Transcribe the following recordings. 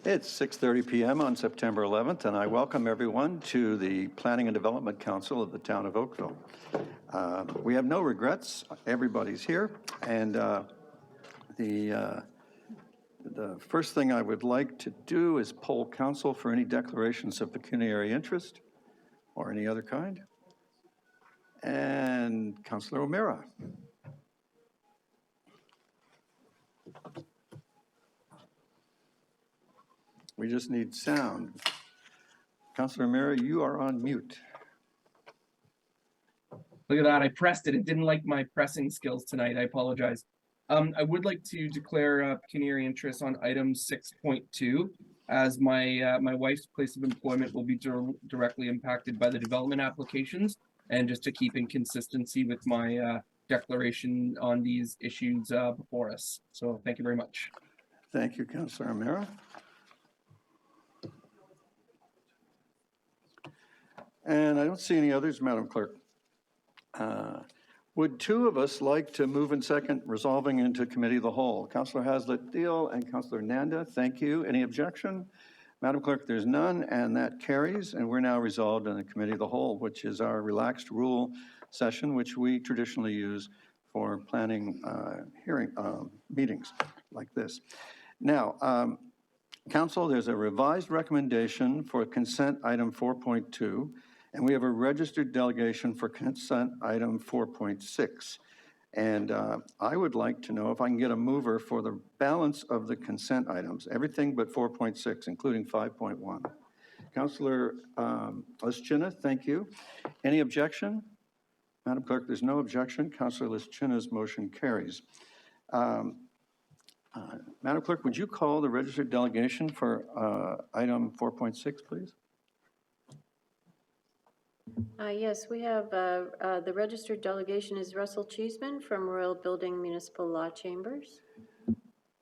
It's 6:30 p.m. on September 11th, and I welcome everyone to the Planning and Development Council of the town of Oakville. We have no regrets. Everybody's here, and the first thing I would like to do is poll council for any declarations of pecuniary interest or any other kind. And Councilor O'Meara. We just need sound. Councilor O'Meara, you are on mute. Look at that, I pressed it. It didn't like my pressing skills tonight. I apologize. I would like to declare pecuniary interest on item 6.2, as my wife's place of employment will be directly impacted by the development applications, and just to keep in consistency with my declaration on these issues before us. So thank you very much. Thank you, Councilor O'Meara. And I don't see any others, Madam Clerk. Would two of us like to move in second resolving into committee of the whole? Councilor Hazlitt-Deal and Councilor Nanda, thank you. Any objection? Madam Clerk, there's none, and that carries. And we're now resolved in the committee of the whole, which is our relaxed rule session, which we traditionally use for planning hearing meetings like this. Now, Council, there's a revised recommendation for consent item 4.2. And we have a registered delegation for consent item 4.6. And I would like to know if I can get a mover for the balance of the consent items, everything but 4.6, including 5.1. Councilor Lischina, thank you. Any objection? Madam Clerk, there's no objection. Councilor Lischina's motion carries. Madam Clerk, would you call the registered delegation for item 4.6, please? Yes, we have the registered delegation is Russell Cheeseman from Royal Building Municipal Law Chambers.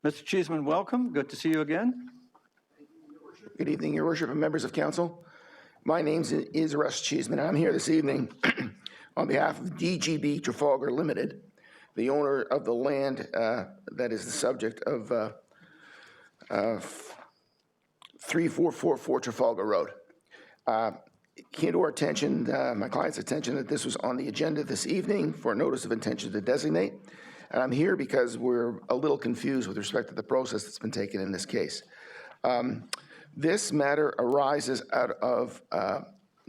Mr. Cheeseman, welcome. Good to see you again. Good evening, Your Worship and members of council. My name is Russ Cheeseman, and I'm here this evening on behalf of DGB Trafalgar Limited, the owner of the land that is the subject of 3444 Trafalgar Road. Came to our attention, my client's attention, that this was on the agenda this evening for a notice of intention to designate. And I'm here because we're a little confused with respect to the process that's been taken in this case. This matter arises out of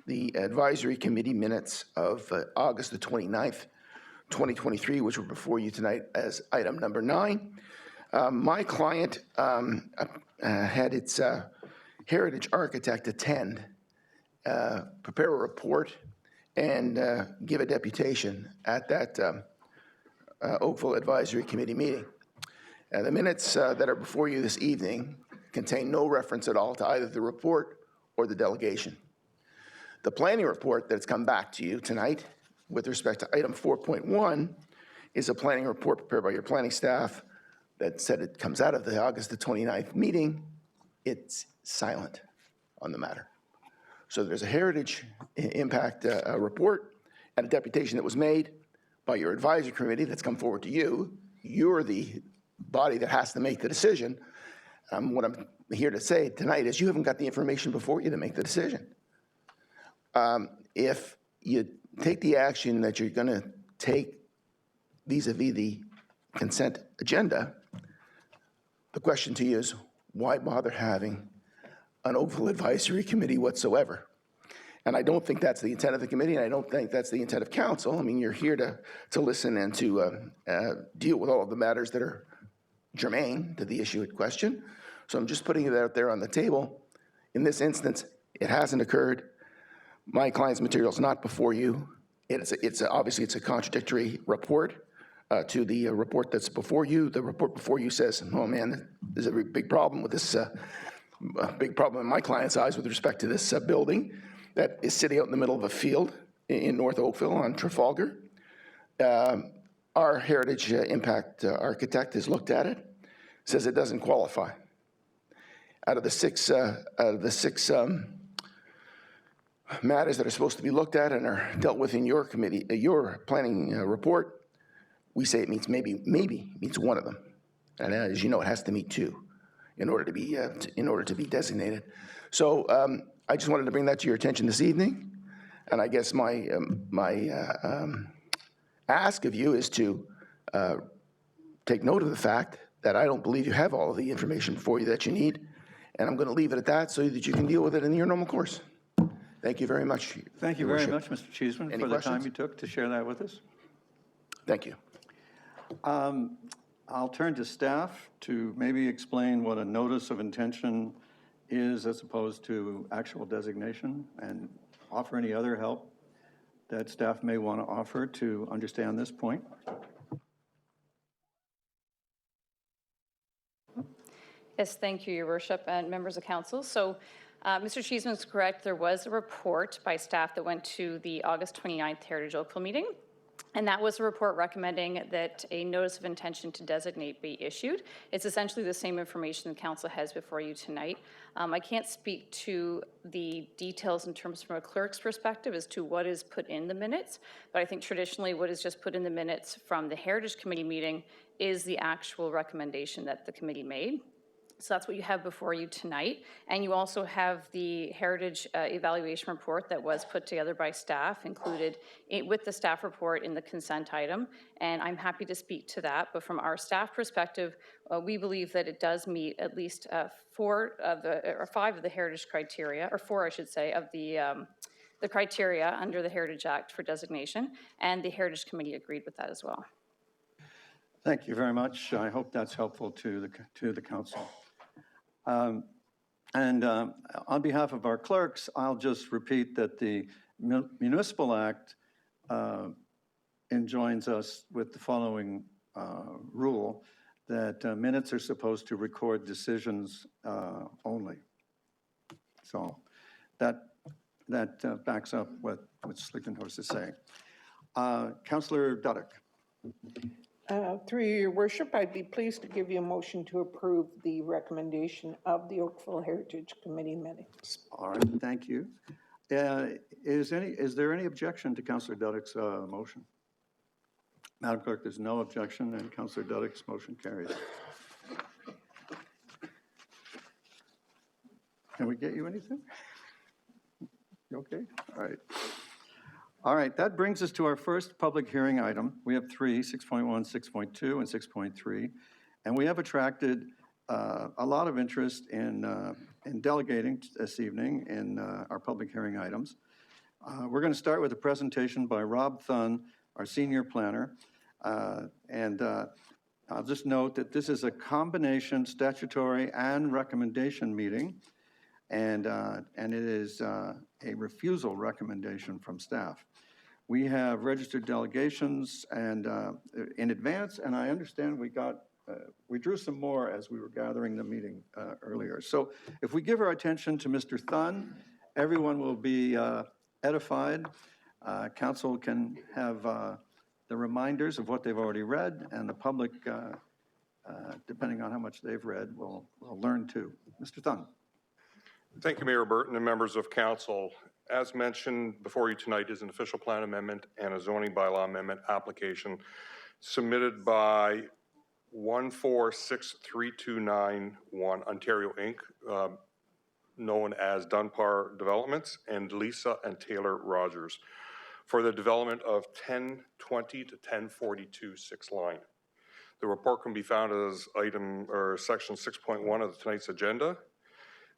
the advisory committee minutes of August the 29th, 2023, which were before you tonight as item number 9. My client had its heritage architect attend, prepare a report, and give a deputation at that Oakville Advisory Committee meeting. The minutes that are before you this evening contain no reference at all to either the report or the delegation. The planning report that's come back to you tonight with respect to item 4.1 is a planning report prepared by your planning staff that said it comes out of the August the 29th meeting. It's silent on the matter. So there's a heritage impact report and a deputation that was made by your advisory committee that's come forward to you. You're the body that has to make the decision. What I'm here to say tonight is you haven't got the information before you to make the decision. If you take the action that you're going to take vis-a-vis the consent agenda, the question to you is, why bother having an Oakville Advisory Committee whatsoever? And I don't think that's the intent of the committee, and I don't think that's the intent of council. I mean, you're here to listen and to deal with all of the matters that are germane to the issue at question. So I'm just putting it out there on the table. In this instance, it hasn't occurred. My client's material is not before you. Obviously it's a contradictory report to the report that's before you. The report before you says, oh man, there's a big problem with this, a big problem in my client's eyes with respect to this building that is sitting out in the middle of a field in North Oakville on Trafalgar. Our heritage impact architect has looked at it, says it doesn't qualify. Out of the six matters that are supposed to be looked at and are dealt with in your committee, your planning report, we say it meets maybe meets one of them. And as you know, it has to meet two. in order to be designated. So I just wanted to bring that to your attention this evening. And I guess my ask of you is to take note of the fact that I don't believe you have all of the information for you that you need. And I'm going to leave it at that so that you can deal with it in your normal course. Thank you very much. Thank you Your very Worship. much, Mr. Cheeseman, Any for the time questions? you took to share that with us. Thank you. I'll turn to staff to maybe explain what a notice of intention is as opposed to actual designation, and offer any other help that staff may want to offer to understand this point. Yes, thank you, Your Worship, and members of council. So Mr. Cheeseman is correct. There was a report by staff that went to the August 29th Heritage Oakville meeting, and that was a report recommending that a notice of intention to designate be issued. It's essentially the same information the council has before you tonight. I can't speak to the details in terms from a clerk's perspective as to what is put in the minutes, but I think traditionally what is just put in the minutes from the Heritage Committee meeting is the actual recommendation that the committee made. So that's what you have before you tonight. And you also have the Heritage evaluation report that was put together by staff, included with the staff report in the consent item. And I'm happy to speak to that. But from our staff perspective, we believe that it does meet at least 5 of the Heritage criteria, or 4, I should say, of the criteria under the Heritage Act for designation. And the Heritage Committee agreed with that as well. Thank you very much. I hope that's helpful to the council. On behalf of our clerks, I'll just repeat that the Municipal Act enjoins us with the following rule, that minutes are supposed to record decisions only. So that backs up what Slichtenhorst is saying. Councillor Dudek. Through your worship, I'd be pleased to give you a motion to approve the recommendation of the Oakville Heritage Committee minutes. All right, thank you. Is there any objection to Councillor Dudek's motion? Madam Clerk, there's no objection, and Councillor Dudek's motion carries. Can we get you anything? You okay? All right. All right, that brings us to our first public hearing item. We have 3, 6.1, 6.2, and 6.3, and we have attracted a lot of interest in delegating this evening in our public hearing items. We're going to start with a presentation by Rob Thun, our senior planner, and I'll just note that this is a combination statutory and recommendation meeting, and it is a refusal recommendation from staff. We have registered delegations and in advance, and I understand we drew some more as we were gathering the meeting earlier. So if we give our attention to Mr. Thun, everyone will be edified. Council can have the reminders of what they've already read, and the public, depending on how much they've read, will learn too. Mr. Thun. Thank you, Mayor Burton and members of council. As mentioned before you tonight is an official plan amendment and a zoning bylaw amendment application submitted by 1463291 Ontario Inc., known as Dunbar Developments, and Lisa and Taylor Rogers for the development of 1020 to 1042 6 line. The report can be found as item or section 6.1 of tonight's agenda.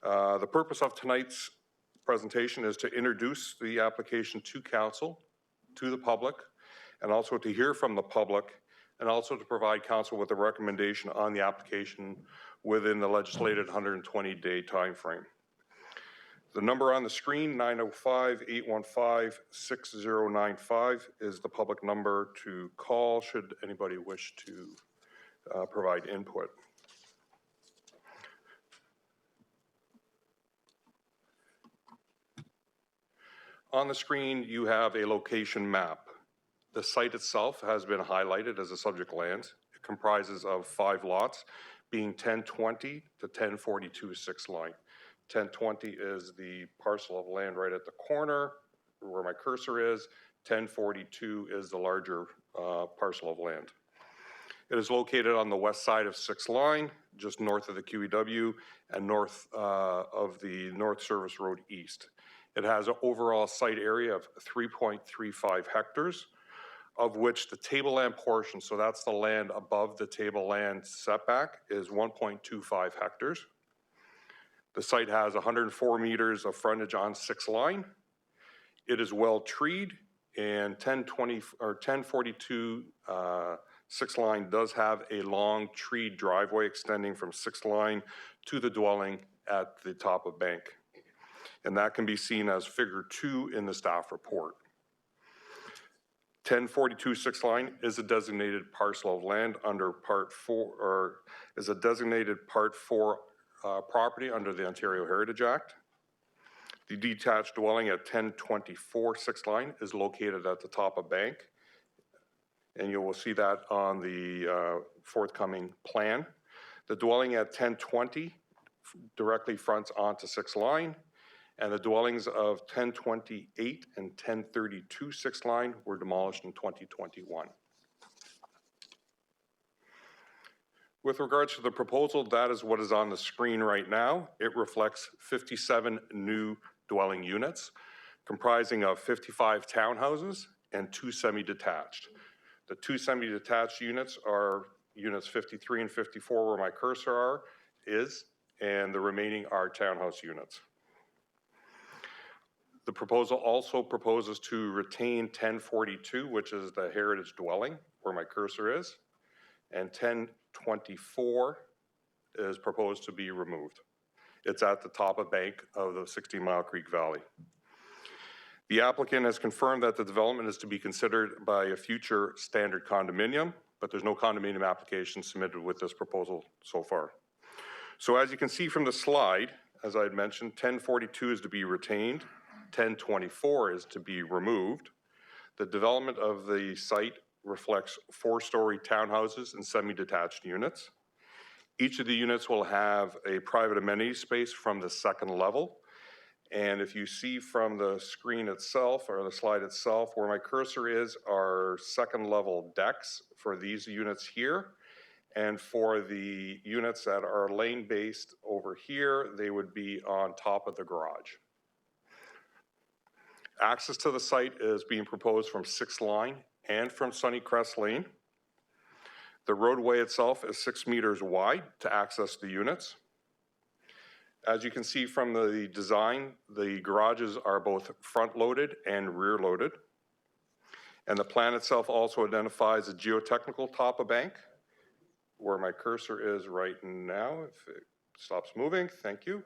The purpose of tonight's presentation is to introduce the application to council, to the public, and also to hear from the public, and also to provide council with a recommendation on the application within the legislated 120-day time frame. The number on the screen, 905-815-6095, is the public number to call should anybody wish to provide input. On the screen, you have a location map. The site itself has been highlighted as a subject land. It comprises of 5 lots, being 1020 to 1042 6 line. 1020 is the parcel of land right at the corner where my cursor is. 1042 is the larger parcel of land. It is located on the west side of 6th Line, just north of the QEW and north of the North Service Road East. It has an overall site area of 3.35 hectares, of which the tableland portion, so that's the land above the tableland setback, is 1.25 hectares. The site has 104 meters of frontage on 6th Line. It is well treed, and 1042 6th Line does have a long tree driveway extending from 6th Line to the dwelling at the top of Bank. And that can be seen as figure 2 in the staff report. 1042 6th Line is a designated parcel of land under Part 4, or is a designated Part 4 property under the Ontario Heritage Act. The detached dwelling at 1024 6th Line is located at the top of Bank, and you will see that on the forthcoming plan. The dwelling at 1020 directly fronts onto 6th Line, and the dwellings of 1028 and 1032 6th Line were demolished in 2021. With regards to the proposal, that is what is on the screen right now. It reflects 57 new dwelling units, comprising of 55 townhouses and 2 semi-detached. The 2 semi-detached units are units 53 and 54, where my cursor is, and the remaining are townhouse units. The proposal also proposes to retain 1042, which is the heritage dwelling, where my cursor is, and 1024 is proposed to be removed. It's at the top of Bank of the 16 Mile Creek Valley. The applicant has confirmed that the development is to be considered by a future standard condominium, but there's no condominium application submitted with this proposal so far. So as you can see from the slide, as I had mentioned, 1042 is to be retained, 1024 is to be removed. The development of the site reflects 4-story townhouses and semi-detached units. Each of the units will have a private amenity space from the 2nd level. And if you see from the screen itself, or the slide itself, where my cursor is, are 2nd level decks for these units here. And for the units that are lane-based over here, they would be on top of the garage. Access to the site is being proposed from 6th Line and from Sunnycrest Lane. The roadway itself is 6 meters wide to access the units. As you can see from the design, the garages are both front-loaded and rear-loaded. And the plan itself also identifies a geotechnical top of Bank, where my cursor is right now, if it stops moving, thank you.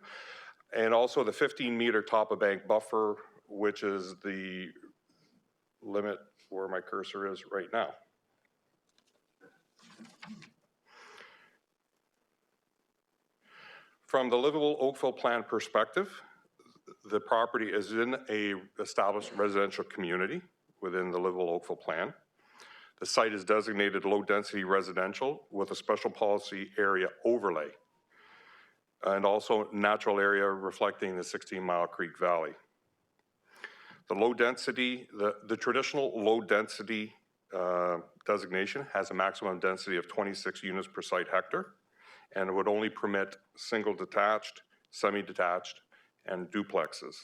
And also the 15-meter top of Bank buffer, which is the limit where my cursor is right now. From the livable Oakville plan perspective, the property is in a established residential community within the livable Oakville plan. The site is designated low-density residential with a special policy area overlay, and also natural area reflecting the 16 Mile Creek Valley. The low density, the traditional low density designation has a maximum density of 26 units per site hectare, and it would only permit single detached, semi-detached, and duplexes.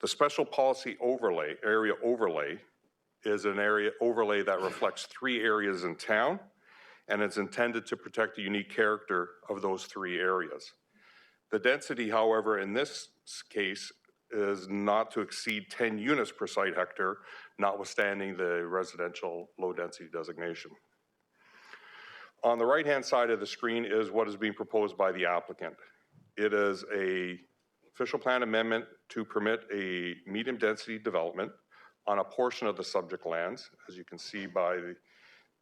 The special policy overlay, area overlay, is an area overlay that reflects 3 areas in town, and it's intended to protect the unique character of those 3 areas. The density, however, in this case, is not to exceed 10 units per site hectare, notwithstanding the residential low-density designation. On the right-hand side of the screen is what is being proposed by the applicant. It is an official plan amendment to permit a medium-density development on a portion of the subject lands, as you can see by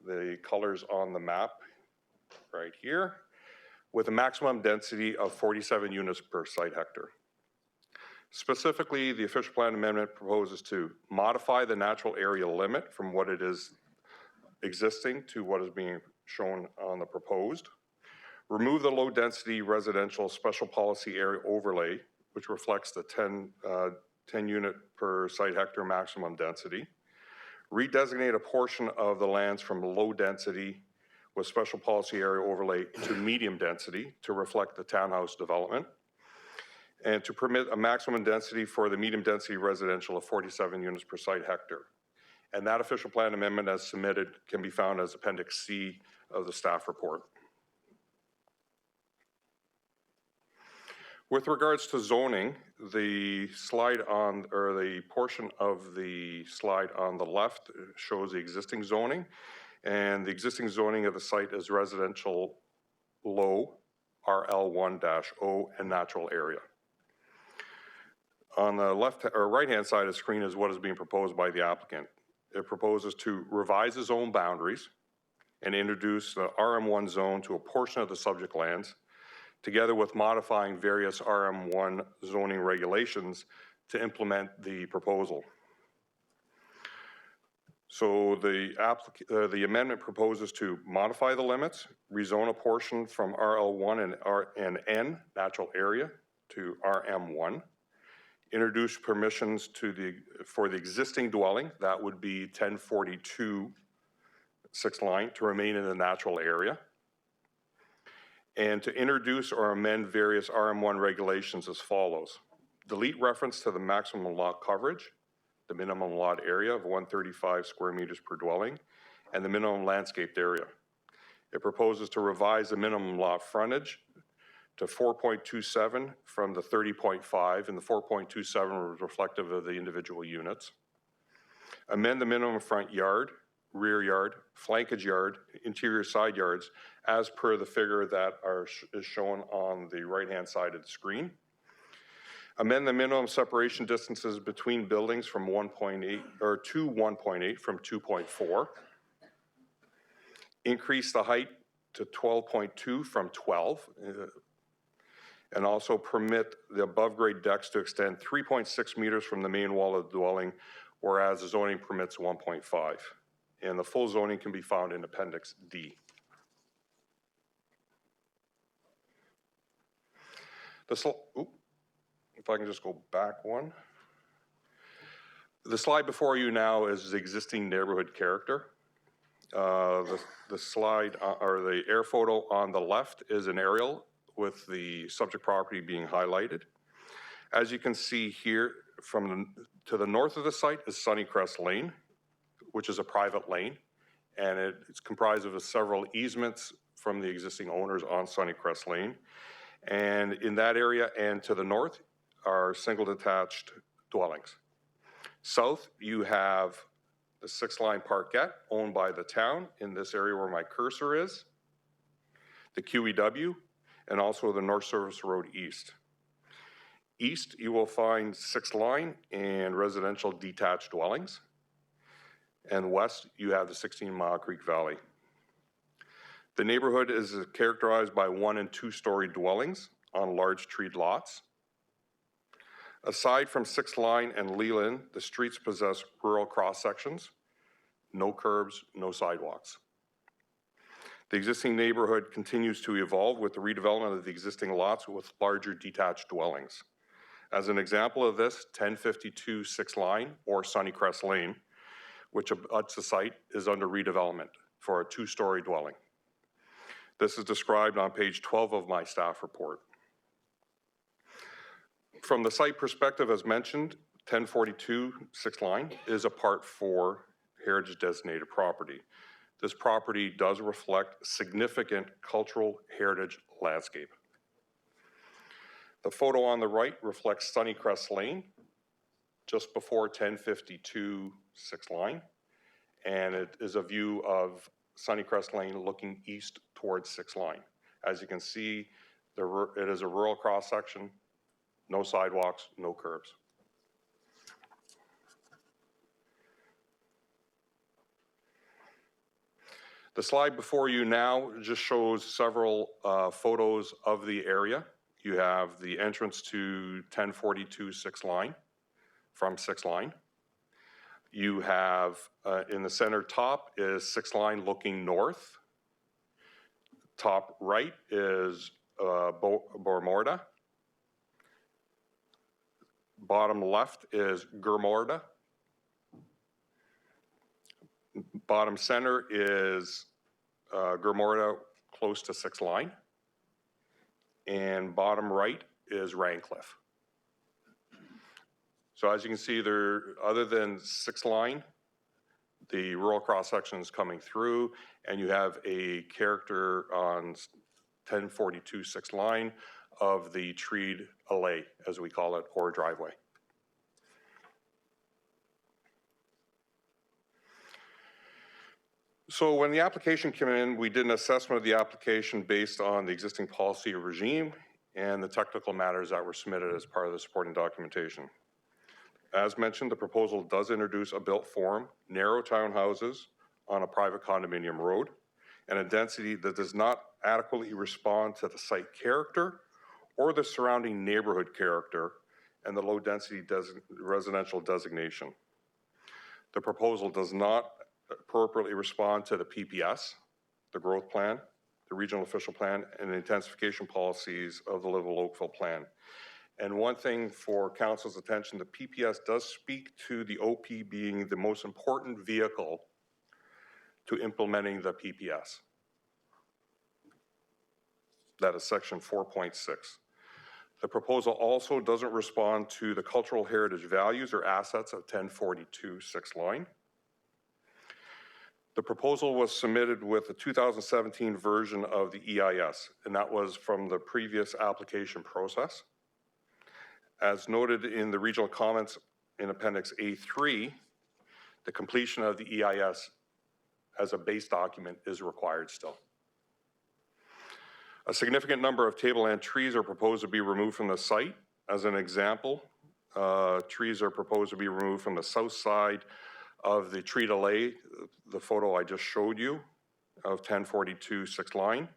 the colors on the map right here, with a maximum density of 47 units per site hectare. Specifically, the official plan amendment proposes to modify the natural area limit from what it is existing to what is being shown on the proposed, remove the low density residential special policy area overlay, which reflects the 10 unit per site hectare maximum density, redesignate a portion of the lands from low density with special policy area overlay to medium density to reflect the townhouse development, and to permit a maximum density for the medium density residential of 47 units per site hectare. And that official plan amendment as submitted can be found as Appendix C of the staff report. With regards to zoning, the slide on, or the portion of the slide on the left shows the existing zoning, and the existing zoning of the site is residential low, RL1-O, and natural area. On the left or right-hand side of the screen is what is being proposed by the applicant. It proposes to revise the zone boundaries and introduce the RM1 zone to a portion of the subject lands, together with modifying various RM1 zoning regulations to implement the proposal. So the amendment proposes to modify the limits, rezone a portion from RL1 and N, natural area, to RM1, introduce permissions for the existing dwelling, that would be 1042 6th line, to remain in the natural area, and to introduce or amend various RM1 regulations as follows. Delete reference to the maximum lot coverage, the minimum lot area of 135 square meters per dwelling, and the minimum landscaped area. It proposes to revise the minimum lot frontage to 4.27 from the 30.5, and the 4.27 was reflective of the individual units. Amend the minimum front yard, rear yard, flankage yard, interior side yards, as per the figure that is shown on the right-hand side of the screen. Amend the minimum separation distances between buildings from 1.8 or to 1.8 from 2.4. Increase the height to 12.2 from 12. And also permit the above-grade decks to extend 3.6 meters from the main wall of the dwelling, whereas the zoning permits 1.5. And the full zoning can be found in Appendix D. If I can just go back one. The slide before you now is the existing neighborhood character. The slide or the air photo on the left is an aerial with the subject property being highlighted. As you can see here, to the north of the site is Sunnycrest Lane, which is a private lane, and it's comprised of several easements from the existing owners on Sunnycrest Lane. And in that area and to the north are single detached dwellings. South, you have the 6th line Parkette owned by the town in this area where my cursor is, the QEW, and also the North Service Road East. East, you will find 6th line and residential detached dwellings. And west, you have the 16 Mile Creek Valley. The neighborhood is characterized by 1- and 2-story dwellings on large treed lots. Aside from 6th line and Leland, the streets possess rural cross sections, no curbs, no sidewalks. The existing neighborhood continues to evolve with the redevelopment of the existing lots with larger detached dwellings. As an example of this, 1052 6th line or Sunnycrest Lane, which abuts the site, is under redevelopment for a 2-story dwelling. This is described on page 12 of my staff report. From the site perspective, as mentioned, 1042 6th line is a Part 4 heritage designated property. This property does reflect significant cultural heritage landscape. The photo on the right reflects Sunnycrest Lane, just before 1052 6th line, and it is a view of Sunnycrest Lane looking east towards 6th line. As you can see, it is a rural cross section, no sidewalks, no curbs. The slide before you now just shows several photos of the area. You have the entrance to 1042 6th line from 6th line. You have in the center top is 6th line looking north. Top right is Bormorda. Bottom left is Gurmorda. Bottom center is Gomorrah close to 6 Line. And bottom right is Rancliffe. So as you can see there, other than 6 Line, the rural cross-section is coming through, and you have a character on 1042 6 Line of the treed alley, as we call it, or driveway. So when the application came in, we did an assessment of the application based on the existing policy regime and the technical matters that were submitted as part of the supporting documentation. As mentioned, the proposal does introduce a built form, narrow townhouses on a private condominium road, and a density that does not adequately respond to the site character or the surrounding neighborhood character and the low density residential designation. The proposal does not appropriately respond to the PPS, the growth plan, the regional official plan, and the intensification policies of the Livable Oakville plan. And one thing for council's attention, the PPS does speak to the OP being the most important vehicle to implementing the PPS. That is section 4.6. The proposal also doesn't respond to the cultural heritage values or assets of 1042 6 Line. The proposal was submitted with the 2017 version of the EIS, and that was from the previous application process. As noted in the regional comments in Appendix A3, the completion of the EIS as a base document is required still. A significant number of tableland trees are proposed to be removed from the site. As an example, trees are proposed to be removed from the south side of the treed alley, the photo I just showed you of 1042 6 Line,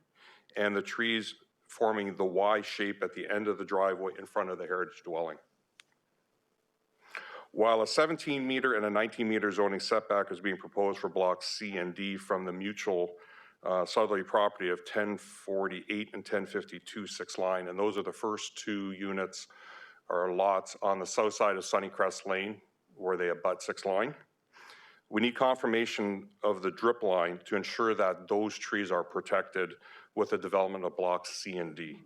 and the trees forming the Y shape at the end of the driveway in front of the heritage dwelling. While a 17-meter and a 19-meter zoning setback is being proposed for blocks C and D from the mutual southerly property of 1048 and 1052 6 Line, and those are the first two units or lots on the south side of Sunnycrest Lane where they abut 6 Line. We need confirmation of the drip line to ensure that those trees are protected with the development of blocks C and D.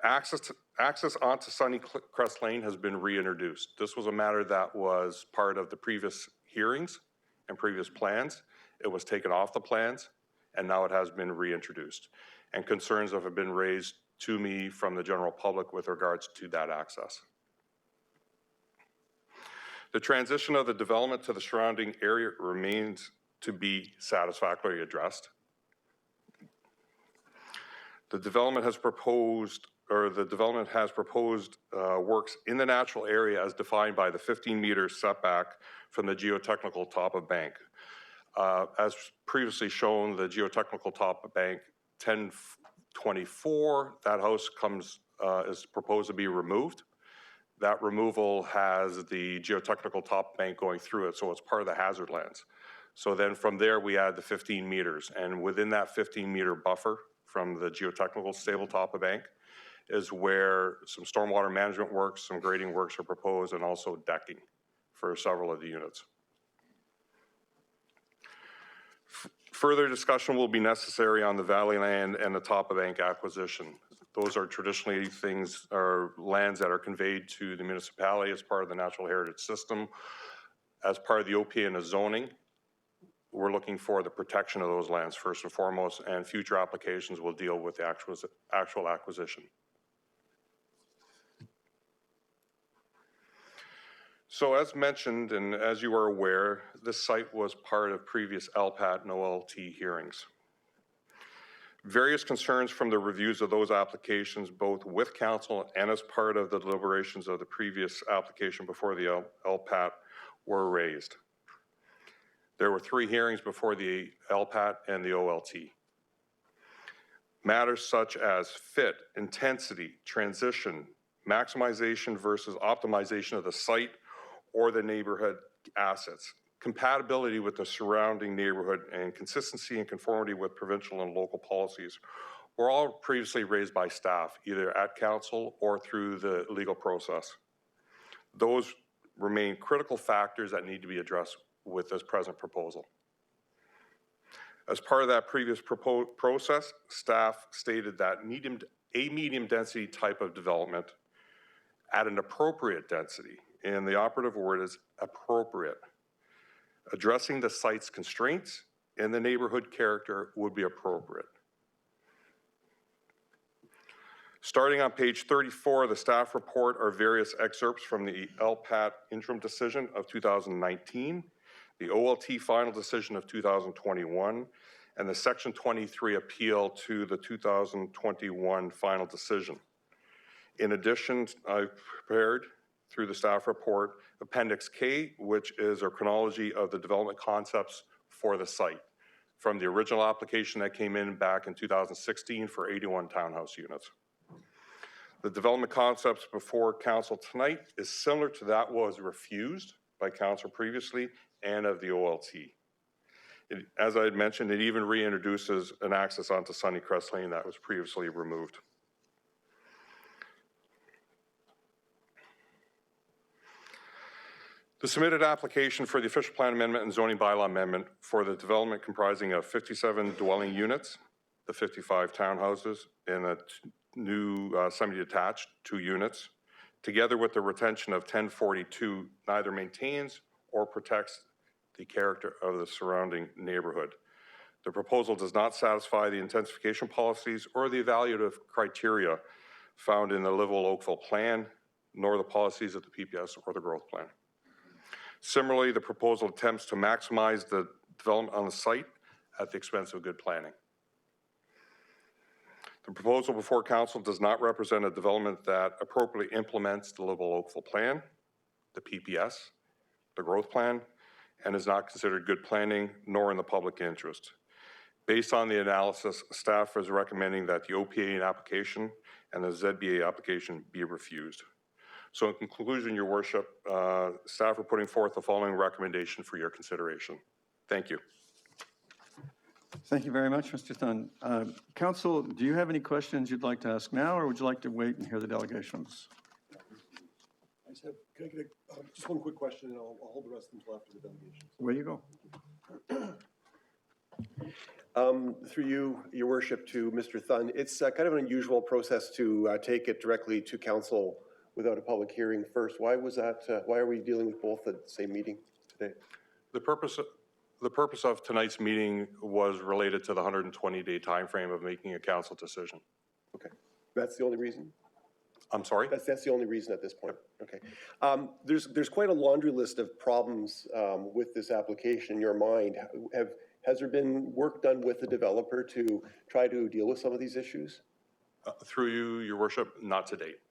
Access onto Sunnycrest Lane has been reintroduced. This was a matter that was part of the previous hearings and previous plans. It was taken off the plans, and now it has been reintroduced. And concerns have been raised to me from the general public with regards to that access. The transition of the development to the surrounding area remains to be satisfactorily addressed. The development has proposed works in the natural area as defined by the 15-meter setback from the geotechnical top of bank. As previously shown, the geotechnical top of bank 1024, that house is proposed to be removed. That removal has the geotechnical top bank going through it, so it's part of the hazard lands. So then from there, we add the 15 meters, and within that 15-meter buffer from the geotechnical stable top of bank is where some stormwater management works, some grading works are proposed, and also decking for several of the units. Further discussion will be necessary on the Valley Land and the top of bank acquisition. Those are traditionally things or lands that are conveyed to the municipality as part of the natural heritage system. As part of the OPA and the zoning, we're looking for the protection of those lands first and foremost, and future applications will deal with the actual acquisition. So as mentioned, and as you are aware, this site was part of previous LPAT and OLT hearings. Various concerns from the reviews of those applications, both with council and as part of the deliberations of the previous application before the LPAT, were raised. There were 3 hearings before the LPAT and the OLT. Matters such as fit, intensity, transition, maximization versus optimization of the site or the neighborhood assets, compatibility with the surrounding neighborhood, and consistency and conformity with provincial and local policies were all previously raised by staff, either at council or through the legal process. Those remain critical factors that need to be addressed with this present proposal. As part of that previous process, staff stated that a medium density type of development at an appropriate density, and the operative word is appropriate, addressing the site's constraints and the neighborhood character would be appropriate. Starting on page 34 of the staff report are various excerpts from the LPAT interim decision of 2019, the OLT final decision of 2021, and the Section 23 appeal to the 2021 final decision. In addition, I've prepared through the staff report Appendix K, which is a chronology of the development concepts for the site from the original application that came in back in 2016 for 81 townhouse units. The development concepts before council tonight is similar to that was refused by council previously and of the OLT. As I had mentioned, it even reintroduces an access onto Sunnycrest Lane that was previously removed. The submitted application for the official plan amendment and zoning bylaw amendment for the development comprising of 57 dwelling units, the 55 townhouses, and a new semi-detached 2 units, together with the retention of 1042, neither maintains or protects the character of the surrounding neighborhood. The proposal does not satisfy the intensification policies or the evaluative criteria found in the Livable Oakville plan, nor the policies of the PPS or the growth plan. Similarly, the proposal attempts to maximize the development on the site at the expense of good planning. The proposal before council does not represent a development that appropriately implements the Livable Oakville plan, the PPS, the growth plan, and is not considered good planning nor in the public interest. Based on the analysis, staff is recommending that the OPA application and the ZBA application be refused. So in conclusion, Your Worship, staff are putting forth the following recommendation for your consideration. Thank you. Thank you very much, Mr. Thun. Council, do you have any questions you'd like to ask now, or would you like to wait and hear the delegations? I just have, can I get just one quick question, and I'll hold the rest until after the delegations. Where you go. Through you, Your Worship, to Mr. Thun, it's kind of an unusual process to take it directly to council without a public hearing first. Why was that? Why are we dealing with both at the same meeting today? The purpose of tonight's meeting was related to the 120-day timeframe of making a council decision. Okay, that's the only reason? I'm sorry? That's the only reason at this point. Okay. There's quite a laundry list of problems with this application in your mind. Has there been work done with the developer to try to deal with some of these issues? Through you, Your Worship, not to date.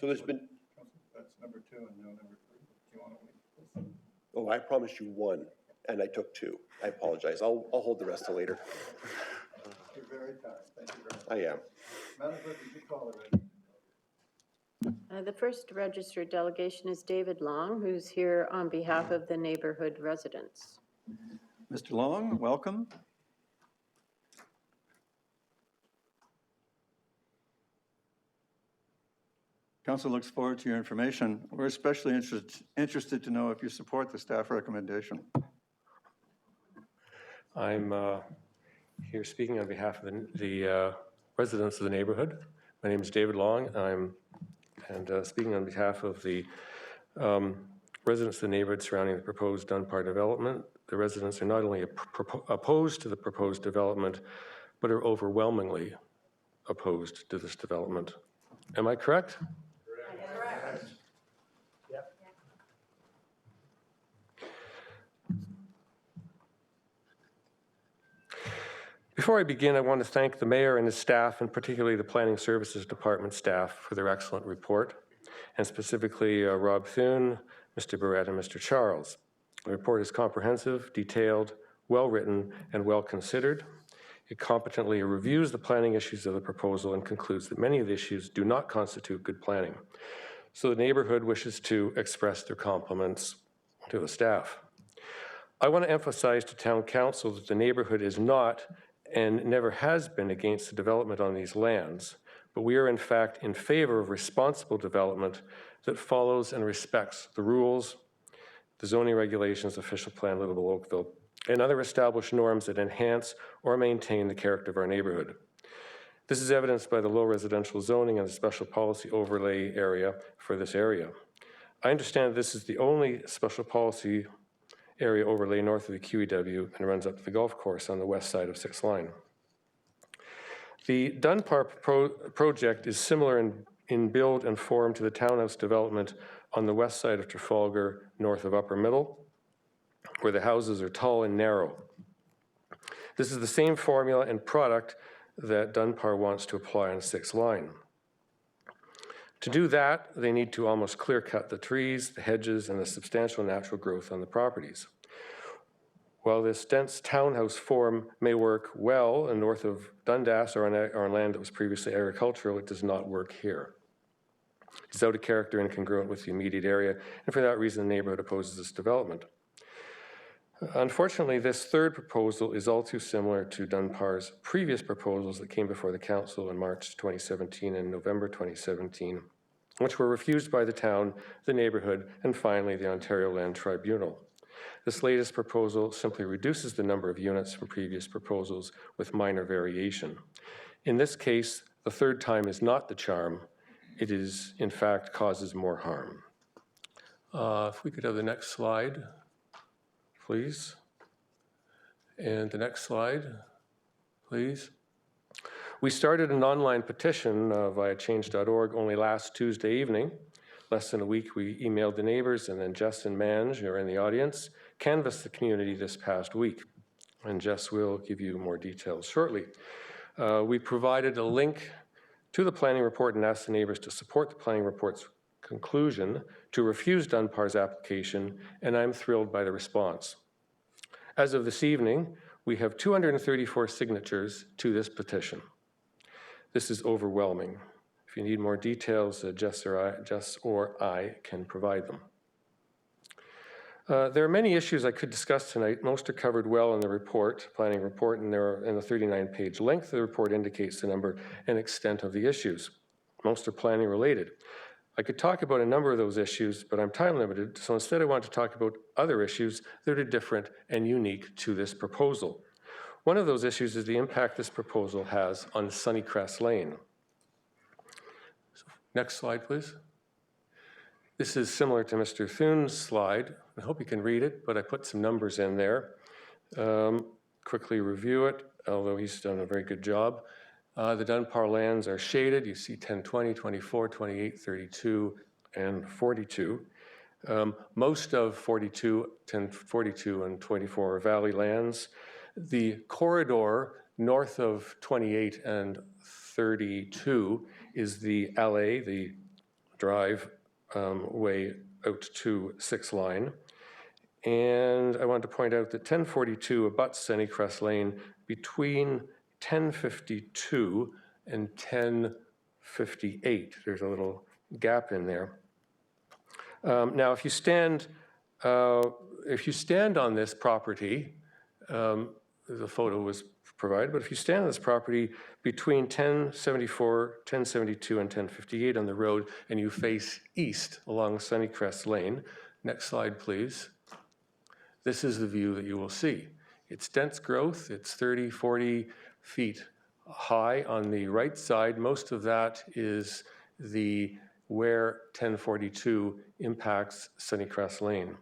So there's been. That's number 2 and no number 3. Do you want to wait? Oh, I promised you 1, and I took 2. I apologize. I'll hold the rest till later. You're very kind. Thank you very much. I am. Madam Clerk, would you call the ready? The first registered delegation is David Long, who's here on behalf of the neighborhood residents. Mr. Long, welcome. Council looks forward to your information. We're especially interested to know if you support the staff recommendation. I'm here speaking on behalf of the residents of the neighborhood. My name is David Long. And speaking on behalf of the residents of the neighborhood surrounding the proposed Dunbar development. The residents are not only opposed to the proposed development, but are overwhelmingly opposed to this development. Am I correct? Correct. Yep. Before I begin, I want to thank the mayor and his staff, and particularly the Planning Services Department staff, for their excellent report, and specifically Rob Thune, Mr. Barrett, and Mr. Charles. The report is comprehensive, detailed, well-written, and well-considered. It competently reviews the planning issues of the proposal and concludes that many of the issues do not constitute good planning. So the neighborhood wishes to express their compliments to the staff. I want to emphasize to Town Council that the neighborhood is not and never has been against the development on these lands, but we are in fact in favor of responsible development that follows and respects the rules, the zoning regulations, official plan, Livable Oakville, and other established norms that enhance or maintain the character of our neighborhood. This is evidenced by the low residential zoning and the special policy overlay area for this area. I understand this is the only special policy area overlay north of the QEW and runs up to the golf course on the west side of 6th Line. The Dunbar project is similar in build and form to the townhouse development on the west side of Trafalgar, north of Upper Middle, where the houses are tall and narrow. This is the same formula and product that Dunbar wants to apply on 6th Line. To do that, they need to almost clear cut the trees, the hedges, and the substantial natural growth on the properties. While this dense townhouse form may work well in north of Dundas or on land that was previously agricultural, it does not work here. It's out of character and incongruent with the immediate area, and for that reason, the neighborhood opposes this development. Unfortunately, this third proposal is all too similar to Dunbar's previous proposals that came before the council in March 2017 and November 2017, which were refused by the town, the neighborhood, and finally the Ontario Land Tribunal. This latest proposal simply reduces the number of units from previous proposals with minor variation. In this case, the third time is not the charm. It is, in fact, causes more harm. If we could have the next slide, please. And the next slide, please. We started an online petition via change.org only last Tuesday evening. Less than a week, we emailed the neighbors, and then Jess and Mange, who are in the audience, canvassed the community this past week. And Jess will give you more details shortly. We provided a link to the planning report and asked the neighbors to support the planning report's conclusion to refuse Dunbar's application, and I'm thrilled by the response. As of this evening, we have 234 signatures to this petition. This is overwhelming. If you need more details, Jess or I can provide them. There are many issues I could discuss tonight. Most are covered well in the report, planning report, and in the 39-page length, the report indicates the number and extent of the issues. Most are planning related. I could talk about a number of those issues, but I'm time limited, so instead I want to talk about other issues that are different and unique to this proposal. One of those issues is the impact this proposal has on Sunnycrest Lane. Next slide, please. This is similar to Mr. Thune's slide. I hope you can read it, but I put some numbers in there. Quickly review it, although he's done a very good job. The Dunbar lands are shaded. You see 10, 20, 24, 28, 32, and 42. Most of 42, 10, 42, and 24 are valley lands. The corridor north of 28 and 32 is the LA, the drive way out to 6th Line. And I want to point out that 1042 abuts Sunnycrest Lane between 1052 and 1058. There's a little gap in there. Now, if you stand on this property, the photo was provided, but if you stand on this property between 1074, 1072, and 1058 on the road, and you face east along Sunnycrest Lane, next slide, please. This is the view that you will see. It's dense growth. It's 30, 40 feet high on the right side. Most of that is where 1042 impacts Sunnycrest Lane.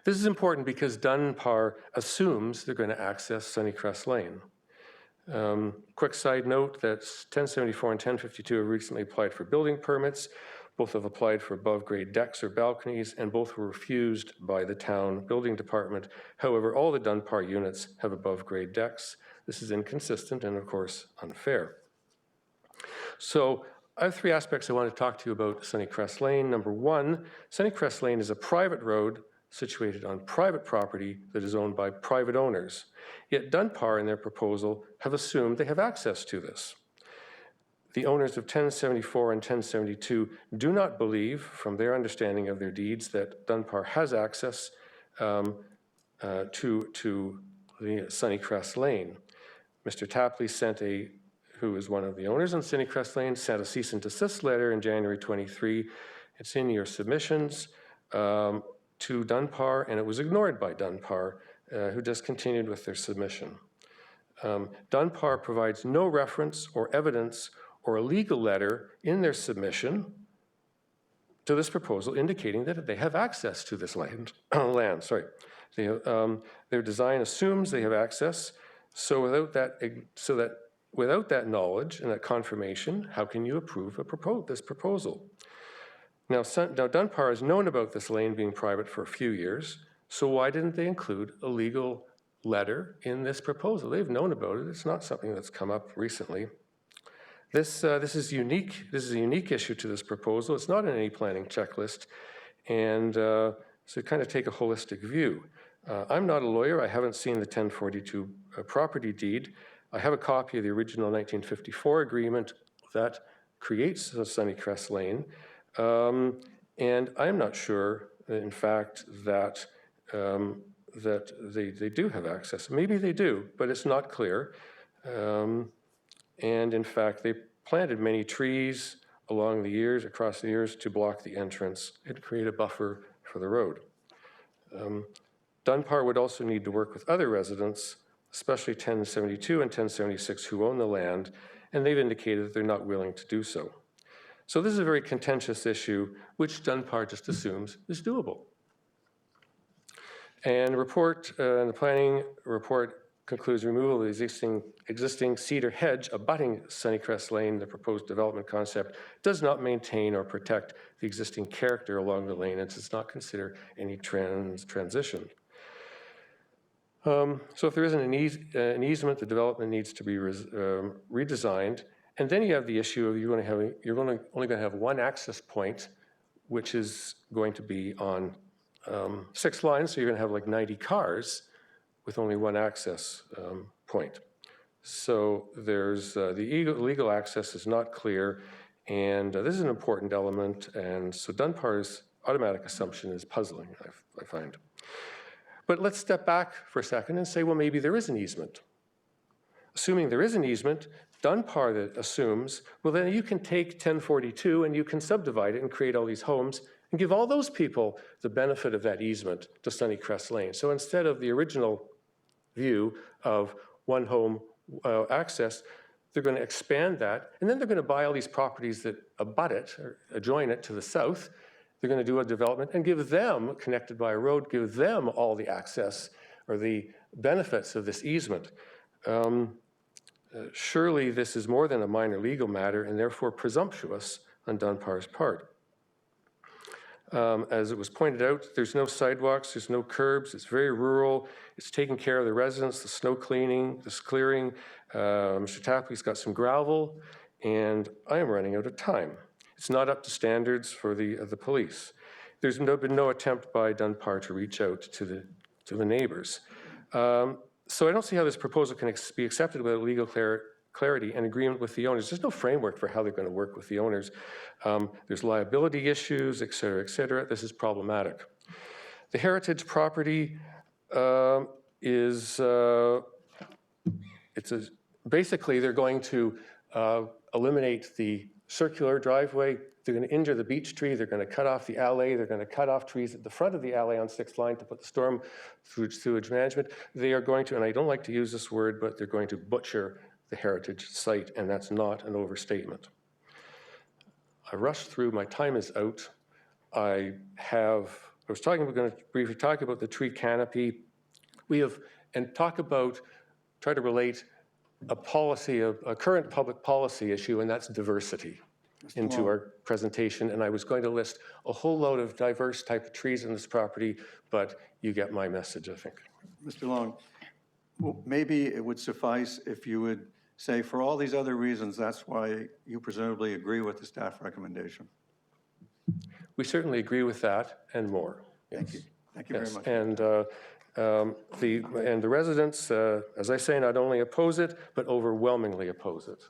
This is important because Dunbar assumes they're going to access Sunnycrest Lane. Quick side note that 1074 and 1052 have recently applied for building permits. Both have applied for above-grade decks or balconies, and both were refused by the town building department. However, all the Dunbar units have above-grade decks. This is inconsistent and, of course, unfair. So I have three aspects I want to talk to you about Sunnycrest Lane. Number one, Sunnycrest Lane is a private road situated on private property that is owned by private owners. Yet Dunbar, in their proposal, have assumed they have access to this. The owners of 1074 and 1072 do not believe, from their understanding of their deeds, that Dunbar has access to the Sunnycrest Lane. Mr. Tapley who is one of the owners on Sunnycrest Lane, sent a cease and desist letter in January 23. It's in your submissions to Dunbar, and it was ignored by Dunbar who just continued with their submission. Dunbar provides no reference or evidence or a legal letter in their submission to this proposal indicating that they have access to this land. Their design assumes they have access, so without that knowledge and that confirmation, how can you approve this proposal? Now, Dunbar has known about this lane being private for a few years, so why didn't they include a legal letter in this proposal? They've known about it. It's not something that's come up recently. This is unique. This is a unique issue to this proposal. It's not in any planning checklist, and so kind of take a holistic view. I'm not a lawyer. I haven't seen the 1042 property deed. I have a copy of the original 1954 agreement that creates Sunnycrest Lane, and I'm not sure, in fact, that they do have access. Maybe they do, but it's not clear. And in fact, they planted many trees across the years to block the entrance and create a buffer for the road. Dunbar would also need to work with other residents, especially 1072 and 1076 who own the land, and they've indicated that they're not willing to do so. So this is a very contentious issue, which Dunbar just assumes is doable. And the planning report concludes removal of the existing cedar hedge abutting Sunnycrest Lane. The proposed development concept does not maintain or protect the existing character along the lane and does not consider any transition. So if there isn't an easement, the development needs to be redesigned. And then you have the issue of you're only going to have one access point, which is going to be on 6 lines, so you're going to have like 90 cars with only one access point. So there's the legal access is not clear, and this is an important element, and so Dunbar's automatic assumption is puzzling, I find. But let's step back for a second and say, well, maybe there is an easement. Assuming there is an easement, Dunbar that assumes, well, then you can take 1042 and you can subdivide it and create all these homes and give all those people the benefit of that easement to Sunnycrest Lane. So instead of the original view of one home access, they're going to expand that, and then they're going to buy all these properties that abut it or adjoin it to the south. They're going to do a development and give them, connected by a road, give them all the access or the benefits of this easement. Surely this is more than a minor legal matter and therefore presumptuous on Dunbar's part. As it was pointed out, there's no sidewalks, there's no curbs, it's very rural, it's taking care of the residents, the snow cleaning, the clearing. Mr. Tapley's got some gravel, and I am running out of time. It's not up to standards for the police. There's been no attempt by Dunbar to reach out to the neighbors. So I don't see how this proposal can be accepted without legal clarity and agreement with the owners. There's no framework for how they're going to work with the owners. There's liability issues, et cetera, et cetera. This is problematic. The heritage property basically they're going to eliminate the circular driveway. They're going to injure the beech tree. They're going to cut off the alley. They're going to cut off trees at the front of the alley on 6th line to put the storm sewage management. They are going to, and I don't like to use this word, but they're going to butcher the heritage site, and that's not an overstatement. I rushed through. My time is out. I was going to briefly talk about the tree canopy. Try to relate a current public policy issue, and that's diversity, into our presentation. And I was going to list a whole load of diverse type of trees in this property, but you get my message, I think. Mr. Long, well, maybe it would suffice if you would say, for all these other reasons, that's why you presumably agree with the staff recommendation. We certainly agree with that and more. Yes. Thank you. Thank you very much. And the residents, as I say, not only oppose it, but overwhelmingly oppose it.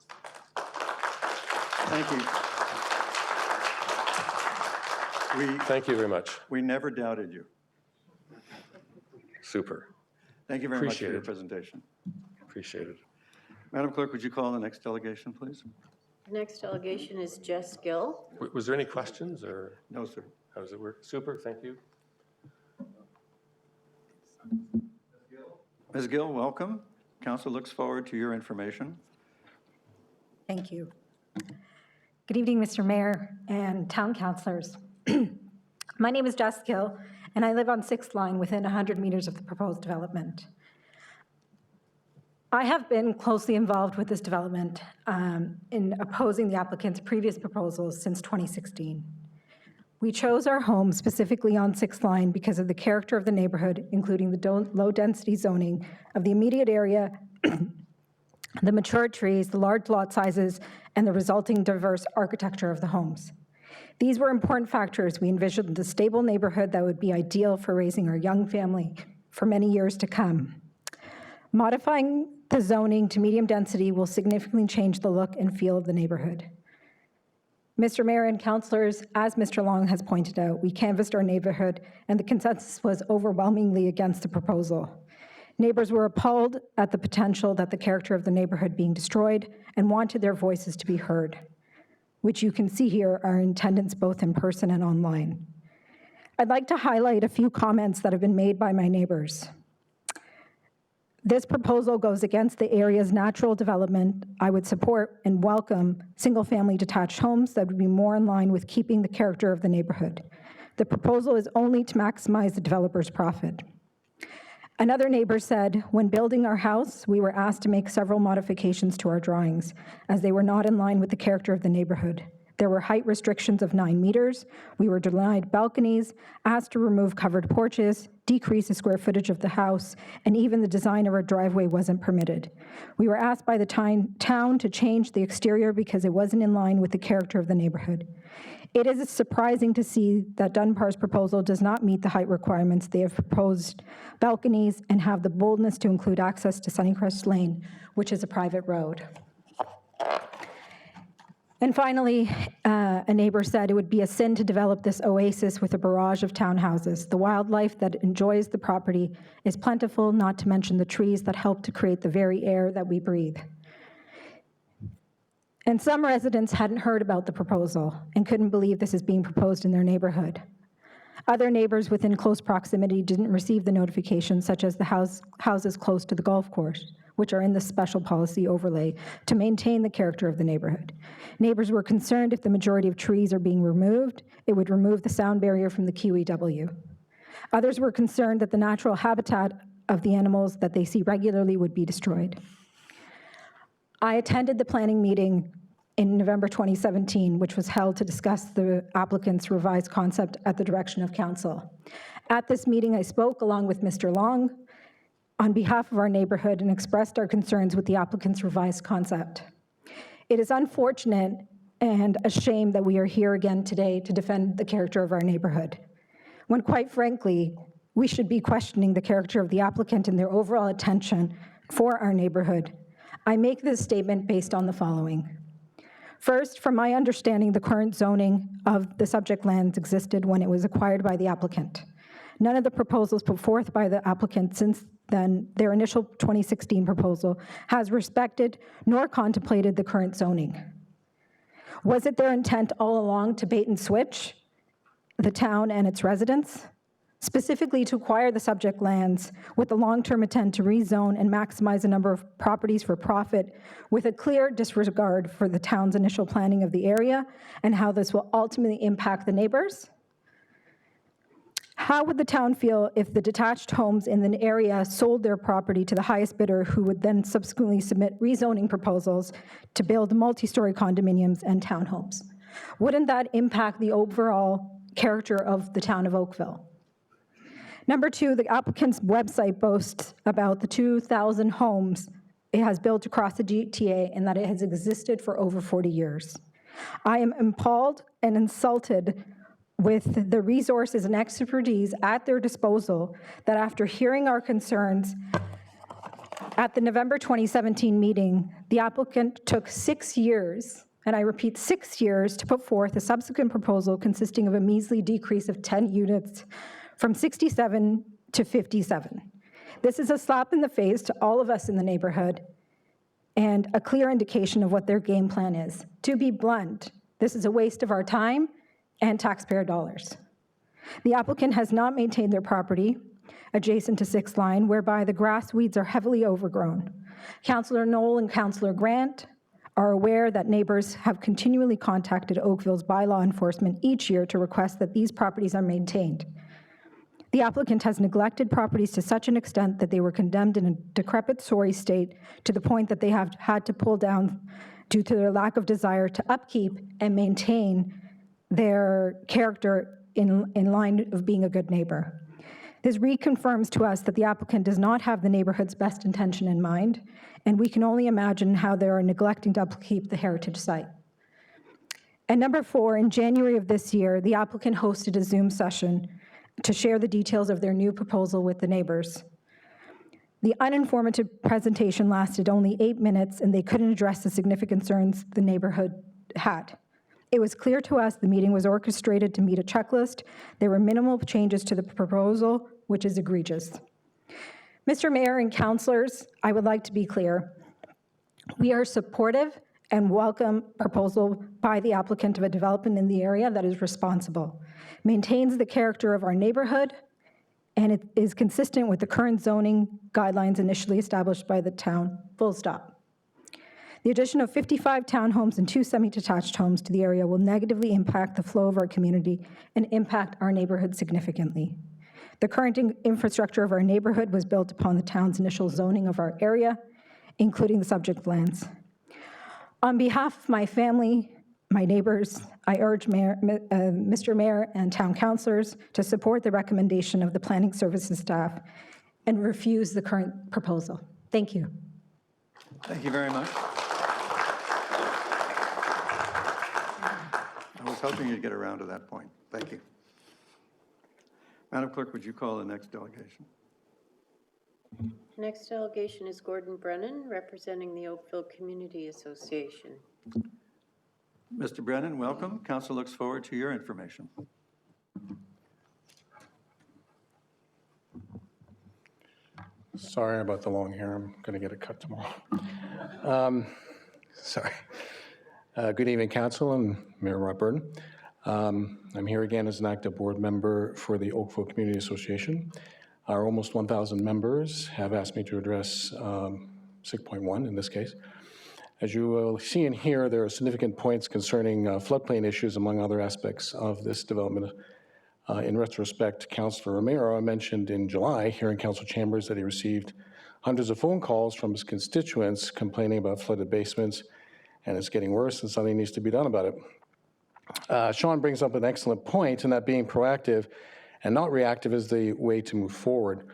Thank you. Thank you very much. We never doubted you. Super. Thank you very much for Appreciate your it. presentation. Appreciate it. Madam Clerk, would you call the next delegation, please? The next delegation is Jess Gill. Was there any questions, or No, sir. how does it work? Super, thank you. Ms. Gill, welcome. Council looks forward to your information. Thank you. Good evening, Mr. Mayor and town councilors. My name is Jess Gill, and I live on 6th Line within 100 meters of the proposed development. I have been closely involved with this development in opposing the applicant's previous proposals since 2016. We chose our home specifically on 6th Line because of the character of the neighborhood, including the low-density zoning of the immediate area, the mature trees, the large lot sizes, and the resulting diverse architecture of the homes. These were important factors. We envisioned a stable neighborhood that would be ideal for raising our young family for many years to come. Modifying the zoning to medium density will significantly change the look and feel of the neighborhood. Mr. Mayor and councilors, as Mr. Long has pointed out, we canvassed our neighborhood and the consensus was overwhelmingly against the proposal. Neighbors were appalled at the potential that the character of the neighborhood being destroyed and wanted their voices to be heard, which you can see here are in attendance both in person and online. I'd like to highlight a few comments that have been made by my neighbors. This proposal goes against the area's natural development. I would support and welcome single-family detached homes that would be more in line with keeping the character of the neighborhood. The proposal is only to maximize the developer's profit. Another neighbor said, when building our house, we were asked to make several modifications to our drawings as they were not in line with the character of the neighborhood. There were height restrictions of 9 meters. We were denied balconies, asked to remove covered porches, decrease the square footage of the house, and even the design of our driveway wasn't permitted. We were asked by the town to change the exterior because it wasn't in line with the character of the neighborhood. It is surprising to see that Dunbar's proposal does not meet the height requirements. They have proposed balconies and have the boldness to include access to Sunnycrest Lane, which is a private road. And finally, a neighbor said it would be a sin to develop this oasis with a barrage of townhouses. The wildlife that enjoys the property is plentiful, not to mention the trees that help to create the very air that we breathe. And some residents hadn't heard about the proposal and couldn't believe this is being proposed in their neighborhood. Other neighbors within close proximity didn't receive the notification, such as the houses close to the golf course, which are in the special policy overlay to maintain the character of the neighborhood. Neighbors were concerned if the majority of trees are being removed, it would remove the sound barrier from the QEW. Others were concerned that the natural habitat of the animals that they see regularly would be destroyed. I attended the planning meeting in November 2017, which was held to discuss the applicant's revised concept at the direction of council. At this meeting, I spoke along with Mr. Long on behalf of our neighborhood and expressed our concerns with the applicant's revised concept. It is unfortunate and a shame that we are here again today to defend the character of our neighborhood, when quite frankly, we should be questioning the character of the applicant and their overall attention for our neighborhood. I make this statement based on the following. First, from my understanding, the current zoning of the subject lands existed when it was acquired by the applicant. None of the proposals put forth by the applicant since then, their initial 2016 proposal, has respected nor contemplated the current zoning. Was it their intent all along to bait and switch the town and its residents? Specifically to acquire the subject lands with the long-term intent to rezone and maximize the number of properties for profit with a clear disregard for the town's initial planning of the area and how this will ultimately impact the neighbors? How would the town feel if the detached homes in the area sold their property to the highest bidder, who would then subsequently submit rezoning proposals to build multi-story condominiums and townhomes? Wouldn't that impact the overall character of the town of Oakville? Number two, the applicant's website boasts about the 2,000 homes it has built across the GTA and that it has existed for over 40 years. I am appalled and insulted with the resources and expertise at their disposal that after hearing our concerns at the November 2017 meeting, the applicant took 6 years, and I repeat 6 years, to put forth a subsequent proposal consisting of a measly decrease of 10 units from 67 to 57. This is a slap in the face to all of us in the neighborhood and a clear indication of what their game plan is. To be blunt, this is a waste of our time and taxpayer dollars. The applicant has not maintained their property. adjacent to 6th Line, whereby the grass weeds are heavily overgrown. Councillor Knoll and Councillor Grant are aware that neighbors have continually contacted Oakville's bylaw enforcement each year to request that these properties are maintained. The applicant has neglected properties to such an extent that they were condemned in a decrepit, sorry state to the point that they have had to pull down due to their lack of desire to upkeep and maintain their character in line of being a good neighbor. This reconfirms to us that the applicant does not have the neighborhood's best intention in mind, and we can only imagine how they are neglecting to upkeep the heritage site. And number 4, in January of this year, the applicant hosted a Zoom session to share the details of their new proposal with the neighbors. The uninformative presentation lasted only 8 minutes, and they couldn't address the significant concerns the neighborhood had. It was clear to us the meeting was orchestrated to meet a checklist. There were minimal changes to the proposal, which is egregious. Mr. Mayor and councillors, I would like to be clear. We are supportive and welcome proposal by the applicant of a development in the area that is responsible, maintains the character of our neighborhood, and it is consistent with the current zoning guidelines initially established by the town, full stop. The addition of 55 townhomes and 2 semi-detached homes to the area will negatively impact the flow of our community and impact our neighborhood significantly. The current infrastructure of our neighborhood was built upon the town's initial zoning of our area, including the subject lands. On behalf of my family, my neighbors, I urge Mr. Mayor and town councilors to support the recommendation of the planning services staff and refuse the current proposal. Thank you. Thank you very much. I was hoping you'd get around to that point. Thank you. Madam Clerk, would you call the next delegation? Next delegation is Gordon Brennan, representing the Oakville Community Association. Mr. Brennan, welcome. Council looks forward to your information. Sorry about the long hair. I'm going to get it cut tomorrow. Sorry. Good evening, Council and Mayor Rob Burton. I'm here again as an active board member for the Oakville Community Association. Our almost 1,000 members have asked me to address 6.1 in this case. As you will see and hear, there are significant points concerning floodplain issues, among other aspects of this development. In retrospect, Councillor Romero mentioned in July here in council chambers that he received hundreds of phone calls from his constituents complaining about flooded basements, and it's getting worse and something needs to be done about it. Sean brings up an excellent point in that being proactive and not reactive is the way to move forward.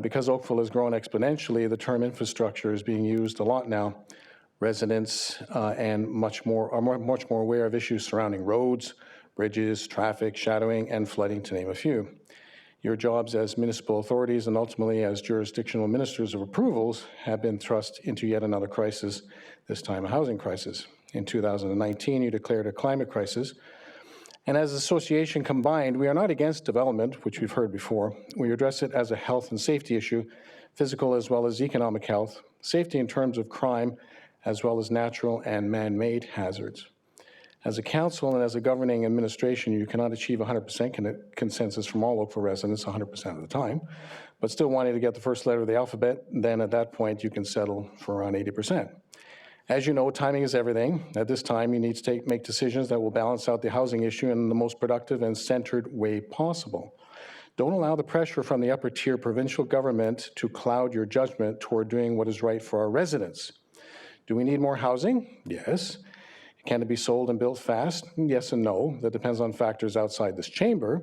Because Oakville has grown exponentially, the term infrastructure is being used a lot now. Residents and much more aware of issues surrounding roads, bridges, traffic, shadowing, and flooding, to name a few. Your jobs as municipal authorities and ultimately as jurisdictional ministers of approvals have been thrust into yet another crisis, this time a housing crisis. In 2019, you declared a climate crisis. And as an association combined, we are not against development, which we've heard before. We address it as a health and safety issue, physical as well as economic health, safety in terms of crime, as well as natural and man-made hazards. As a council and as a governing administration, you cannot achieve 100% consensus from all Oakville residents 100% of the time, but still wanting to get the first letter of the alphabet, then at that point you can settle for around 80%. As you know, timing is everything. At this time, you need to make decisions that will balance out the housing issue in the most productive and centered way possible. Don't allow the pressure from the upper tier provincial government to cloud your judgment toward doing what is right for our residents. Do we need more housing? Yes. Can it be sold and built fast? Yes and no. That depends on factors outside this chamber.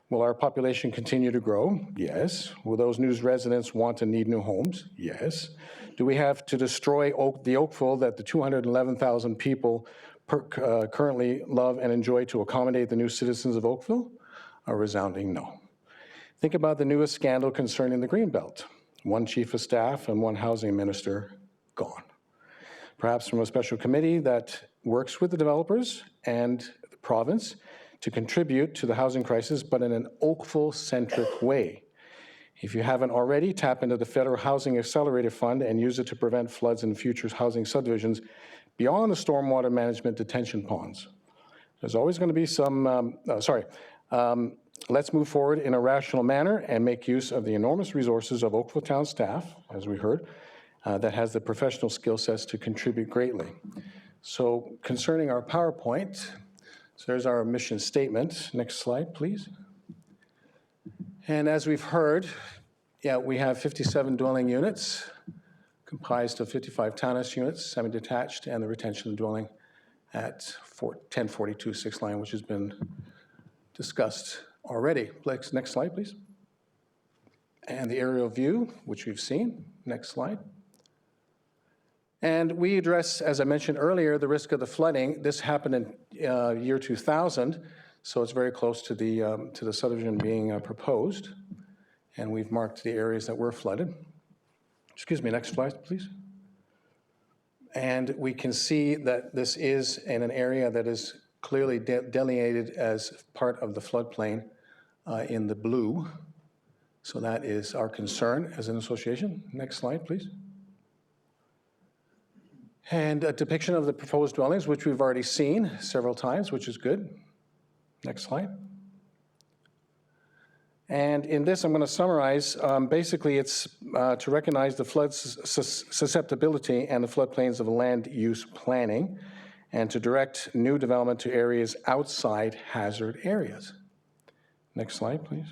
Will our population continue to grow? Yes. Will those new residents want and need new homes? Yes. Do we have to destroy the Oakville that the 211,000 people currently love and enjoy to accommodate the new citizens of Oakville? A resounding no. Think about the newest scandal concerning the Greenbelt. One chief of staff and one housing minister gone. Perhaps from a special committee that works with the developers and the province to contribute to the housing crisis, but in an Oakville-centric way. If you haven't already, tap into the Federal Housing Accelerator Fund and use it to prevent floods in future housing subdivisions beyond the stormwater management detention ponds. There's always going to be some, let's move forward in a rational manner and make use of the enormous resources of Oakville Town staff, as we heard, that has the professional skill sets to contribute greatly. So concerning our PowerPoint, so there's our mission statement. Next slide, please. And as we've heard, yeah, we have 57 dwelling units comprised of 55 townhouse units, semi-detached, and the retention dwelling at 1042 6th Line, which has been discussed already. Next slide, please. And the aerial view, which we've seen. Next slide. And we address, as I mentioned earlier, the risk of the flooding. This happened in year 2000, so it's very close to the subdivision being proposed. And we've marked the areas that were flooded. Excuse me, next slide, please. And we can see that this is in an area that is clearly delineated as part of the floodplain in the blue. So that is our concern as an association. Next slide, please. And a depiction of the proposed dwellings, which we've already seen several times, which is good. Next slide. And in this, I'm going to summarize. Basically, it's to recognize the flood susceptibility and the floodplains of land use planning, and to direct new development to areas outside hazard areas. Next slide, please.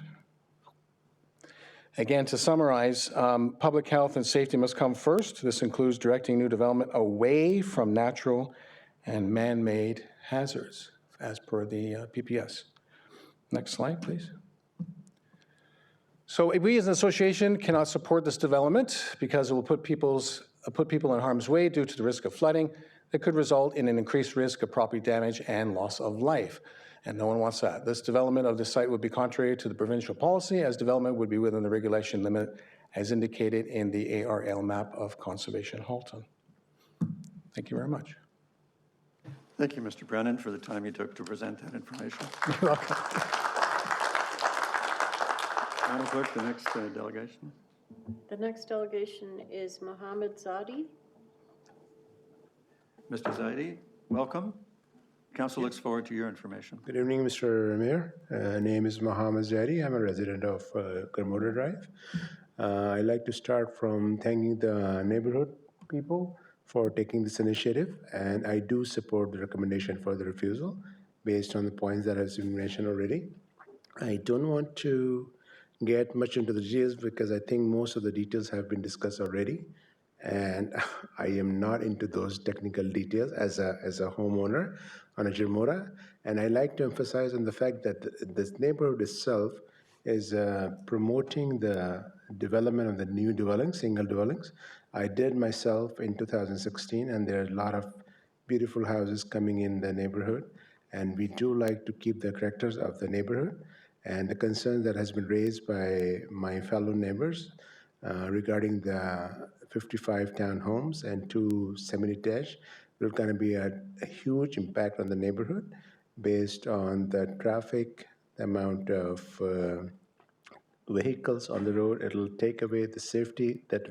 Again, to summarize, public health and safety must come first. This includes directing new development away from natural and man-made hazards, as per the PPS. Next slide, please. So we as an association cannot support this development because it will put people in harm's way due to the risk of flooding that could result in an increased risk of property damage and loss of life. And no one wants that. This development of the site would be contrary to the provincial policy, as development would be within the regulation limit as indicated in the ARL map of Conservation Halton. Thank you very much. Thank you, Mr. Brennan, for the time you took to present that information. You're welcome. Madam Clerk, the next delegation. The next delegation is Mohammed Zadi. Mr. Zaidi, welcome. Council looks forward to your information. Good evening, Mr. Mayor. Name is Mohammed Zadi. I'm a resident of Kermoda Drive. I'd like to start from thanking the neighborhood people for taking this initiative, and I do support the recommendation for the refusal based on the points that has been mentioned already. I don't want to get much into the details because I think most of the details have been discussed already, and I am not into those technical details as a homeowner on a Kermoda. And I like to emphasize on the fact that this neighborhood itself is promoting the development of the new dwellings, single dwellings. I did myself in 2016, and there are a lot of beautiful houses coming in the neighborhood, and we do like to keep the characters of the neighborhood. And the concern that has been raised by my fellow neighbors regarding the 55 townhomes and 2 semi-detached, there's going to be a huge impact on the neighborhood based on the traffic, the amount of vehicles on the road. It'll take away the safety that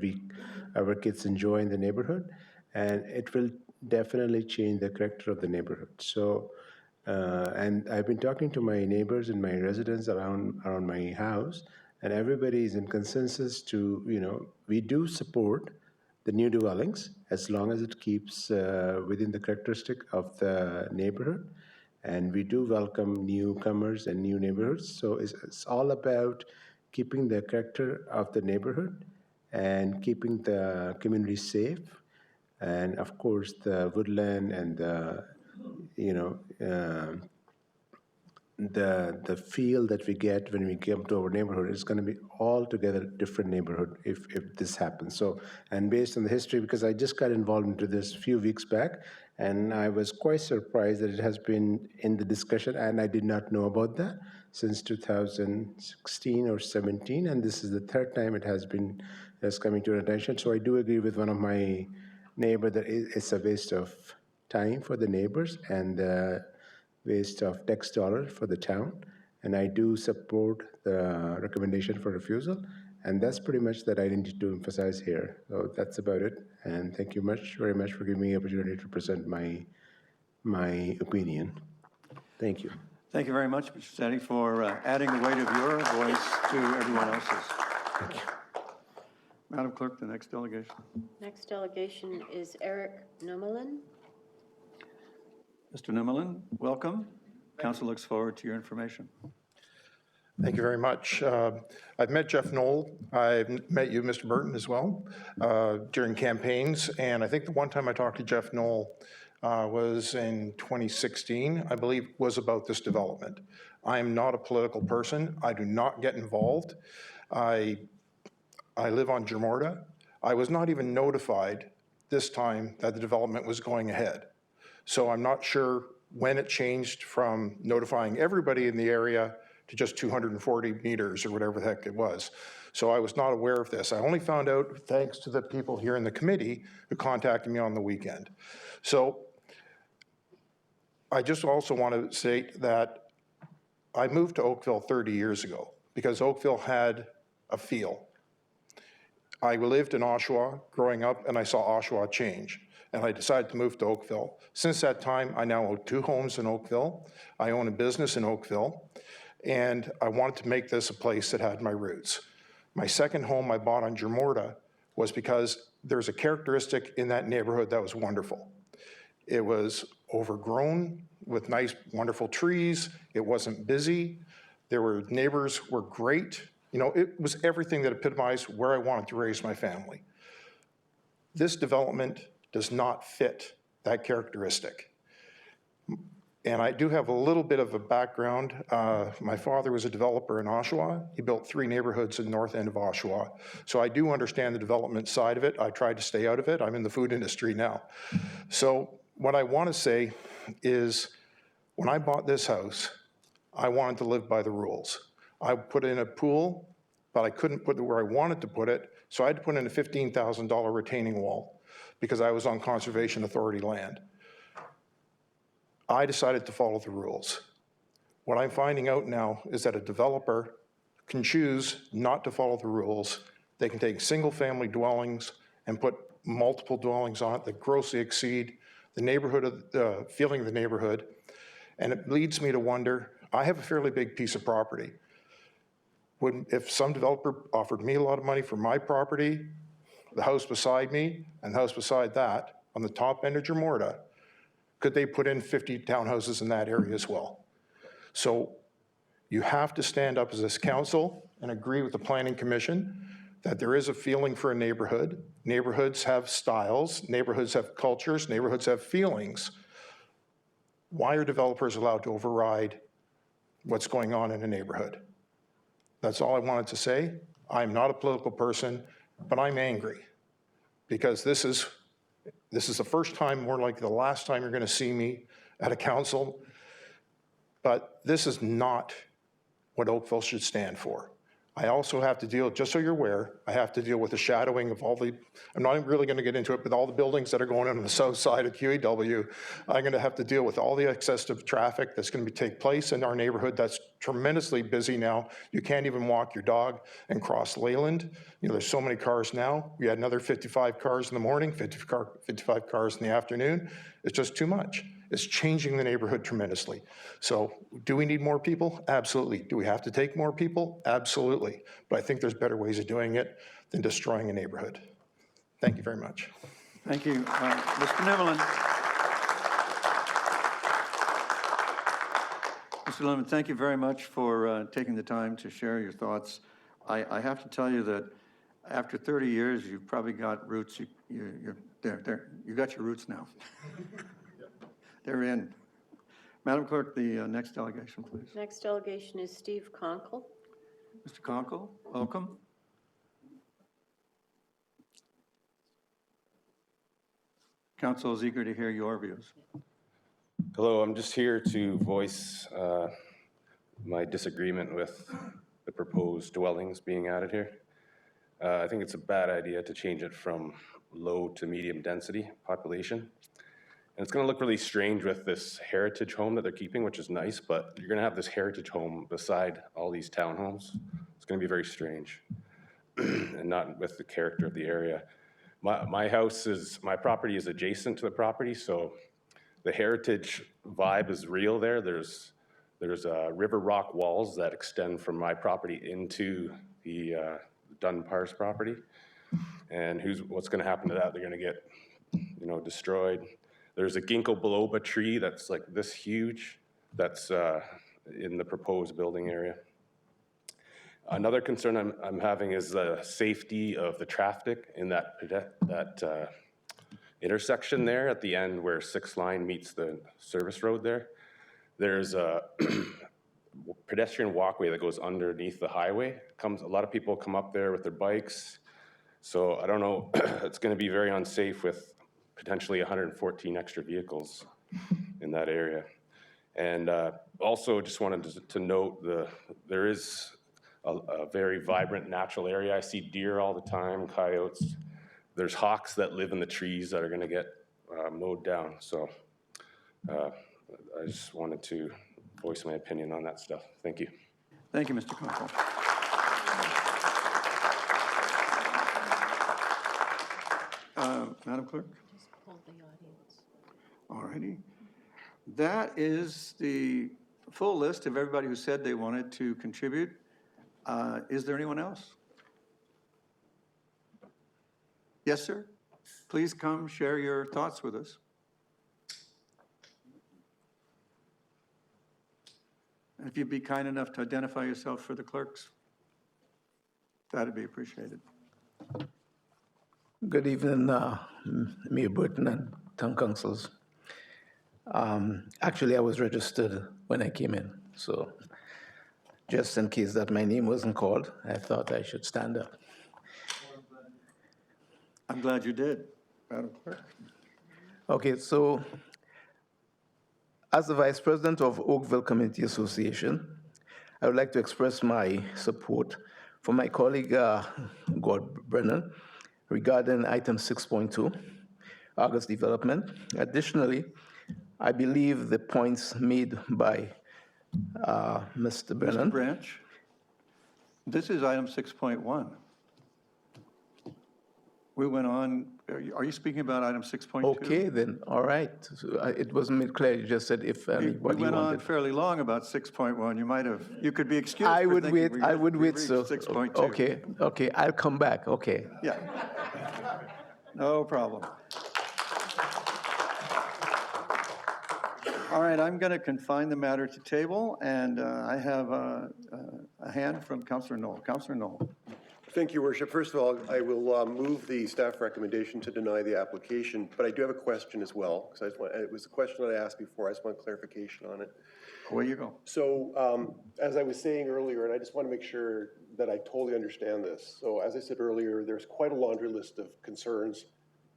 our kids enjoy in the neighborhood, and it will definitely change the character of the neighborhood. So. And I've been talking to my neighbors and my residents around my house, and everybody is in consensus to, we do support the new dwellings as long as it keeps within the characteristic of the neighborhood. And we do welcome newcomers and new neighborhoods. So it's all about keeping the character of the neighborhood and keeping the community safe. And of course, the woodland and the feel that we get when we come to our neighborhood is going to be altogether different neighborhood if this happens. So, and based on the history, because I just got involved into this a few weeks back, and I was quite surprised that it has been in the discussion, and I did not know about that since 2016 or 17, and this is the third time it has coming to our attention. So I do agree with one of my neighbor that it's a waste of time for the neighbors and waste of tax dollars for the town. And I do support the recommendation for refusal. And that's pretty much that I needed to emphasize here. So that's about it. And thank you very much for giving me the opportunity to present my opinion. Thank you. Thank you very much, Mr. Steady, for adding the weight of your voice to everyone else's. Thank you. Madam Clerk, the next delegation. Next delegation is Eric Numelin. Mr. Numelin, welcome. Council looks forward to your information. Thank you very much. I've met Jeff Knoll. I've met you, Mr. Burton, as well, during campaigns. And I think the one time I talked to Jeff Knoll was in 2016, I believe, was about this development. I am not a political person. I do not get involved. I live on Jermorda. I was not even notified this time that the development was going ahead. So I'm not sure when it changed from notifying everybody in the area to just 240 meters or whatever the heck it was. So I was not aware of this. I only found out thanks to the people here in the committee who contacted me on the weekend. So I just also want to state that I moved to Oakville 30 years ago because Oakville had a feel. I lived in Oshawa growing up, and I saw Oshawa change, and I decided to move to Oakville. Since that time, I now own 2 homes in Oakville. I own a business in Oakville, and I wanted to make this a place that had my roots. My second home I bought on Jermorda was because there's a characteristic in that neighborhood that was wonderful. It was overgrown with nice, wonderful trees. It wasn't busy. Neighbors were great. You know, it was everything that epitomized where I wanted to raise my family. This development does not fit that characteristic. And I do have a little bit of a background. My father was a developer in Oshawa. He built 3 neighborhoods in the north end of Oshawa. So I do understand the development side of it. I tried to stay out of it. I'm in the food industry now. So what I want to say is when I bought this house, I wanted to live by the rules. I put in a pool, but I couldn't put it where I wanted to put it, so I had to put in a $15,000 retaining wall because I was on Conservation Authority land. I decided to follow the rules. What I'm finding out now is that a developer can choose not to follow the rules. They can take single-family dwellings and put multiple dwellings on it that grossly exceed the neighborhood of the feeling of the neighborhood. And it leads me to wonder, I have a fairly big piece of property. If some developer offered me a lot of money for my property, the house beside me, and the house beside that, on the top end of Jermorda, could they put in 50 townhouses in that area as well? So you have to stand up as this council and agree with the Planning Commission that there is a feeling for a neighborhood. Neighborhoods have styles, neighborhoods have cultures, neighborhoods have feelings. Why are developers allowed to override what's going on in a neighborhood? That's all I wanted to say. I'm not a political person, but I'm angry because this is the first time, more like the last time you're going to see me at a council, but this is not what Oakville should stand for. I also have to deal, just so you're aware, I have to deal with the shadowing of all the, I'm not really going to get into it, but all the buildings that are going on the south side of QEW, I'm going to have to deal with all the excessive traffic that's going to take place in our neighborhood that's tremendously busy now. You can't even walk your dog and cross Leyland. You know, there's so many cars now. We had another 55 cars in the morning, 55 cars in the afternoon. It's just too much. It's changing the neighborhood tremendously. So do we need more people? Absolutely. Do we have to take more people? Absolutely. But I think there's better ways of doing it than destroying a neighborhood. Thank you very much. Thank you. Mr. Neverland. Mr. Lemon, thank you very much for taking the time to share your thoughts. I have to tell you that after 30 years, you've probably got roots. You're there. You got your roots now. They're in. Madam Clerk, the next delegation, please. Next delegation is Steve Conkle. Mr. Conkle, welcome. Council is eager to hear your views. Hello, I'm just here to voice my disagreement with the proposed dwellings being added here. I think it's a bad idea to change it from low to medium density population. And it's going to look really strange with this heritage home that they're keeping, which is nice, but you're going to have this heritage home beside all these townhomes. It's going to be very strange and not with the character of the area. My property is adjacent to the property, so the heritage vibe is real there. There's There's river rock walls that extend from my property into the Dunbar's property. And what's going to happen to that? They're going to get, destroyed. There's a ginkgo biloba tree that's like this huge that's in the proposed building area. Another concern I'm having is the safety of the traffic in that intersection there at the end where 6th Line meets the service road there. There's a pedestrian walkway that goes underneath the highway. A lot of people come up there with their bikes. So I don't know, it's going to be very unsafe with potentially 114 extra vehicles in that area. And also just wanted to note there is a very vibrant natural area. I see deer all the time, coyotes. There's hawks that live in the trees that are going to get mowed down. So I just wanted to voice my opinion on that stuff. Thank you. Thank you, Mr. Kunkel. Madam Clerk? All righty. That is the full list of everybody who said they wanted to contribute. Is there anyone else? Yes, sir. Please come share your thoughts with us. If you'd be kind enough to identify yourself for the clerks, that'd be appreciated. Good evening, Mayor Burton and town councils. Actually, I was registered when I came in, so just in case that my name wasn't called, I thought I should stand up. I'm glad you did, Madam Clerk. Okay, so as the Vice President of Oakville Community Association, I would like to express my support for my colleague, Gord Brennan, regarding item 6.2, August development. Additionally, I believe the points made by Mr. Brennan. Mr. Branch, this is item 6.1. We went on, are you speaking about item 6.2? Okay, then, all right. So, it wasn't made clear, you just said if anybody wanted. We went on fairly long about 6.1. You could be excused I for would thinking wait, I would wait, so. 6.2. Okay, I'll come back, okay. Yeah. No problem. All right, I'm going to confine the matter to table, and I have a hand from Councillor Knoll. Councillor Knoll. Thank you, Worship. First of all, I will move the staff recommendation to deny the application, but I do have a question as well, because it was a question that I asked before. I just want clarification on it. Away you go. So as I was saying earlier, and I just want to make sure that I totally understand this. So as I said earlier, there's quite a laundry list of concerns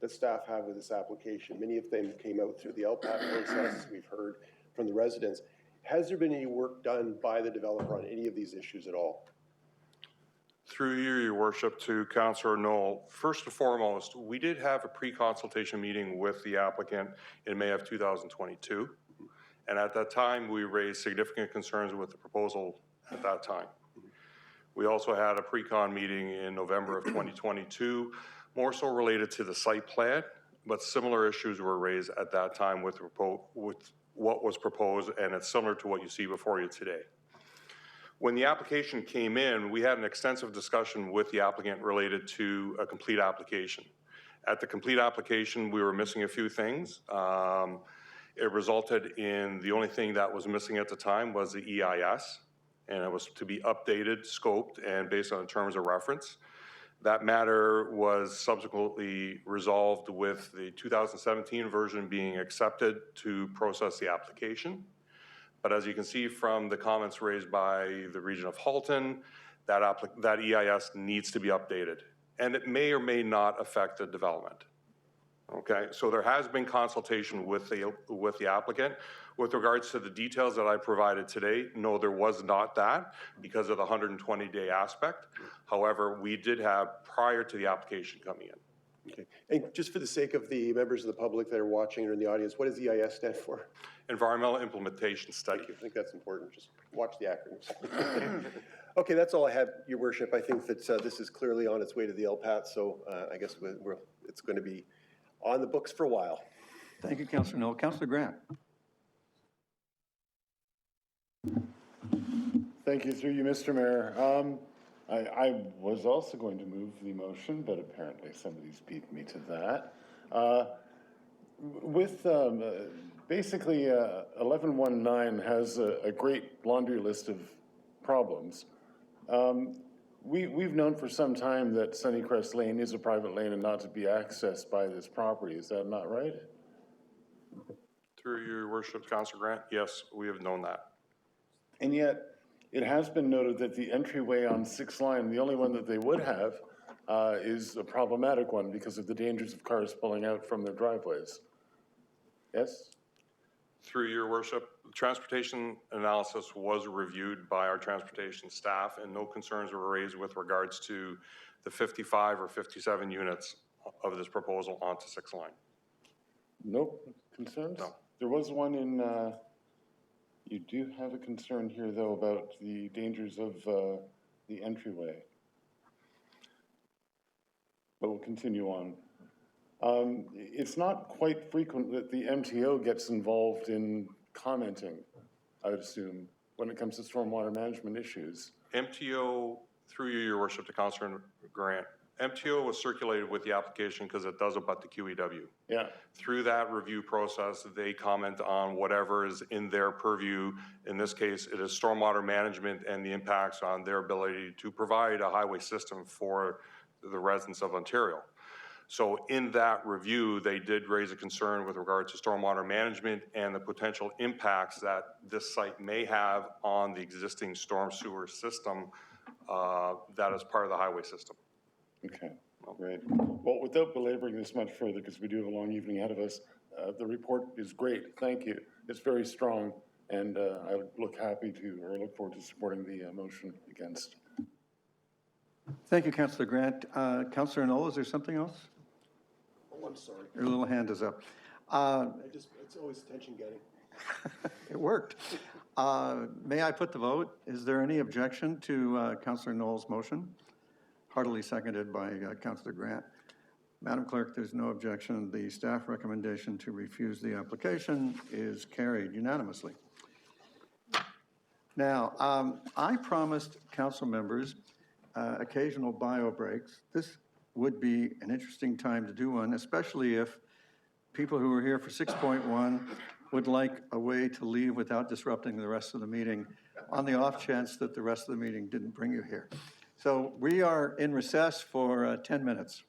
that staff have with this application. Many of them came out through the LPAT process, we've heard from the residents. Has there been any work done by the developer on any of these issues at all? Through you, Your Worship, to Councillor Knoll, first and foremost, we did have a pre-consultation meeting with the applicant in May of 2022. And at that time, we raised significant concerns with the proposal at that time. We also had a pre-con meeting in November of 2022, more so related to the site plan, but similar issues were raised at that time with what was proposed, and it's similar to what you see before you today. When the application came in, we had an extensive discussion with the applicant related to a complete application. At the complete application, we were missing a few things. It resulted in the only thing that was missing at the time was the EIS, and it was to be updated, scoped, and based on the terms of reference. That matter was subsequently resolved with the 2017 version being accepted to process the application. But as you can see from the comments raised by the region of Halton, that EIS needs to be updated. And it may or may not affect the development. Okay, so there has been consultation with the applicant. With regards to the details that I provided today, no, there was not that because of the 120-day aspect. However, we did have prior to the application coming in. Okay, and just for the sake of the members of the public that are watching or in the audience, what does EIS stand for? Environmental Implementation Study. Thank you. I think that's important. Just watch the acronyms. Okay, that's all I have, Your Worship. I think that this is clearly on its way to the LPAT, so I guess it's going to be on the books for a while. Thank you, Councillor Knoll. Councillor Grant. Thank you, through you, Mr. Mayor. I was also going to move the motion, but apparently somebody's beat me to that. With basically 1119 has a great laundry list of problems. We've known for some time that Sunnycrest Lane is a private lane and not to be accessed by this property. Is that not right? Through your worship, Councillor Grant, yes, we have known that. And yet, it has been noted that the entryway on 6th Line, the only one that they would have, is a problematic one because of the dangers of cars pulling out from their driveways. Yes? Through your worship, transportation analysis was reviewed by our transportation staff, and no concerns were raised with regards to the 55 or 57 units of this proposal onto 6th Line. Nope, concerns? No. There was one in, you do have a concern here, though, about the dangers of the entryway. But we'll continue on. It's not quite frequent that the MTO gets involved in commenting, I would assume, when it comes to stormwater management issues. MTO, through you, your worship, to Councillor Grant, MTO was circulated with the application because it does abut the QEW. Yeah. Through that review process, they comment on whatever is in their purview. In this case, it is stormwater management and the impacts on their ability to provide a highway system for the residents of Ontario. So in that review, they did raise a concern with regard to stormwater management and the potential impacts that this site may have on the existing storm sewer system that is part of the highway system. Okay, great. Well, without belaboring this much further, because we do have a long evening ahead of us, the report is great. Thank you. It's very strong, and I would look forward to supporting the motion against. Thank you, Councillor Grant. Councillor Knoll, is there something else? Oh, I'm sorry. Your little hand is up. It's always attention getting. It worked. May I put the vote? Is there any objection to Councillor Knoll's motion? Heartily seconded by Councillor Grant. Madam Clerk, there's no objection. The staff recommendation to refuse the application is carried unanimously. Now, I promised council members occasional bio breaks. This would be an interesting time to do one, especially if people who are here for 6.1 would like a way to leave without disrupting the rest of the meeting, on the off chance that the rest of the meeting didn't bring you here. So we are in recess for 10 minutes.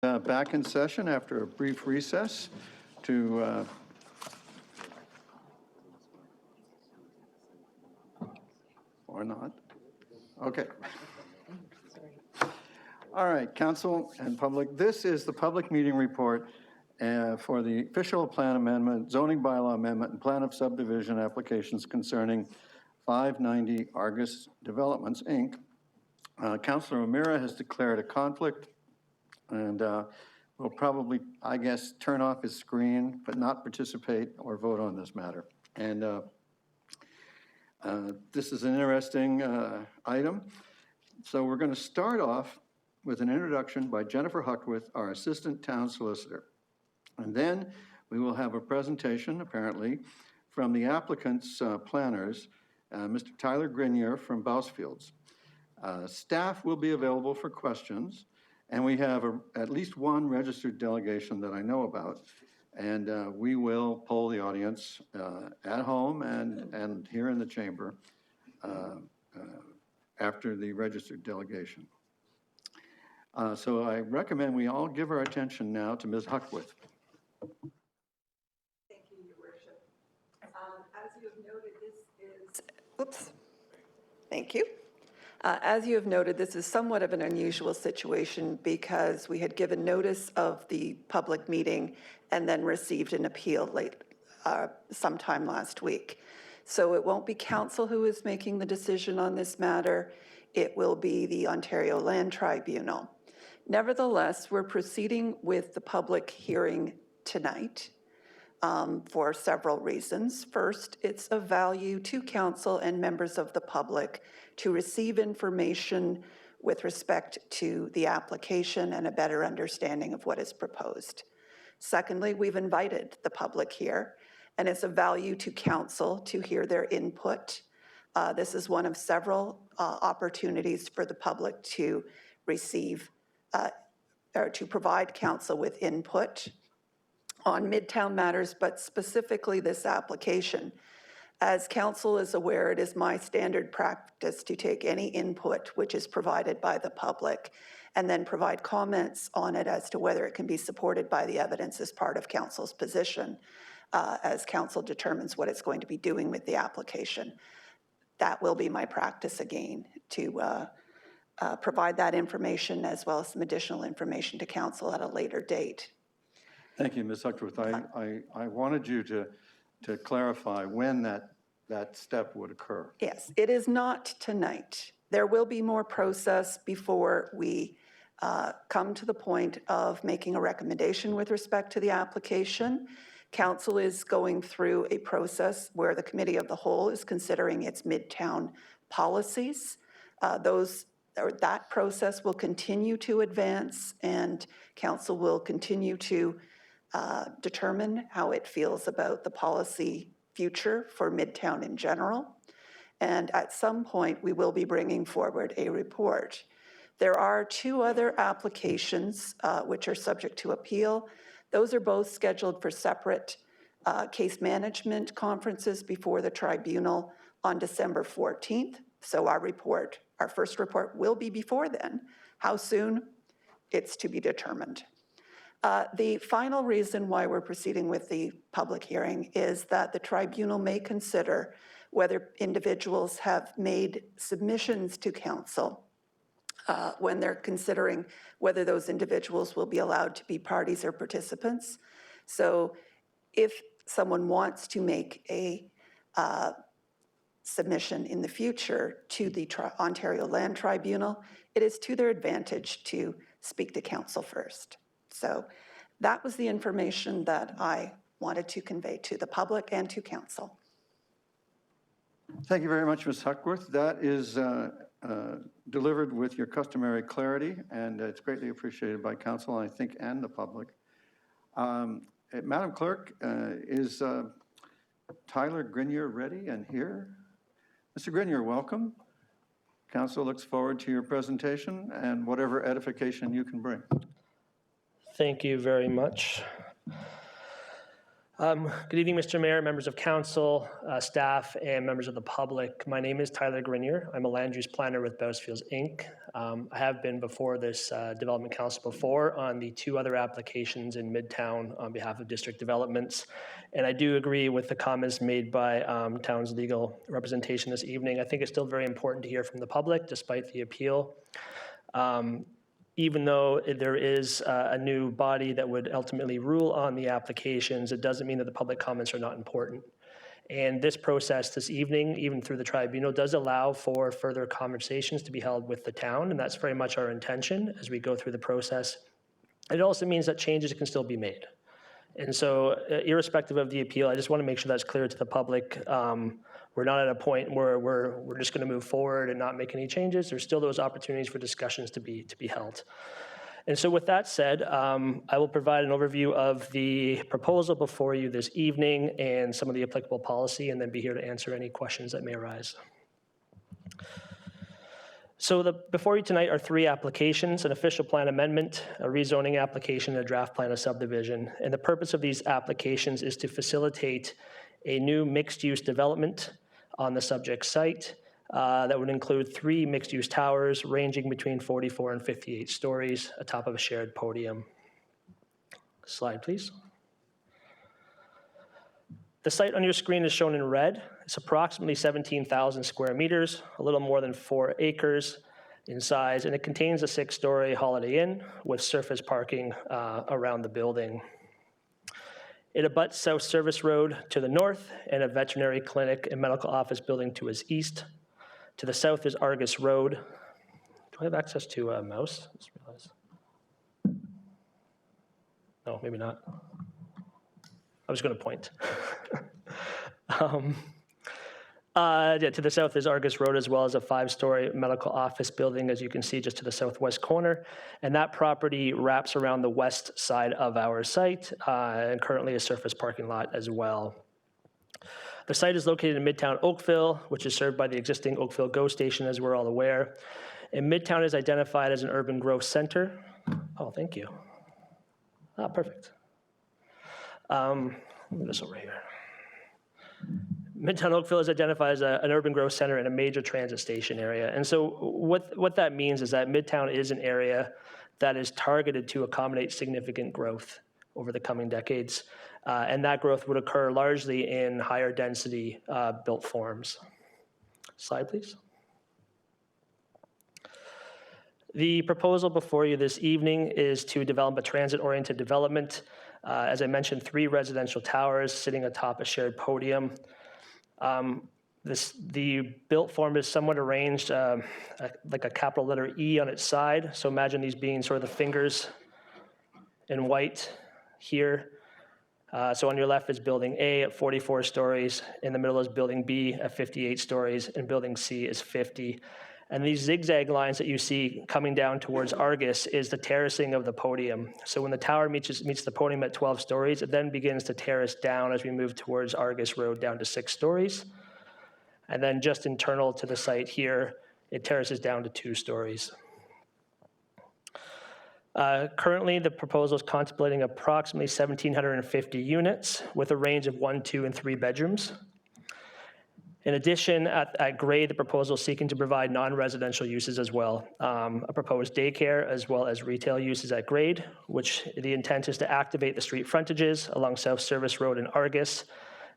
Back in session after a brief recess to or not. Okay. All right, council and public, this is the public meeting report for the official plan amendment, zoning bylaw amendment, and plan of subdivision applications concerning 590 Argus Developments, Inc. Councilor O'Meara has declared a conflict and will probably, I guess, turn off his screen, but not participate or vote on this matter. And this is an interesting item. So we're going to start off with an introduction by Jennifer Huckworth, our Assistant Town Solicitor. And then we will have a presentation, apparently, from the applicant's planners, Mr. Tyler Grenier from Bousfields. Staff will be available for questions, and we have at least one registered delegation that I know about, and we will poll the audience at home and here in the chamber after the registered delegation. So I recommend we all give our attention now to Ms. Huckworth. Thank you, Your Worship. As you have noted, this is, oops, thank you. As you have noted, this is somewhat of an unusual situation because we had given notice of the public meeting and then received an appeal sometime last week. So it won't be council who is making the decision on this matter. It will be the Ontario Land Tribunal. Nevertheless, we're proceeding with the public hearing tonight for several reasons. First, it's of value to council and members of the public to receive information with respect to the application and a better understanding of what is proposed. Secondly, we've invited the public here, and it's of value to council to hear their input. This is one of several opportunities for the public to receive or to provide council with input on Midtown matters, but specifically this application. As council is aware, it is my standard practice to take any input which is provided by the public and then provide comments on it as to whether it can be supported by the evidence as part of council's position as council determines what it's going to be doing with the application. That will be my practice again, to provide that information as well as some additional information to council at a later date. Thank you, Ms. Huckworth. I wanted you to clarify when that step would occur. Yes, it is not tonight. There will be more process before we come to the point of making a recommendation with respect to the application. Council is going through a process where the Committee of the Whole is considering its Midtown policies. That process will continue to advance, and council will continue to determine how it feels about the policy future for Midtown in general. And at some point, we will be bringing forward a report. There are two other applications which are subject to appeal. Those are both scheduled for separate case management conferences before the tribunal on December 14th. So our first report will be before then. How soon? It's to be determined. The final reason why we're proceeding with the public hearing is that the tribunal may consider whether individuals have made submissions to council when they're considering whether those individuals will be allowed to be parties or participants. So if someone wants to make a submission in the future to the Ontario Land Tribunal, it is to their advantage to speak to council first. So that was the information that I wanted to convey to the public and to council. Thank you very much, Ms. Huckworth. That is delivered with your customary clarity, and it's greatly appreciated by council, I think, and the public. Madam Clerk, is Tyler Grenier ready and here? Mr. Grenier, welcome. Council looks forward to your presentation and whatever edification you can bring. Thank you very much. Good evening, Mr. Mayor, members of council, staff, and members of the public. My name is Tyler Grenier. I'm a land use planner with Bousfields, Inc. I have been before this development council before on the 2 other applications in Midtown on behalf of district developments. And I do agree with the comments made by town's legal representation this evening. I think it's still very important to hear from the public despite the appeal. Even though there is a new body that would ultimately rule on the applications, it doesn't mean that the public comments are not important. And this process this evening, even through the tribunal, does allow for further conversations to be held with the town, and that's very much our intention as we go through the process. It also means that changes can still be made. And so irrespective of the appeal, I just want to make sure that's clear to the public. We're not at a point where we're just going to move forward and not make any changes. There's still those opportunities for discussions to be held. And so with that said, I will provide an overview of the proposal before you this evening and some of the applicable policy, and then be here to answer any questions that may arise. So before you tonight are 3 applications: an official plan amendment, a rezoning application, and a draft plan of subdivision. And the purpose of these applications is to facilitate a new mixed-use development on the subject site that would include 3 mixed-use towers ranging between 44 and 58 stories atop of a shared podium. Slide, please. The site on your screen is shown in red. It's approximately 17,000 square meters, a little more than 4 acres in size, and it contains a 6-story Holiday Inn with surface parking around the building. It abuts South Service Road to the north and a veterinary clinic and medical office building to its east. To the south is Argus Road. Do I have access to a mouse? I just realized. No, maybe not. I was going to point. Yeah, to the south is Argus Road, as well as a 5-story medical office building, as you can see just to the southwest corner. And that property wraps around the west side of our site, and currently a surface parking lot as well. The site is located in Midtown Oakville, which is served by the existing Oakville GO station, as we're all aware. And Midtown is identified as an urban growth center. Oh, thank you. Perfect. Move this over here. Midtown Oakville is identified as an urban growth center and a major transit station area. And so what that means is that Midtown is an area that is targeted to accommodate significant growth over the coming decades. And that growth would occur largely in higher density built forms. Slide, please. The proposal before you this evening is to develop a transit-oriented development. As I mentioned, 3 residential towers sitting atop a shared podium. The built form is somewhat arranged like a capital letter E on its side. So imagine these being sort of the fingers in white here. So on your left is building A at 44 stories. In the middle is building B at 58 stories, and building C is 50. And these zigzag lines that you see coming down towards Argus is the terracing of the podium. So when the tower meets the podium at 12 stories, it then begins to terrace down as we move towards Argus Road down to 6 stories. And then just internal to the site here, it terraces down to 2 stories. Currently, the proposal is contemplating approximately 1,750 units with a range of 1, 2, and 3 bedrooms. In addition, at grade, the proposal is seeking to provide non-residential uses as well. A proposed daycare as well as retail uses at grade, which the intent is to activate the street frontages along South Service Road and Argus,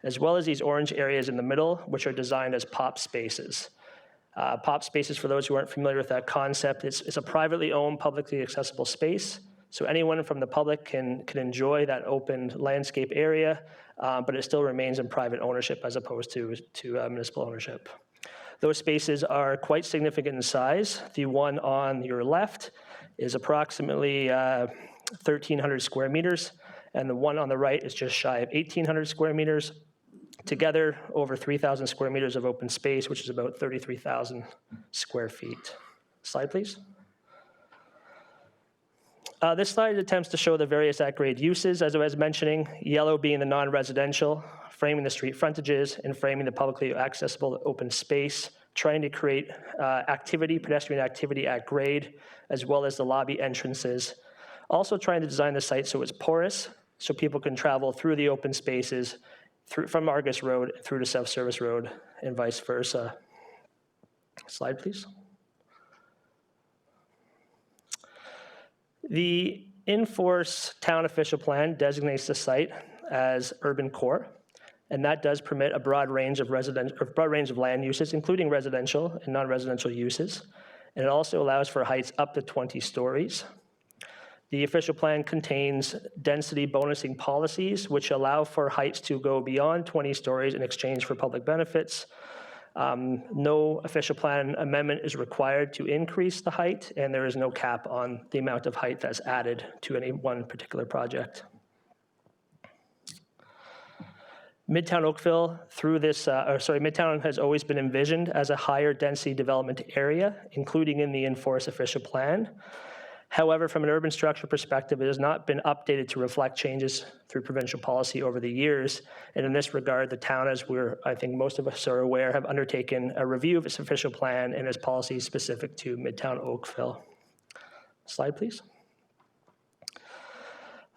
as well as these orange areas in the middle, which are designed as pop spaces. Pop spaces, for those who aren't familiar with that concept, it's a privately owned, publicly accessible space. So anyone from the public can enjoy that open landscape area, but it still remains in private ownership as opposed to municipal ownership. Those spaces are quite significant in size. The one on your left is approximately 1,300 square meters, and the one on the right is just shy of 1,800 square meters. Together, over 3,000 square meters of open space, which is about 33,000 square feet. Slide, please. This slide attempts to show the various at-grade uses, as I was mentioning, yellow being the non-residential, framing the street frontages, and framing the publicly accessible open space, trying to create pedestrian activity at grade, as well as the lobby entrances. Also trying to design the site so it's porous, so people can travel through the open spaces from Argus Road through to South Service Road and vice versa. Slide, please. The in-force town official plan designates the site as urban core, and that does permit a broad range of land uses, including residential and non-residential uses. And it also allows for heights up to 20 stories. The official plan contains density bonusing policies, which allow for heights to go beyond 20 stories in exchange for public benefits. No official plan amendment is required to increase the height, and there is no cap on the amount of height that's added to any one particular project. Midtown Oakville, Midtown has always been envisioned as a higher density development area, including in the in-force official plan. However, from an urban structure perspective, it has not been updated to reflect changes through provincial policy over the years. And in this regard, the town, as I think most of us are aware, have undertaken a review of its official plan and its policies specific to Midtown Oakville. Slide, please.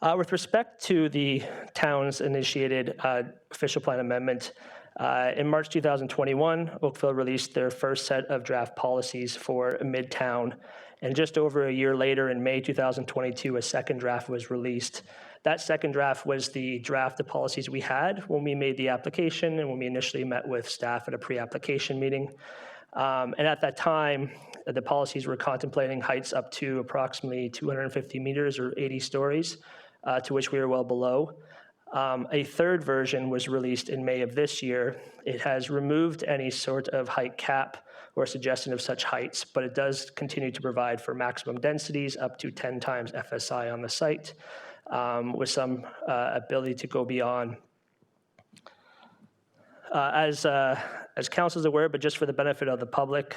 With respect to the town's initiated official plan amendment, in March 2021, Oakville released their first set of draft policies for Midtown. And just over a year later, in May 2022, a second draft was released. That second draft was the draft of policies we had when we made the application and when we initially met with staff at a pre-application meeting. And at that time, the policies were contemplating heights up to approximately 250 meters or 80 stories, to which we were well below. A third version was released in May of this year. It has removed any sort of height cap or suggestion of such heights, but it does continue to provide for maximum densities up to 10 times FSI on the site, with some ability to go beyond. As council is aware, but just for the benefit of the public,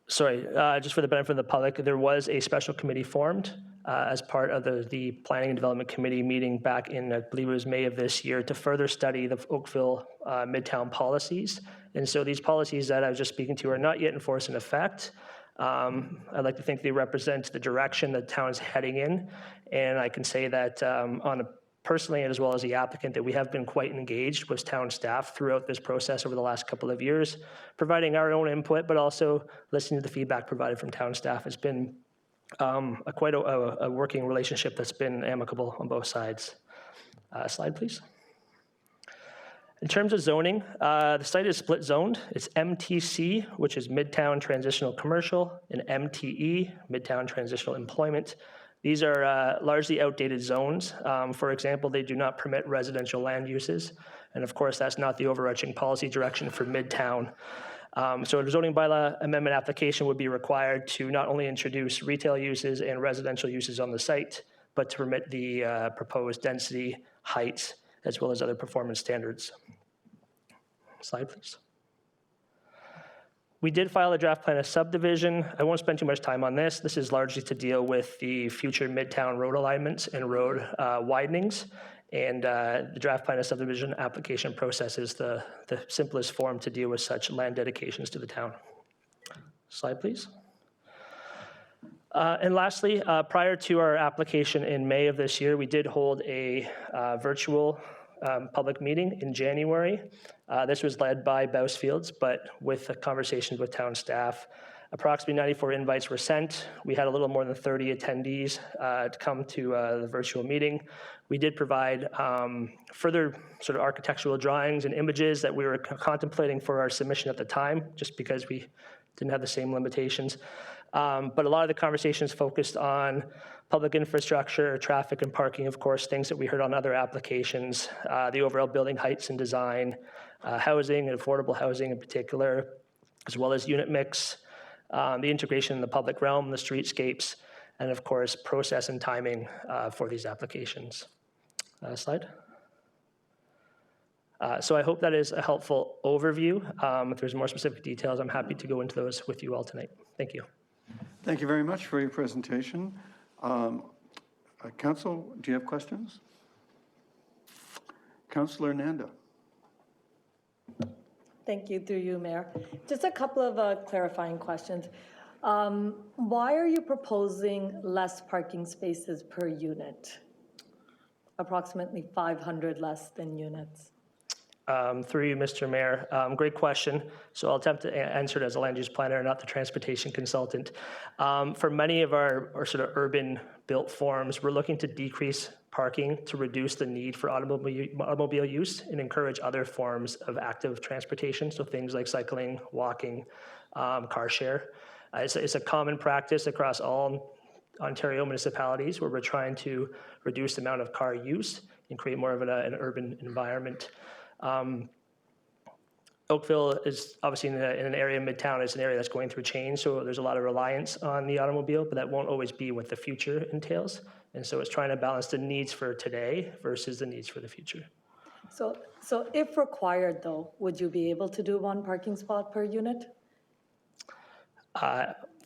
just for the benefit of the public, there was a special committee formed as part of the Planning and Development Committee meeting back in, I believe it was May of this year, to further study the Oakville Midtown policies. And so these policies that I was just speaking to are not yet in force in effect. I'd like to think they represent the direction the town is heading in. And I can say that personally, as well as the applicant, that we have been quite engaged with town staff throughout this process over the last couple of years, providing our own input, but also listening to the feedback provided from town staff. It's been quite a working relationship that's been amicable on both sides. Slide, please. In terms of zoning, the site is split zoned. It's MTC, which is Midtown Transitional Commercial, and MTE, Midtown Transitional Employment. These are largely outdated zones. For example, they do not permit residential land uses. And of course, that's not the overarching policy direction for Midtown. So a zoning bylaw amendment application would be required to not only introduce retail uses and residential uses on the site, but to permit the proposed density, height, as well as other performance standards. Slide, please. We did file a draft plan of subdivision. I won't spend too much time on this. This is largely to deal with the future Midtown road alignments and road widenings. And the draft plan of subdivision application process is the simplest form to deal with such land dedications to the town. Slide, please. And lastly, prior to our application in May of this year, we did hold a virtual public meeting in January. This was led by Bousfields, but with conversations with town staff. Approximately 94 invites were sent. We had a little more than 30 attendees to come to the virtual meeting. We did provide further sort of architectural drawings and images that we were contemplating for our submission at the time, just because we didn't have the same limitations. But a lot of the conversations focused on public infrastructure, traffic and parking, of course, things that we heard on other applications, the overall building heights and design, housing and affordable housing in particular, as well as unit mix, the integration in the public realm, the streetscapes, and of course, process and timing for these applications. Slide. So I hope that is a helpful overview. If there's more specific details, I'm happy to go into those with you all tonight. Thank you. Thank you very much for your presentation. Council, do you have questions? Councillor Nanda. Thank you, through you, Mayor. Just a couple of clarifying questions. Why are you proposing less parking spaces per unit? Approximately 500 less than units. Through you, Mr. Mayor. Great question. So I'll attempt to answer it as a land use planner, not the transportation consultant. For many of our sort of urban built forms, we're looking to decrease parking to reduce the need for automobile use and encourage other forms of active transportation. So things like cycling, walking, car share. It's a common practice across all Ontario municipalities where we're trying to reduce the amount of car use and create more of an urban environment. Oakville is obviously in an area in Midtown. It's an area that's going through change, so there's a lot of reliance on the automobile, but that won't always be what the future entails. And so it's trying to balance the needs for today versus the needs for the future. So if required though, would you be able to do 1 parking spot per unit?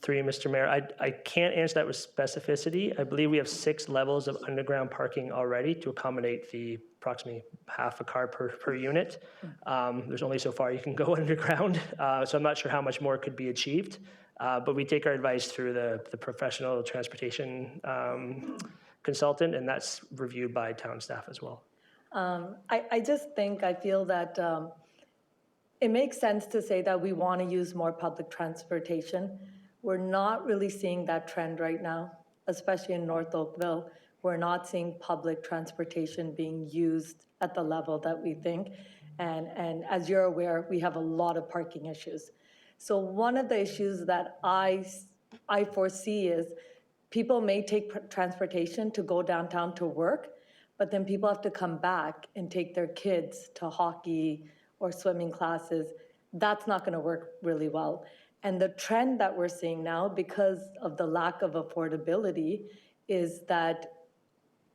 Through you, Mr. Mayor, I can't answer that with specificity. I believe we have 6 levels of underground parking already to accommodate the approximately half a car per unit. There's only so far you can go underground, so I'm not sure how much more could be achieved. But we take our advice through the professional transportation consultant, and that's reviewed by town staff as well. I feel that it makes sense to say that we want to use more public transportation. We're not really seeing that trend right now, especially in North Oakville. We're not seeing public transportation being used at the level that we think. And as you're aware, we have a lot of parking issues. So one of the issues that I foresee is people may take transportation to go downtown to work, but then people have to come back and take their kids to hockey or swimming classes. That's not going to work really well. And the trend that we're seeing now, because of the lack of affordability, is that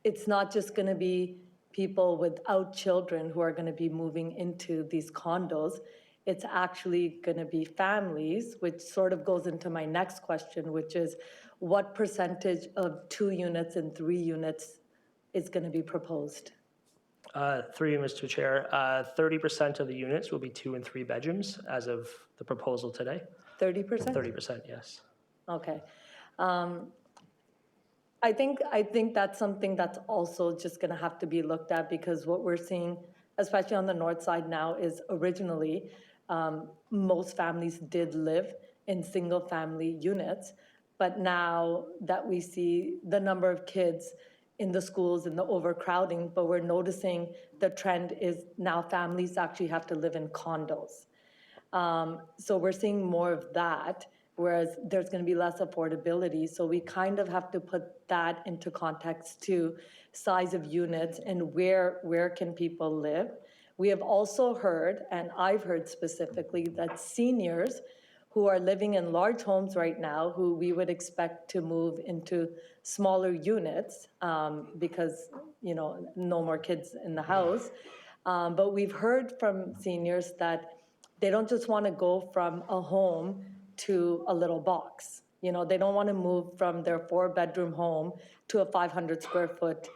it's not just going to be people without children who are going to be moving into these condos. It's actually going to be families, which sort of goes into my next question, which is what percentage of 2 units and 3 units is going to be proposed? Through you, Mr. Chair, 30% of the units will be 2 and 3 bedrooms as of the proposal today. 30%? 30%, yes. Okay. I think that's something that's also just going to have to be looked at, because what we're seeing, especially on the north side now, is originally most families did live in single family units, but now that we see the number of kids in the schools and the overcrowding, but we're noticing the trend is now families actually have to live in condos. So we're seeing more of that, whereas there's going to be less affordability. So we kind of have to put that into context to size of units and where can people live. We have also heard, and I've heard specifically, that seniors who are living in large homes right now, who we would expect to move into smaller units because, no more kids in the house. But we've heard from seniors that they don't just want to go from a home to a little box. They don't want to move from their 4-bedroom home to a 500 square foot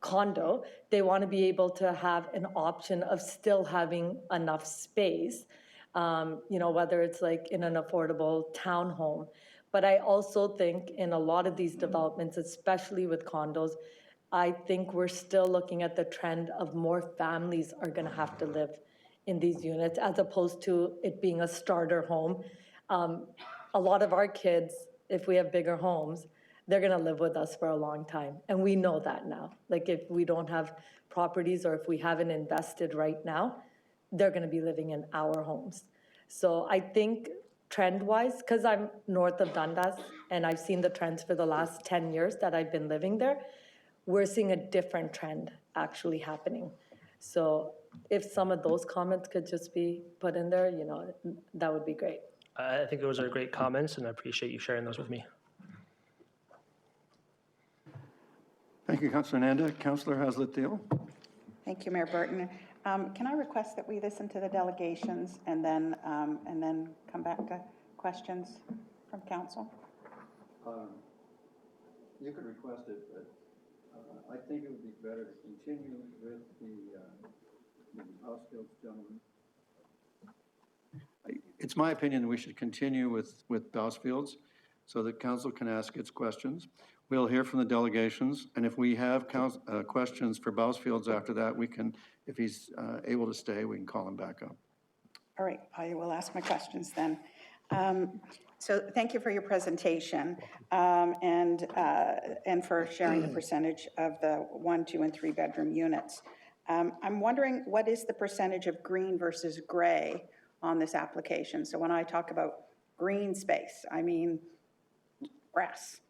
condo. They want to be able to have an option of still having enough space, whether it's like in an affordable townhome. But I also think in a lot of these developments, especially with condos, I think we're still looking at the trend of more families are going to have to live in these units, as opposed to it being a starter home. A lot of our kids, if we have bigger homes, they're going to live with us for a long time. And we know that now. Like if we don't have properties or if we haven't invested right now, they're going to be living in our homes. So I think trend-wise, because I'm north of Dundas and I've seen the trends for the last 10 years that I've been living there, we're seeing a different trend actually happening. So if some of those comments could just be put in there, that would be great. I think those are great comments, and I appreciate you sharing those with me. Thank you, Councillor Nanda. Councillor Haslett-Deal. Thank you, Mayor Burton. Can I request that we listen to the delegations and then come back to questions from council? You could request it, but I think it would be better to continue with the House Guilds gentleman. It's my opinion that we should continue with Bousfields so that council can ask its questions. We'll hear from the delegations, and if we have questions for Bousfields after that, we can, if he's able to stay, we can call him back up. All right, I will ask my questions then. So thank you for your presentation and for sharing the percentage of the 1, 2, and 3 bedroom units. I'm wondering, what is the percentage of green versus gray on this application? So when I talk about green space, I mean grass.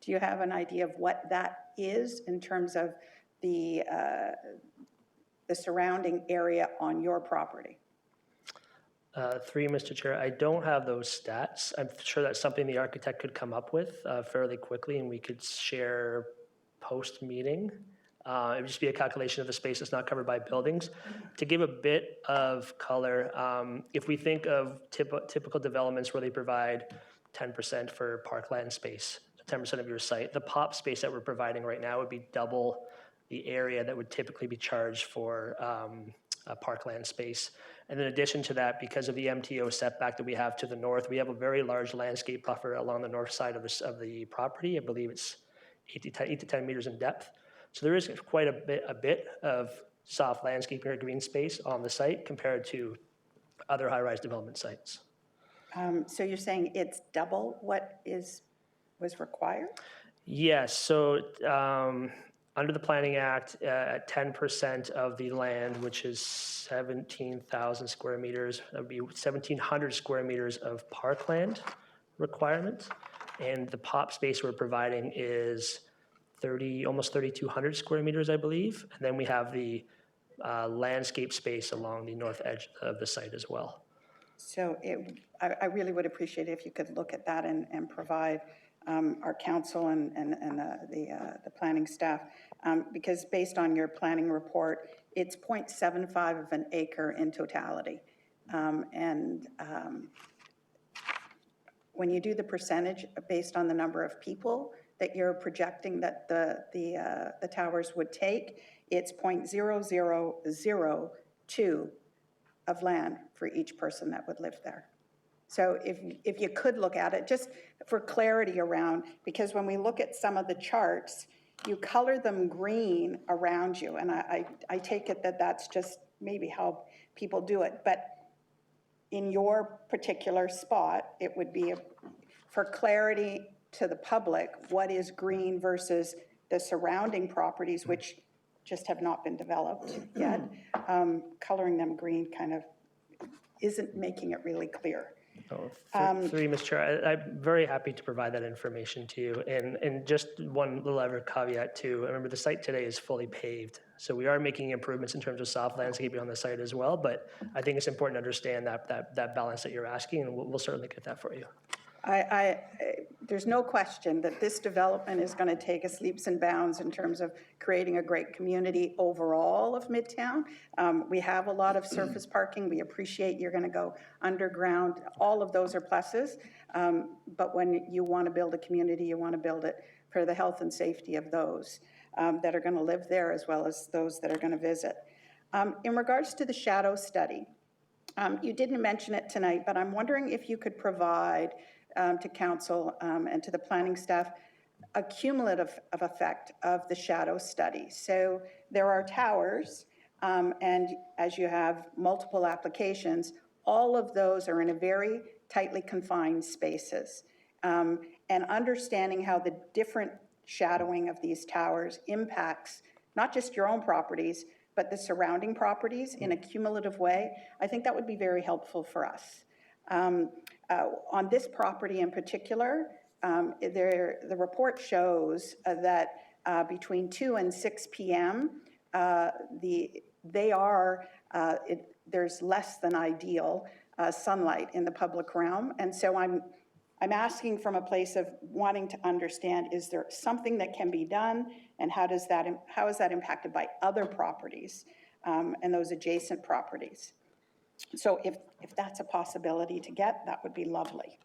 Do you have an idea of what that is in terms of the surrounding area on your property? Through you, Mr. Chair, I don't have those stats. I'm sure that's something the architect could come up with fairly quickly, and we could share post-meeting. It would just be a calculation of the space that's not covered by buildings. To give a bit of color, if we think of typical developments where they provide 10% for parkland space, 10% of your site, the POP space that we're providing right now would be double the area that would typically be charged for parkland space. And in addition to that, because of the MTO setback that we have to the north, we have a very large landscape buffer along the north side of the property. I believe it's 8 to 10 meters in depth. So there is quite a bit of soft landscaping or green space on the site compared to other high-rise development sites. So you're saying it's double what was required? Yes. So under the Planning Act, 10% of the land, which is 17,000 square meters, that would be 1,700 square meters of parkland requirement. And the POP space we're providing is almost 3,200 square meters, I believe. And then we have the landscape space along the north edge of the site as well. So I really would appreciate it if you could look at that and provide our council and the planning staff, because based on your planning report, it's 0.75 of an acre in totality. When you do the percentage based on the number of people that you're projecting that the towers would take, it's 0.0002 of land for each person that would live there. So if you could look at it, just for clarity around, because when we look at some of the charts, you color them green around you, and I take it that that's just maybe how people do it. But in your particular spot, it would be, for clarity to the public, what is green versus the surrounding properties, which just have not been developed yet. Coloring them green kind of isn't making it really clear. Through you, Mr. Chair, I'm very happy to provide that information to you. And just one little other caveat too, remember the site today is fully paved. So we are making improvements in terms of soft landscaping on the site as well, but I think it's important to understand that balance that you're asking, and we'll certainly get that for you. There's no question that this development is going to take us leaps and bounds in terms of creating a great community overall of Midtown. We have a lot of surface parking. We appreciate you're going to go underground. All of those are pluses. But when you want to build a community, you want to build it for the health and safety of those that are going to live there, as well as those that are going to visit. In regards to the shadow study, you didn't mention it tonight, but I'm wondering if you could provide to council and to the planning staff a cumulative effect of the shadow study. So there are towers, and as you have multiple applications, all of those are in a very tightly confined spaces. And understanding how the different shadowing of these towers impacts not just your own properties, but the surrounding properties in a cumulative way, I think that would be very helpful for us. On this property in particular, the report shows that between 2 and 6 p.m., there's less than ideal sunlight in the public realm. And so I'm asking from a place of wanting to understand, is there something that can be done, and how is that impacted by other properties and those adjacent properties? So if that's a possibility to get, that would be lovely.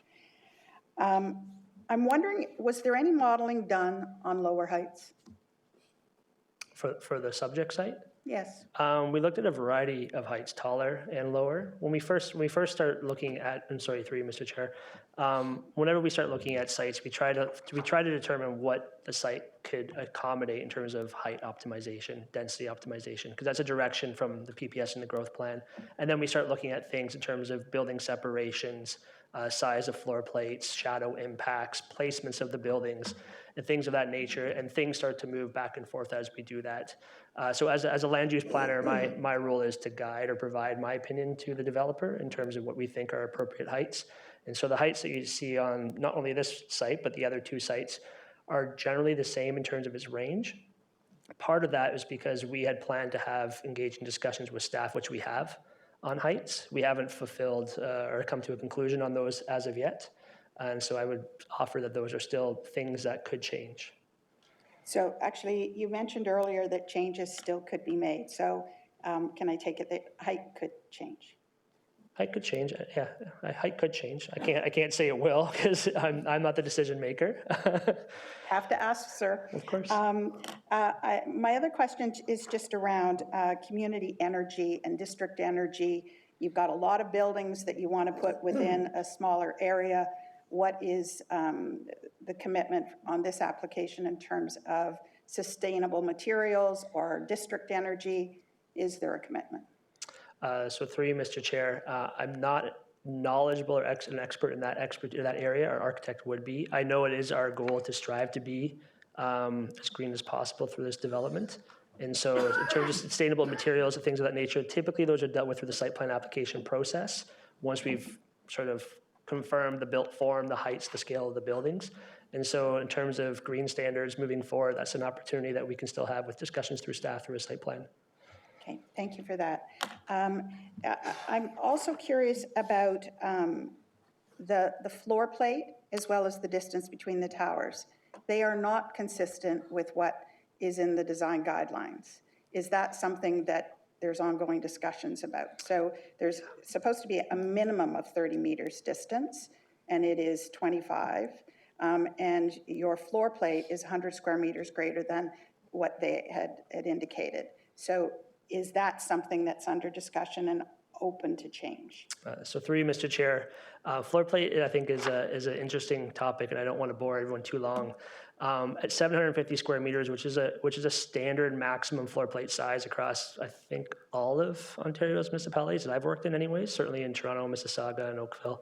I'm wondering, was there any modeling done on lower heights? For the subject site? Yes. We looked at a variety of heights, taller and lower. When we first start looking at, I'm sorry, through you, Mr. Chair, whenever we start looking at sites, we try to determine what the site could accommodate in terms of height optimization, density optimization, because that's a direction from the PPS and the growth plan. And then we start looking at things in terms of building separations, size of floor plates, shadow impacts, placements of the buildings, and things of that nature, and things start to move back and forth as we do that. So as a land use planner, my role is to guide or provide my opinion to the developer in terms of what we think are appropriate heights. And so the heights that you see on not only this site, but the other two sites are generally the same in terms of its range. Part of that is because we had planned to have engaging discussions with staff, which we have, on heights. We haven't fulfilled or come to a conclusion on those as of yet. And so I would offer that those are still things that could change. So actually, you mentioned earlier that changes still could be made. So can I take it that height could change? Height could change, yeah. Height could change. I can't say it will because I'm not the decision maker. Have to ask, sir. Of course. My other question is just around community energy and district energy. You've got a lot of buildings that you want to put within a smaller area. What is the commitment on this application in terms of sustainable materials or district energy? Is there a commitment? So through you, Mr. Chair, I'm not knowledgeable or an expert in that area. Our architect would be. I know it is our goal to strive to be as green as possible through this development. And so in terms of sustainable materials and things of that nature, typically those are dealt with through the site plan application process. Once we've sort of confirmed the built form, the heights, the scale of the buildings. And so in terms of green standards moving forward, that's an opportunity that we can still have with discussions through staff through a site plan. Okay, thank you for that. I'm also curious about the floor plate as well as the distance between the towers. They are not consistent with what is in the design guidelines. Is that something that there's ongoing discussions about? So there's supposed to be a minimum of 30 meters distance, and it is 25. And your floor plate is 100 square meters greater than what they had indicated. So is that something that's under discussion and open to change? So through you, Mr. Chair, floor plate, I think, is an interesting topic, and I don't want to bore everyone too long. At 750 square meters, which is a standard maximum floor plate size across, I think, all of Ontario's municipalities that I've worked in anyways, certainly in Toronto, Mississauga, and Oakville.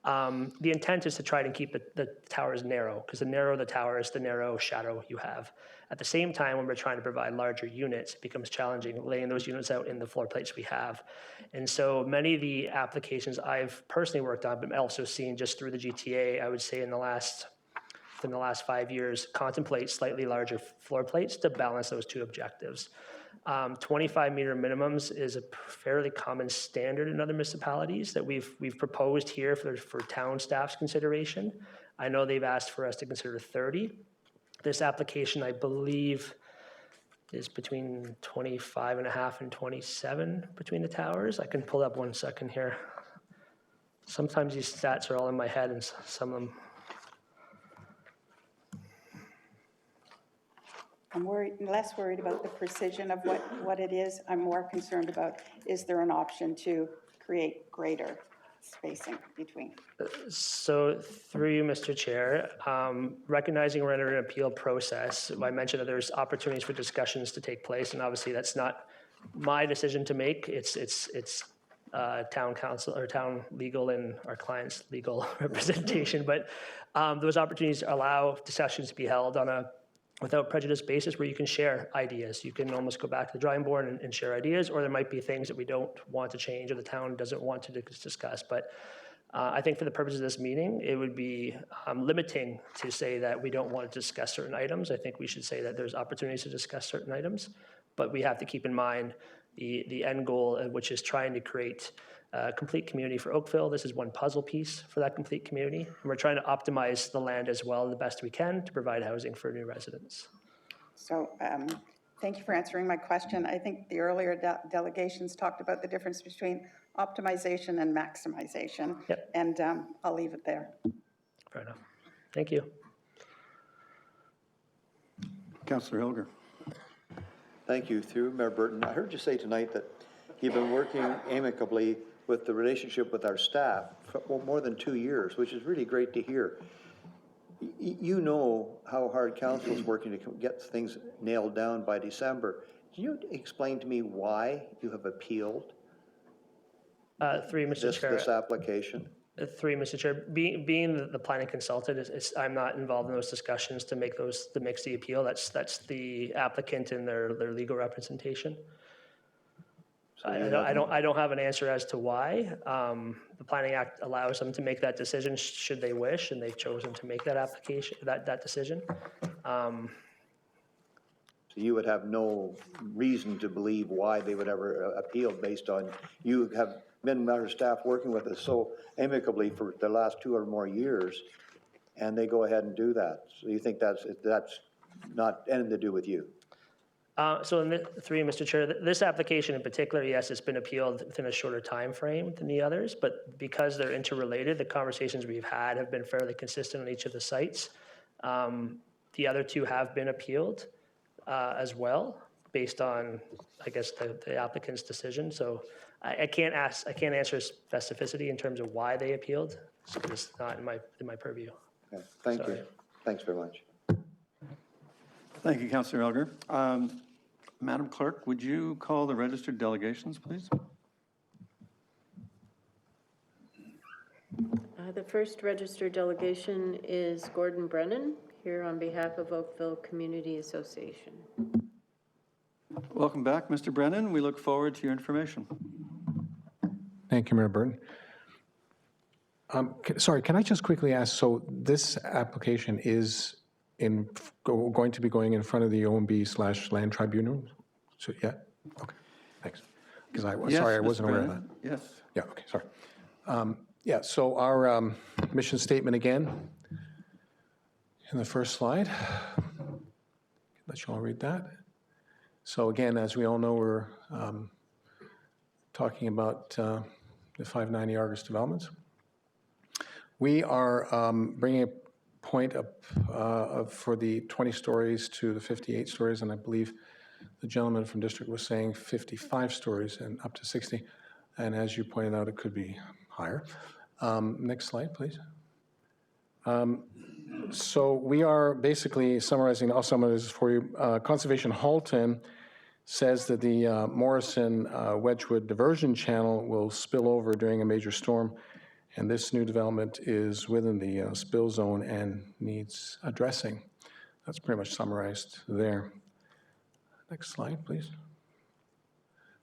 The intent is to try and keep the towers narrow, because the narrower the tower is, the narrow shadow you have. At the same time, when we're trying to provide larger units, it becomes challenging laying those units out in the floor plates we have. And so many of the applications I've personally worked on, but also seen just through the GTA, I would say in the last 5 years, contemplate slightly larger floor plates to balance those two objectives. 25-meter minimums is a fairly common standard in other municipalities that we've proposed here for town staff's consideration. I know they've asked for us to consider 30. This application, I believe, is between 25 and a half and 27 between the towers. I can pull up 1 second here. Sometimes these stats are all in my head, and some of them. I'm less worried about the precision of what it is. I'm more concerned about, is there an option to create greater spacing between? So through you, Mr. Chair, recognizing we're under an appeal process, I mentioned that there's opportunities for discussions to take place, and obviously that's not my decision to make. It's town council or town legal and our client's legal representation, but those opportunities allow discussions to be held on a without prejudice basis where you can share ideas. You can almost go back to the drawing board and share ideas, or there might be things that we don't want to change or the town doesn't want to discuss. But I think for the purpose of this meeting, it would be limiting to say that we don't want to discuss certain items. I think we should say that there's opportunities to discuss certain items, but we have to keep in mind the end goal, which is trying to create a complete community for Oakville. This is one puzzle piece for that complete community. And we're trying to optimize the land as well the best we can to provide housing for new residents. So thank you for answering my question. I think the earlier delegations talked about the difference between optimization and maximization. Yep. And I'll leave it there. Fair enough. Thank you. Councillor Hilger. Thank you. Through Mayor Burton, I heard you say tonight that you've been working amicably with the relationship with our staff for more than 2 years, which is really great to hear. You know how hard council is working to get things nailed down by December. Can you explain to me why you have appealed Through you, Mr. Chair. this application? Through you, Mr. Chair. Being the planning consultant, I'm not involved in those discussions to make the appeal. That's the applicant and their legal representation. So I don't have an answer as to why. The Planning Act allows them to make that decision should they wish, and they've chosen to make that decision. So you would have no reason to believe why they would ever appeal based on, you have been our staff working with us so amicably for the last 2 or more years, and they go ahead and do that. So you think that's not anything to do with you? So through you, Mr. Chair, this application in particular, yes, it's been appealed within a shorter time frame than the others, but because they're interrelated, the conversations we've had have been fairly consistent on each of the sites. The other 2 have been appealed as well, based on, I guess, the applicant's decision. So I can't answer specificity in terms of why they appealed. So it's not in my purview. Okay. Thank you. Thanks very much. Thank you, Councillor Elger. Madam Clerk, would you call the registered delegations, please? The first registered delegation is Gordon Brennan, here on behalf of Oakville Community Association. Welcome back, Mr. Brennan. We look forward to your information. Thank you, Mayor Burton. Sorry, can I just quickly ask, so this application is going to be going in front of the OMB/Land Tribunal? So, yeah? Okay, thanks. Because sorry, I wasn't aware of that. Yes. Yeah, okay, sorry. Yeah, so our mission statement again, in the first slide. Let you all read that. So again, as we all know, we're talking about the 590 Argus developments. We are bringing a point up for the 20 stories to the 58 stories, and I believe the gentleman from district was saying 55 stories and up to 60. And as you pointed out, it could be higher. Next slide, please. So we are basically summarizing, I'll summarize this for you. Conservation Halton says that the Morrison-Wedgwood diversion channel will spill over during a major storm, and this new development is within the spill zone and needs addressing. That's pretty much summarized there. Next slide, please.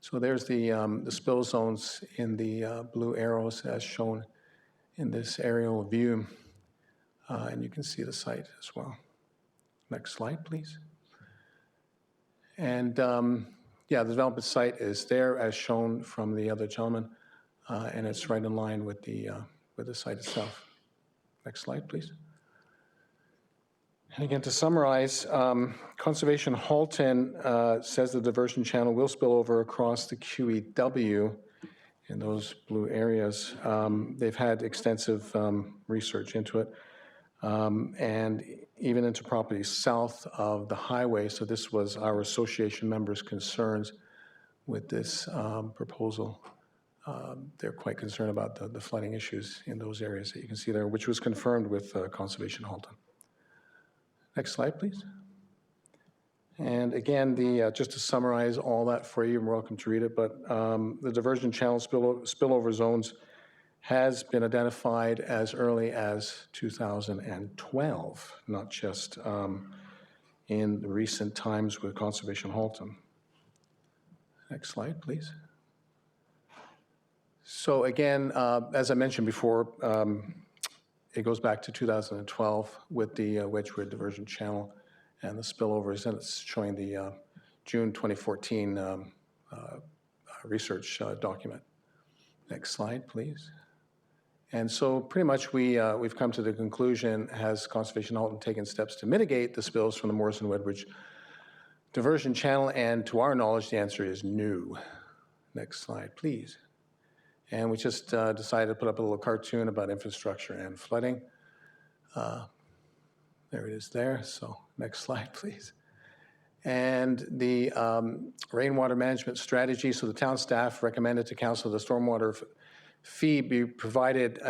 So there's the spill zones in the blue arrows as shown in this aerial view, and you can see the site as well. Next slide, please. And yeah, the development site is there as shown from the other gentleman, and it's right in line with the site itself. Next slide, please. And again, to summarize, Conservation Halton says the diversion channel will spill over across the QEW in those blue areas. They've had extensive research into it, and even into properties south of the highway. So this was our association members' concerns with this proposal. They're quite concerned about the flooding issues in those areas that you can see there, which was confirmed with Conservation Halton. Next slide, please. And again, just to summarize all that for you, you're welcome to read it, but the diversion channel spillover zones has been identified as early as 2012, not just in the recent times with Conservation Halton. Next slide, please. So again, as I mentioned before, it goes back to 2012 with the Wedgwood diversion channel and the spillovers, and it's showing the June 2014 research document. Next slide, please. And so pretty much we've come to the conclusion, has Conservation Halton taken steps to mitigate the spills from the Morrison-Wedgwood diversion channel? And to our knowledge, the answer is no. Next slide, please. And we just decided to put up a little cartoon about infrastructure and flooding. There it is there. So next slide, please. And the rainwater management strategy, so the town staff recommended to council the stormwater fee be provided,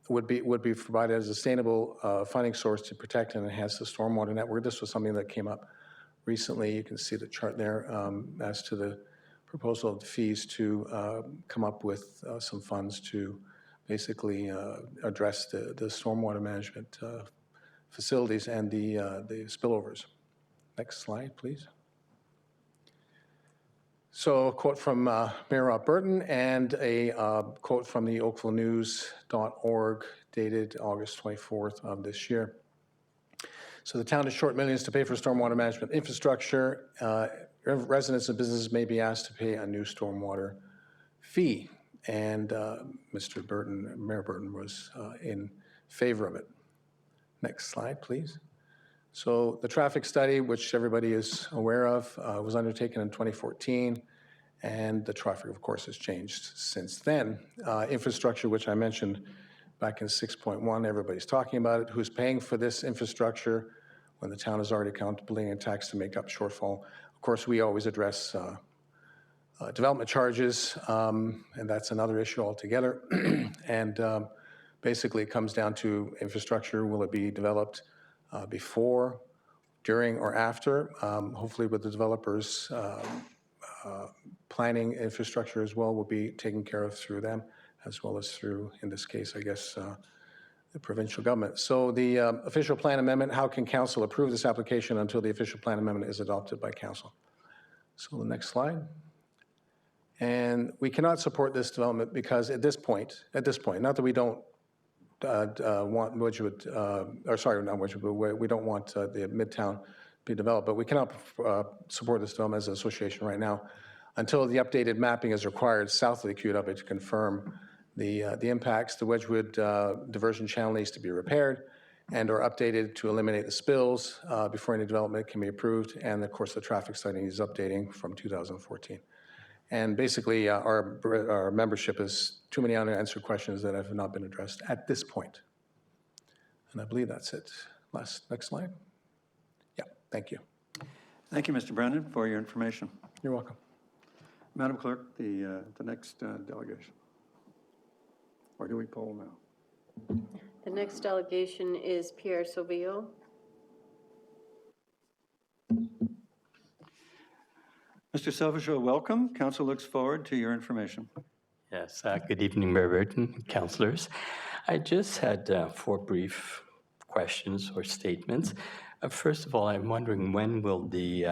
would be provided as a sustainable funding source to protect and enhance the stormwater network. This was something that came up recently. You can see the chart there as to the proposal of the fees to come up with some funds to basically address the stormwater management facilities and the spillovers. Next slide, please. So a quote from Mayor Rob Burton and a quote from the oakvillenews.org dated August 24th of this year. So the town is short millions to pay for stormwater management infrastructure. Residents and businesses may be asked to pay a new stormwater fee. And Mayor Burton was in favor of it. Next slide, please. So the traffic study, which everybody is aware of, was undertaken in 2014, and the traffic, of course, has changed since then. Infrastructure, which I mentioned back in 6.1, everybody's talking about it. Who's paying for this infrastructure when the town is already accountable in tax to make up shortfall? Of course, we always address development charges, and that's another issue altogether. And basically, it comes down to infrastructure. Will it be developed before, during, or after? Hopefully with the developers planning infrastructure as well will be taken care of through them, as well as through, in this case, I guess, the provincial government. So the official plan amendment, how can council approve this application until the official plan amendment is adopted by council? So the next slide. And we cannot support this development because at this point, not that we don't want Wedgwood, or sorry, not Wedgwood, but we don't want the Midtown to be developed, but we cannot support this development as an association right now until the updated mapping is required south of the QW to confirm the impacts. The Wedgwood diversion channel needs to be repaired and or updated to eliminate the spills before any development can be approved. And of course, the traffic study is updating from 2014. And basically, our membership is too many unanswered questions that have not been addressed at this point. And I believe that's it. Next slide. Yeah, thank you. Thank you, Mr. Brennan, for your information. You're welcome. Madam Clerk, the next delegation. Or do we poll now? The next delegation is Pierre Sauvillo. Mr. Sauvillo, welcome. Council looks forward to your information. Yes, good evening, Mayor Burton, councillors. I just had 4 brief questions or statements. First of all, I'm wondering when will the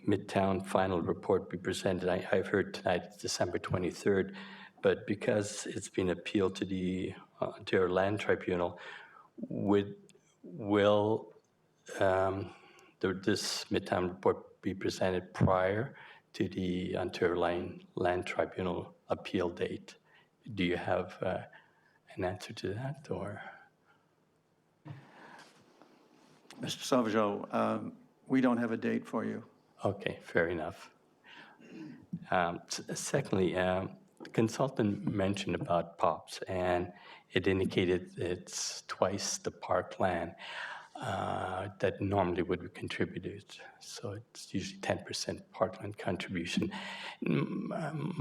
Midtown final report be presented? I've heard tonight it's December 23rd, but because it's been appealed to the Ontario Land Tribunal, will this Midtown report be presented prior to the Ontario Land Tribunal appeal date? Do you have an answer to that, or? Mr. Sauvillo, we don't have a date for you. Okay, fair enough. Secondly, the consultant mentioned about POPs, and it indicated it's twice the parkland that normally would be contributed. So it's usually 10% parkland contribution.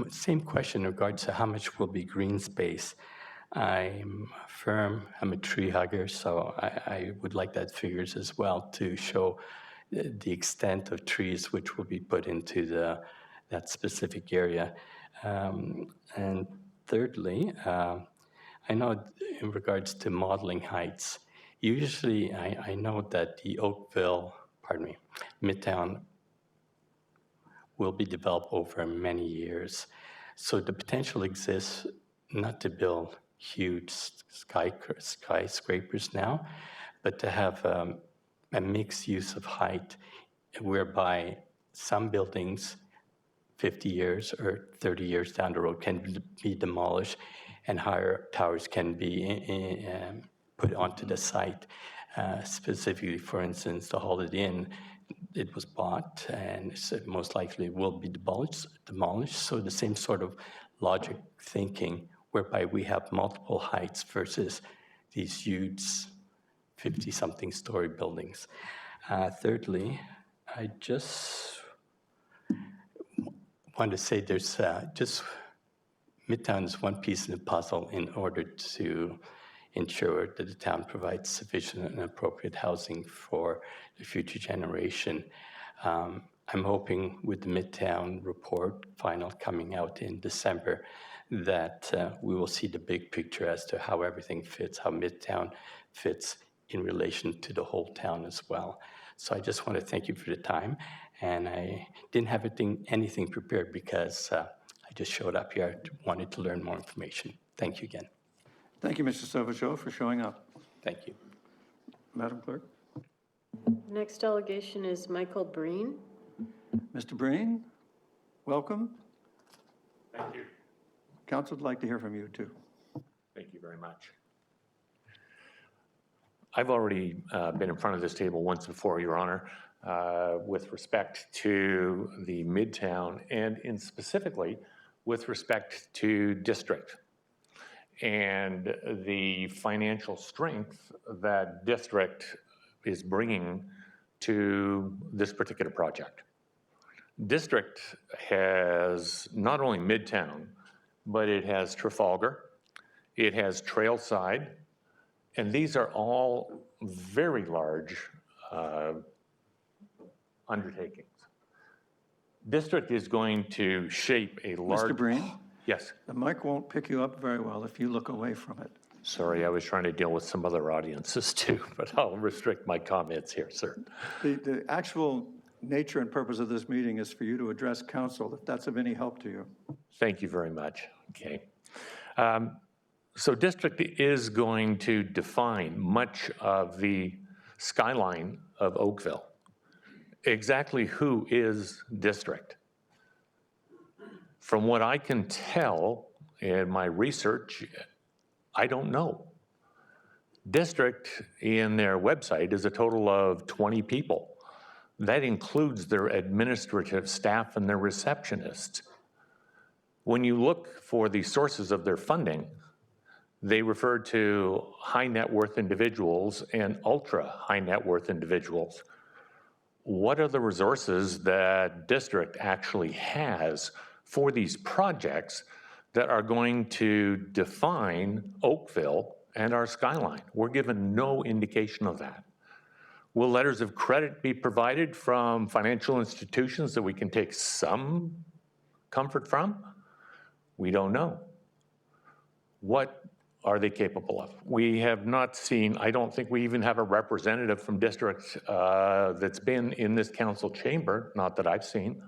Same question in regards to how much will be green space. I'm a tree hugger, so I would like that figures as well to show the extent of trees which will be put into that specific area. And thirdly, I know in regards to modeling heights, usually I know that the Midtown will be developed over many years. So the potential exists not to build huge skyscrapers now, but to have a mixed use of height whereby some buildings 50 years or 30 years down the road can be demolished and higher towers can be put onto the site. Specifically, for instance, the Holiday Inn, it was bought and it most likely will be demolished. So the same sort of logic thinking whereby we have multiple heights versus these huge 50-something story buildings. Thirdly, I just want to say there's just Midtown is one piece in the puzzle in order to ensure that the town provides sufficient and appropriate housing for the future generation. I'm hoping with the Midtown report final coming out in December that we will see the big picture as to how everything fits, how Midtown fits in relation to the whole town as well. So I just want to thank you for the time. And I didn't have anything prepared because I just showed up here, wanted to learn more information. Thank you again. Thank you, Mr. Sauvageau, for showing up. Thank you. Madam Clerk? Next delegation is Michael Breen. Mr. Breen, welcome. Thank you. Council would like to hear from you, too. Thank you very much. I've already been in front of this table once before, Your Honor, with respect to the Midtown and specifically with respect to district and the financial strength that district is bringing to this particular project. District has not only Midtown, but it has Trafalgar, it has Trailside, and these are all very large undertakings. District is going to shape a large... Mr. Breen? Yes. The mic won't pick you up very well if you look away from it. Sorry, I was trying to deal with some other audiences too, but I'll restrict my comments here, sir. The actual nature and purpose of this meeting is for you to address council, if that's of any help to you. Thank you very much. Okay. So district is going to define much of the skyline of Oakville. Exactly who is district? From what I can tell in my research, I don't know. District in their website is a total of 20 people. That includes their administrative staff and their receptionists. When you look for the sources of their funding, they refer to high net worth individuals and ultra high net worth individuals. What are the resources that district actually has for these projects that are going to define Oakville and our skyline? We're given no indication of that. Will letters of credit be provided from financial institutions that we can take some comfort from? We don't know. What are they capable of? We have not seen, I don't think we even have a representative from district that's been in this council chamber, not that I've seen.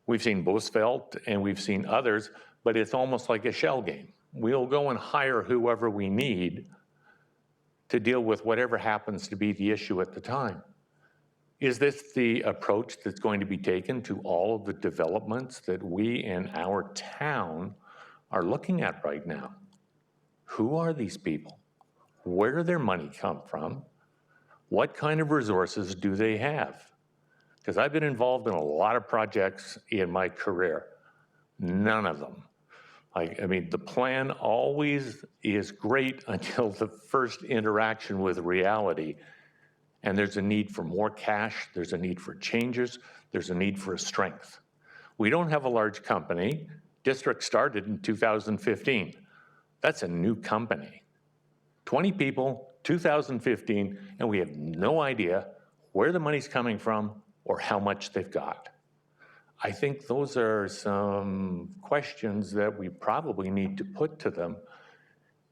We've seen Bosvelt and we've seen others, but it's almost like a shell game. We'll go and hire whoever we need to deal with whatever happens to be the issue at the time. Is this the approach that's going to be taken to all of the developments that we in our town are looking at right now? Who are these people? Where does their money come from? What kind of resources do they have? Because I've been involved in a lot of projects in my career. None of them. I mean, the plan always is great until the first interaction with reality. And there's a need for more cash, there's a need for changes, there's a need for a strength. We don't have a large company. District started in 2015. That's a new company. 20 people, 2015, and we have no idea where the money's coming from or how much they've got. I think those are some questions that we probably need to put to them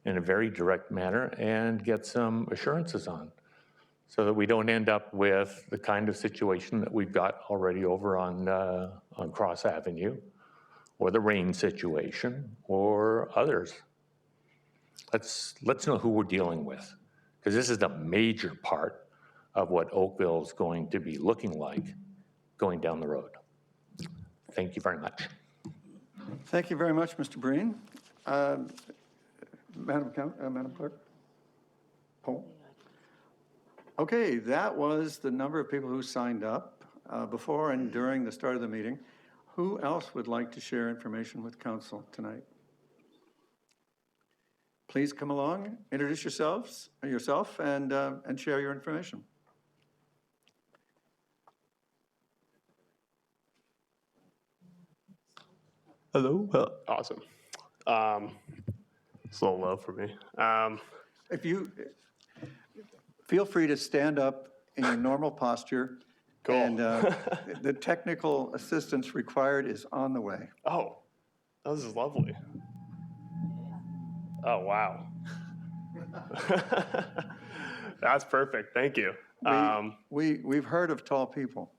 in a very direct manner and get some assurances on, so that we don't end up with the kind of situation that we've got already over on Cross Avenue, or the rain situation, or others. Let's know who we're dealing with, because this is a major part of what Oakville is going to be looking like going down the road. Thank you very much. Thank you very much, Mr. Breen. Madam Clerk? Poll? Okay, that was the number of people who signed up before and during the start of the meeting. Who else would like to share information with council tonight? Please come along, introduce yourself, and share your information. Hello. Awesome. It's a little low for me. If you, feel free to stand up in your normal posture. Cool. And the technical assistance required is on the way. Oh, this is lovely. Oh, wow. That's perfect. Thank you. We've heard of tall people.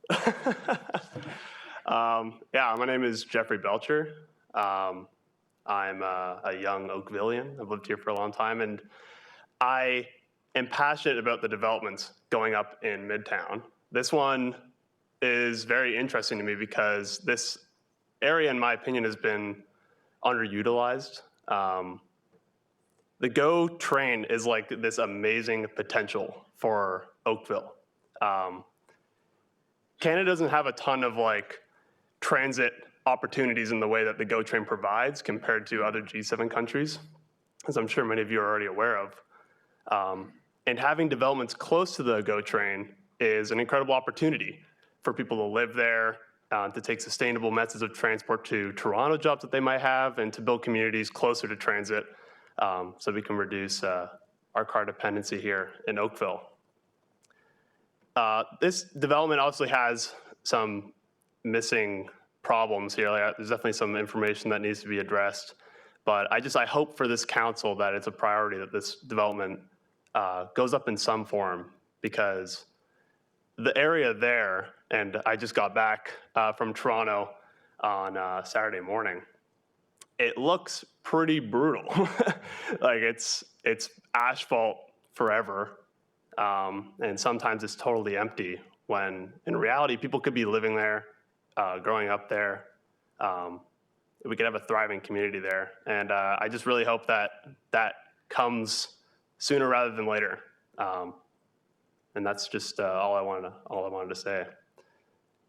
Yeah, my name is Jeffrey Belcher. I'm a young Oakvillian. I've lived here for a long time, and I am passionate about the developments going up in Midtown. This one is very interesting to me because this area, in my opinion, has been underutilized. The GO train is like this amazing potential for Oakville. Canada doesn't have a ton of like transit opportunities in the way that the GO train provides compared to other G7 countries, as I'm sure many of you are already aware of. And having developments close to the GO train is an incredible opportunity for people to live there, to take sustainable methods of transport to Toronto jobs that they might have, and to build communities closer to transit so we can reduce our car dependency here in Oakville. This development obviously has some missing problems here. There's definitely some information that needs to be addressed, but I hope for this council that it's a priority that this development goes up in some form, because the area there, and I just got back from Toronto on Saturday morning, it looks pretty brutal. Like it's asphalt forever, and sometimes it's totally empty, when in reality people could be living there, growing up there. We could have a thriving community there, and I just really hope that that comes sooner rather than later. And that's just all I wanted to say.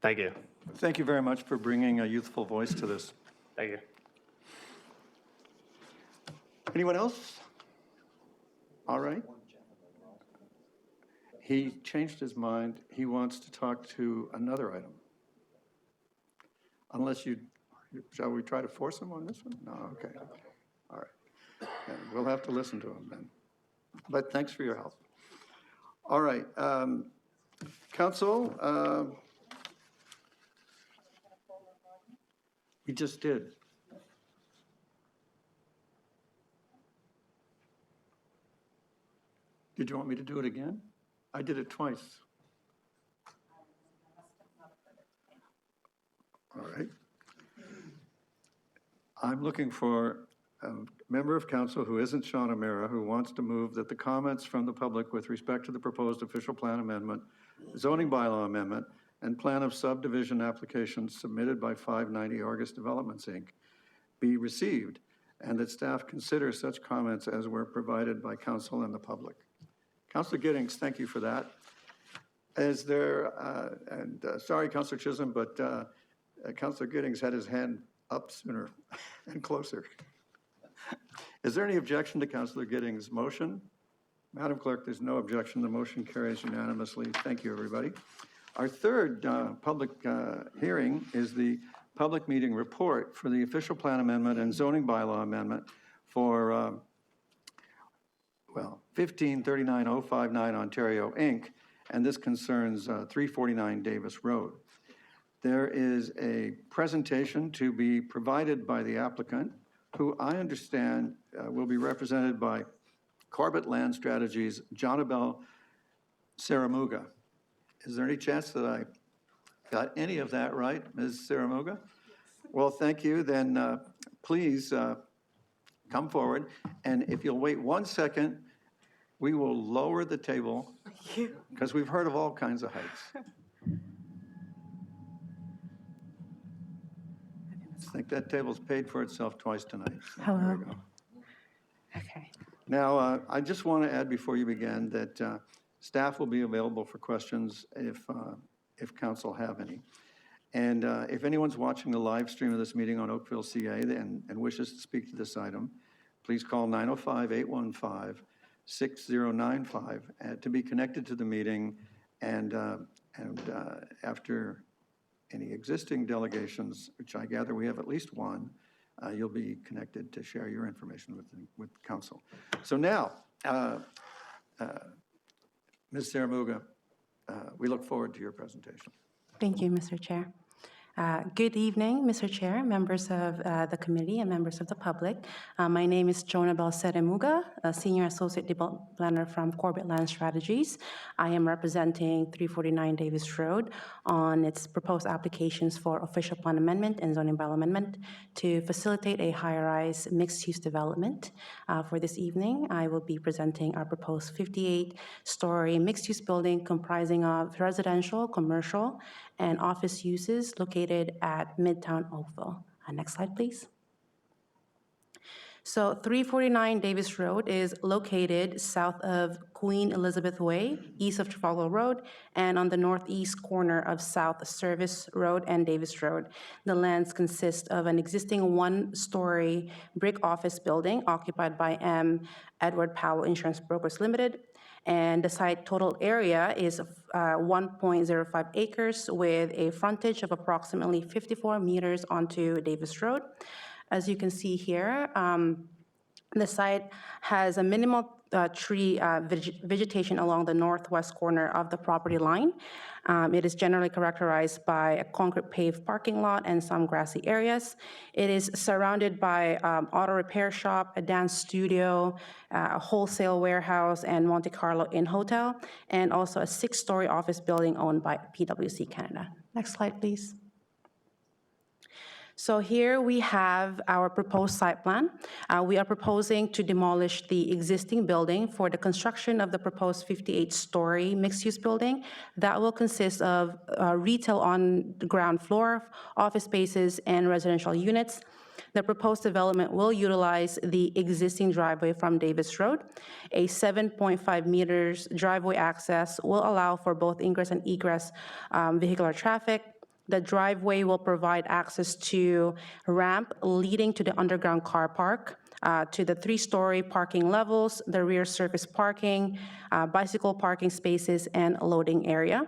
Thank you. Thank you very much for bringing a youthful voice to this. Thank you. Anyone else? All right. He changed his mind. He wants to talk to another item. Unless shall we try to force him on this one? No, okay. All right. And we'll have to listen to him then. But thanks for your help. All right. Council, we just did. Did you want me to do it again? I did it twice. All right. I'm looking for a member of council who isn't Sean O'Meara, who wants to move that the comments from the public with respect to the proposed official plan amendment, zoning bylaw amendment, and plan of subdivision applications submitted by 590 August Developments, Inc. be received, and that staff consider such comments as were provided by council and the public. Councilor Giddings, thank you for that. Is there, sorry, Councilor Chisholm, but Councilor Giddings had his hand up sooner and closer. Is there any objection to Councilor Giddings' motion? Madam Clerk, there's no objection. The motion carries unanimously. Thank you, everybody. Our third public hearing is the public meeting report for the official plan amendment and zoning bylaw amendment for 1539059 Ontario, Inc., and this concerns 349 Davis Road. There is a presentation to be provided by the applicant, who I understand will be represented by Corbett Land Strategies, Jonabel Saramuga. Is there any chance that I got any of that right, Ms. Saramuga? Well, thank you. Then please come forward. And if you'll wait 1 second, we will lower the table because we've heard of all kinds of heights. I think that table's paid for itself twice tonight. So Hello. there we go. Okay. Now, I just want to add before you begin that staff will be available for questions if council have any. And if anyone's watching the live stream of this meeting on Oakville, CA, and wishes to speak to this item, please call 905-815-6095 to be connected to the meeting. And after any existing delegations, which I gather we have at least one, you'll be connected to share your information with council. So now, Ms. Saramuga, we look forward to your presentation. Thank you, Mr. Chair. Good evening, Mr. Chair, members of the committee, and members of the public. My name is Jonabel Seremuga, a Senior Associate Development Planner from Corbett Land Strategies. I am representing 349 Davis Road on its proposed applications for official plan amendment and zoning bylaw amendment to facilitate a high-rise mixed-use development. For this evening, I will be presenting our proposed 58-story mixed-use building comprising of residential, commercial, and office uses located at Midtown Oakville. Next slide, please. So 349 Davis Road is located south of Queen Elizabeth Way, east of Trafalgar Road, and on the northeast corner of South Service Road and Davis Road. The lands consist of an existing one-story brick office building occupied by M. Edward Powell Insurance Brokers Limited, and the site total area is 1.05 acres with a frontage of approximately 54 meters onto Davis Road. As you can see here, the site has a minimal tree vegetation along the northwest corner of the property line. It is generally characterized by a concrete paved parking lot and some grassy areas. It is surrounded by auto repair shop, a dance studio, a wholesale warehouse, and Monte Carlo Inn Hotel, and also a 6-story office building owned by PwC Canada. Next slide, please. So here we have our proposed site plan. We are proposing to demolish the existing building for the construction of the proposed 58-story mixed-use building that will consist of retail on the ground floor, office spaces, and residential units. The proposed development will utilize the existing driveway from Davis Road. A 7.5 meters driveway access will allow for both ingress and egress vehicular traffic. The driveway will provide access to a ramp leading to the underground car park, to the 3-story parking levels, the rear surface parking, bicycle parking spaces, and a loading area.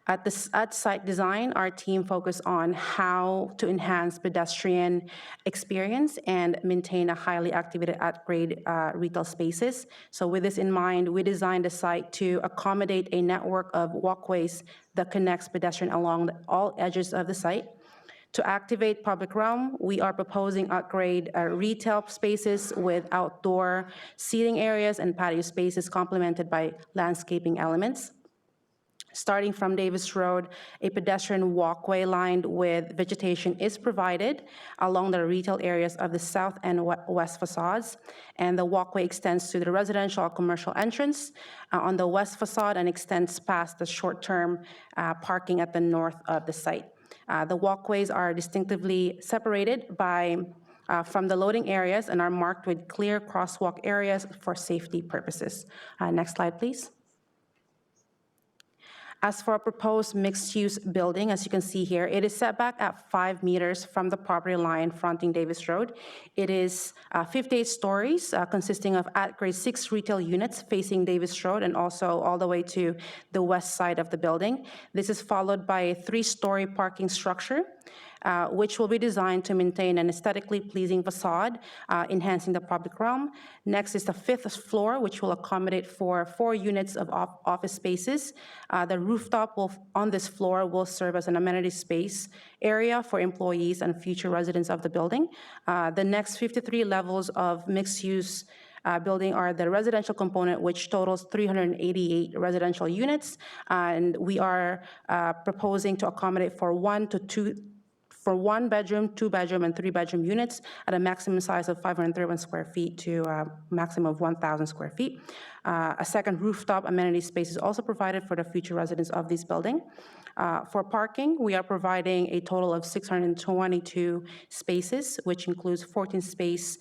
At site design, our team focused on how to enhance pedestrian experience and maintain a highly activated at-grade retail spaces. So with this in mind, we designed the site to accommodate a network of walkways that connects pedestrians along all edges of the site. To activate public realm, we are proposing at-grade retail spaces with outdoor seating areas and patio spaces complemented by landscaping elements. Starting from Davis Road, a pedestrian walkway lined with vegetation is provided along the retail areas of the south and west facades, and the walkway extends to the residential or commercial entrance on the west facade and extends past the short-term parking at the north of the site. The walkways are distinctively separated by from the loading areas and are marked with clear crosswalk areas for safety purposes. Next slide, please. As for a proposed mixed-use building, as you can see here, it is set back at 5 meters from the property line fronting Davis Road. It is 58 stories, consisting of at-grade 6 retail units facing Davis Road and also all the way to the west side of the building. This is followed by a 3-story parking structure, which will be designed to maintain an aesthetically pleasing facade, enhancing the public realm. Next is the 5th floor, which will accommodate for 4 units of office spaces. The rooftop on this floor will serve as an amenity space area for employees and future residents of the building. The next 53 levels of mixed-use building are the residential component, which totals 388 residential units, and we are proposing to accommodate for 1 bedroom, 2 bedroom, and 3 bedroom units at a maximum size of 531 square feet to a maximum of 1,000 square feet. A second rooftop amenity space is also provided for the future residents of this building. For parking, we are providing a total of 622 spaces, which includes 14 spaces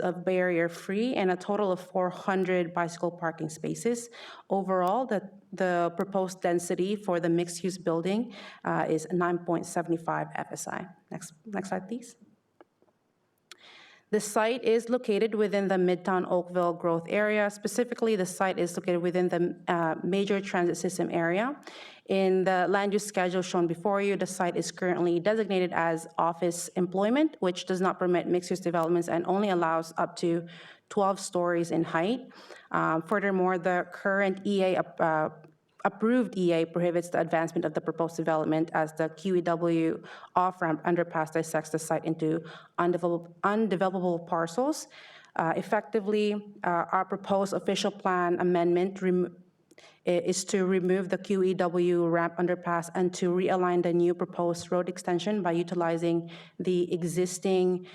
of barrier-free and a total of 400 bicycle parking spaces. Overall, the proposed density for the mixed-use building is 9.75 FSI. Next slide, please. The site is located within the Midtown Oakville growth area. Specifically, the site is located within the major transit system area. In the land use schedule shown before you, the site is currently designated as office employment, which does not permit mixed-use developments and only allows up to 12 stories in height. Furthermore, the current approved EA prohibits the advancement of the proposed development as the QEW off-ramp underpass dissects the site into undevelopable parcels. Effectively, our proposed official plan amendment is to remove the QEW ramp underpass and to realign the new proposed road extension by utilizing the existing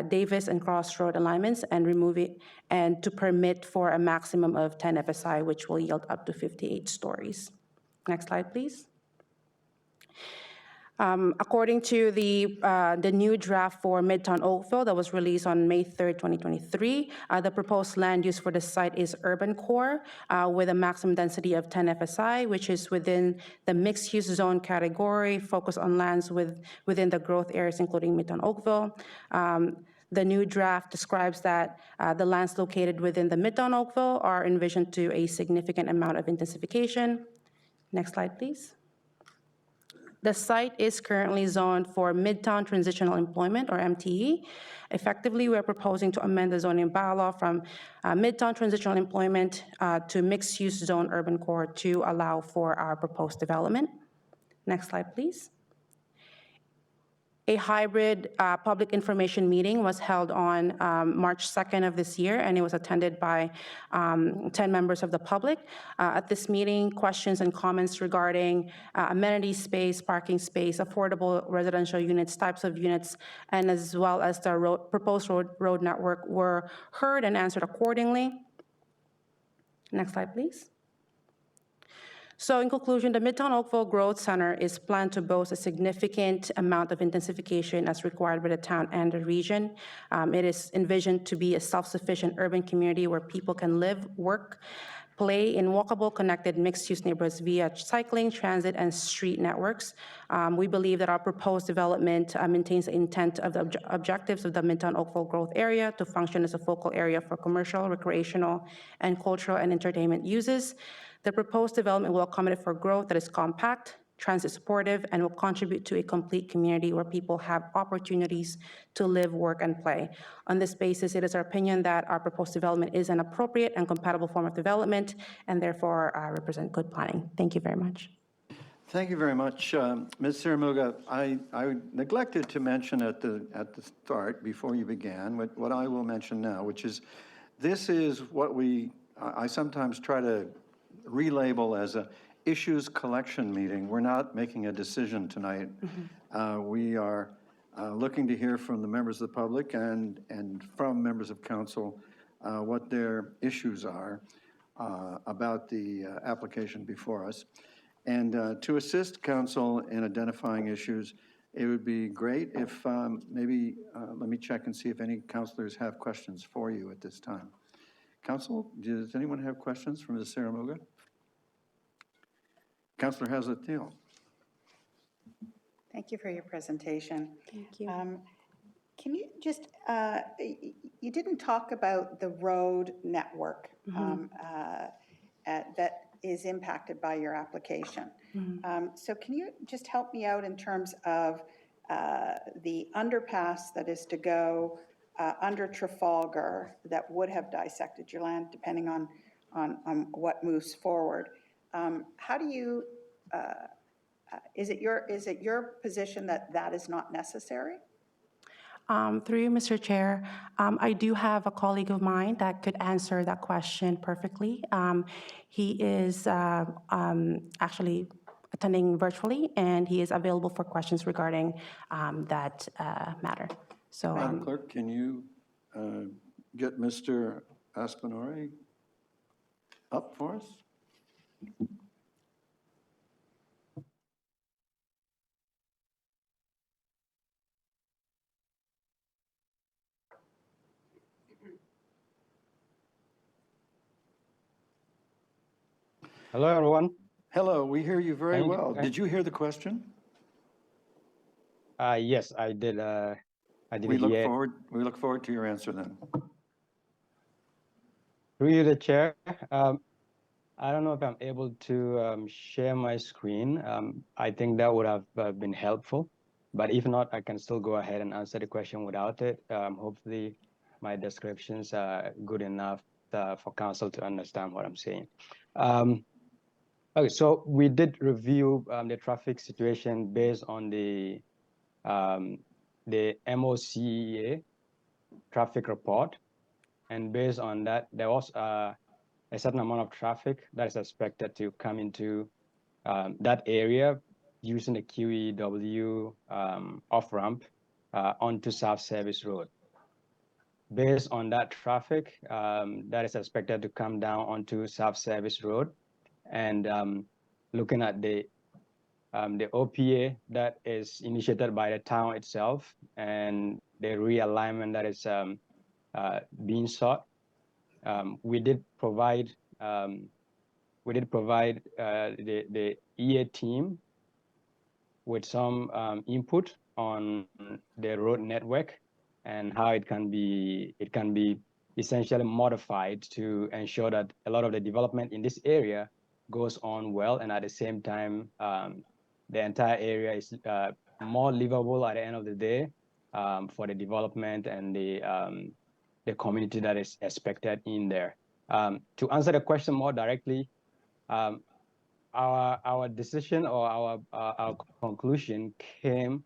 Davis and Cross Road alignments and remove it, and to permit for a maximum of 10 FSI, which will yield up to 58 stories. Next slide, please. According to the new draft for Midtown Oakville that was released on May 3rd, 2023, the proposed land use for the site is urban core with a maximum density of 10 FSI, which is within the mixed-use zone category, focused on lands within the growth areas, including Midtown Oakville. The new draft describes that the lands located within the Midtown Oakville are envisioned to a significant amount of intensification. Next slide, please. The site is currently zoned for Midtown Transitional Employment, or MTE. Effectively, we are proposing to amend the zoning bylaw from Midtown Transitional Employment to Mixed-Use Zone Urban Core to allow for our proposed development. Next slide, please. A hybrid public information meeting was held on March 2nd of this year, and it was attended by 10 members of the public. At this meeting, questions and comments regarding amenity space, parking space, affordable residential units, types of units, and as well as the proposed road network were heard and answered accordingly. Next slide, please. So in conclusion, the Midtown Oakville Growth Center is planned to boast a significant amount of intensification as required by the town and the region. It is envisioned to be a self-sufficient urban community where people can live, work, play in walkable, connected, mixed-use neighborhoods via cycling, transit, and street networks. We believe that our proposed development maintains the intent of the objectives of the Midtown Oakville growth area to function as a focal area for commercial, recreational, and cultural and entertainment uses. The proposed development will accommodate for growth that is compact, transit supportive, and will contribute to a complete community where people have opportunities to live, work, and play. On this basis, it is our opinion that our proposed development is an appropriate and compatible form of development, and therefore represent good planning. Thank you very much. Thank you very much. Ms. Siramuga, I neglected to mention at the start, before you began, what I will mention now, which is this is what I sometimes try to relabel as a issues collection meeting. We're not making a decision tonight. We are looking to hear from the members of the public and from members of council what their issues are about the application before us. And to assist council in identifying issues, it would be great if maybe, let me check and see if any councilors have questions for you at this time. Council, does anyone have questions for Ms. Siramuga? Councilor Hazlett-Thiel. Thank you for your presentation. Thank you. Can you just, you didn't talk about the road network that is impacted by your application. So can you just help me out in terms of the underpass that is to go under Trafalgar that would have dissected your land, depending on what moves forward? How do you, is it your position that that is not necessary? Through you, Mr. Chair, I do have a colleague of mine that could answer that question perfectly. He is actually attending virtually, and he is available for questions regarding that matter. So, Madam Clerk, can you get Mr. Aspinori up for us? Hello, everyone. Hello, we hear you very well. Did you hear the question? Yes, I did. I did We hear. look forward to your answer then. Through you, the chair. I don't know if I'm able to share my screen. I think that would have been helpful, but if not, I can still go ahead and answer the question without it. Hopefully, my descriptions are good enough for council to understand what I'm saying. Okay, so we did review the traffic situation based on the MOCEA traffic report, and based on that, there was a certain amount of traffic that is expected to come into that area using the QEW off-ramp onto South Service Road. Based on that traffic that is expected to come down onto South Service Road, and looking at the OPA that is initiated by the town itself and the realignment that is being sought, we did provide the EA team with some input on the road network and how it can be essentially modified to ensure that a lot of the development in this area goes on well, and at the same time the entire area is more livable at the end of the day for the development and the community that is expected in there. To answer the question more directly, our decision or our conclusion came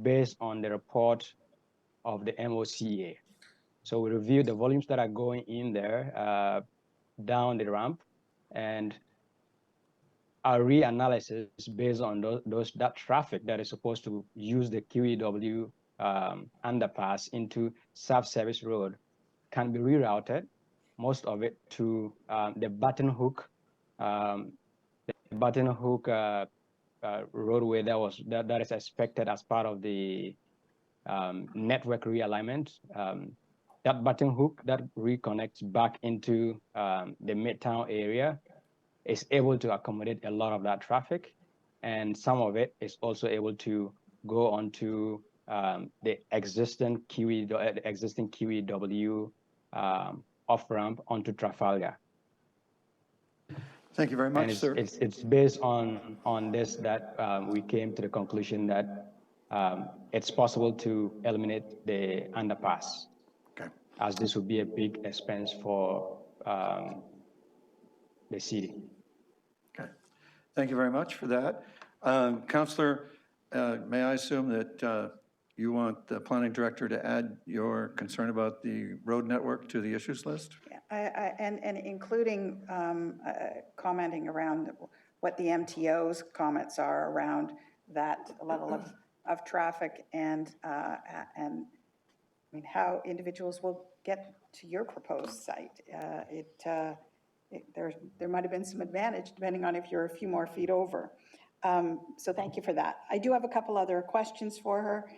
based on the report of the MOCEA. So we reviewed the volumes that are going in there down the ramp, and our reanalysis based on that traffic that is supposed to use the QEW underpass into South Service Road can be rerouted, most of it to the Button Hook roadway that is expected as part of the network realignment. That Button Hook that reconnects back into the Midtown area is able to accommodate a lot of that traffic, and some of it is also able to go onto the existing QEW off-ramp onto Trafalgar. Thank you very much, sir. It's based on this that we came to the conclusion that it's possible to eliminate the underpass, as this would be a big expense for the city. Okay, thank you very much for that. Councillor, may I assume that you want the planning director to add your concern about the road network to the issues list? And including commenting around what the MTO's comments are around that level of traffic and I mean, how individuals will get to your proposed site. There might have been some advantage depending on if you're a few more feet over. So thank you for that. I do have a couple other questions for her.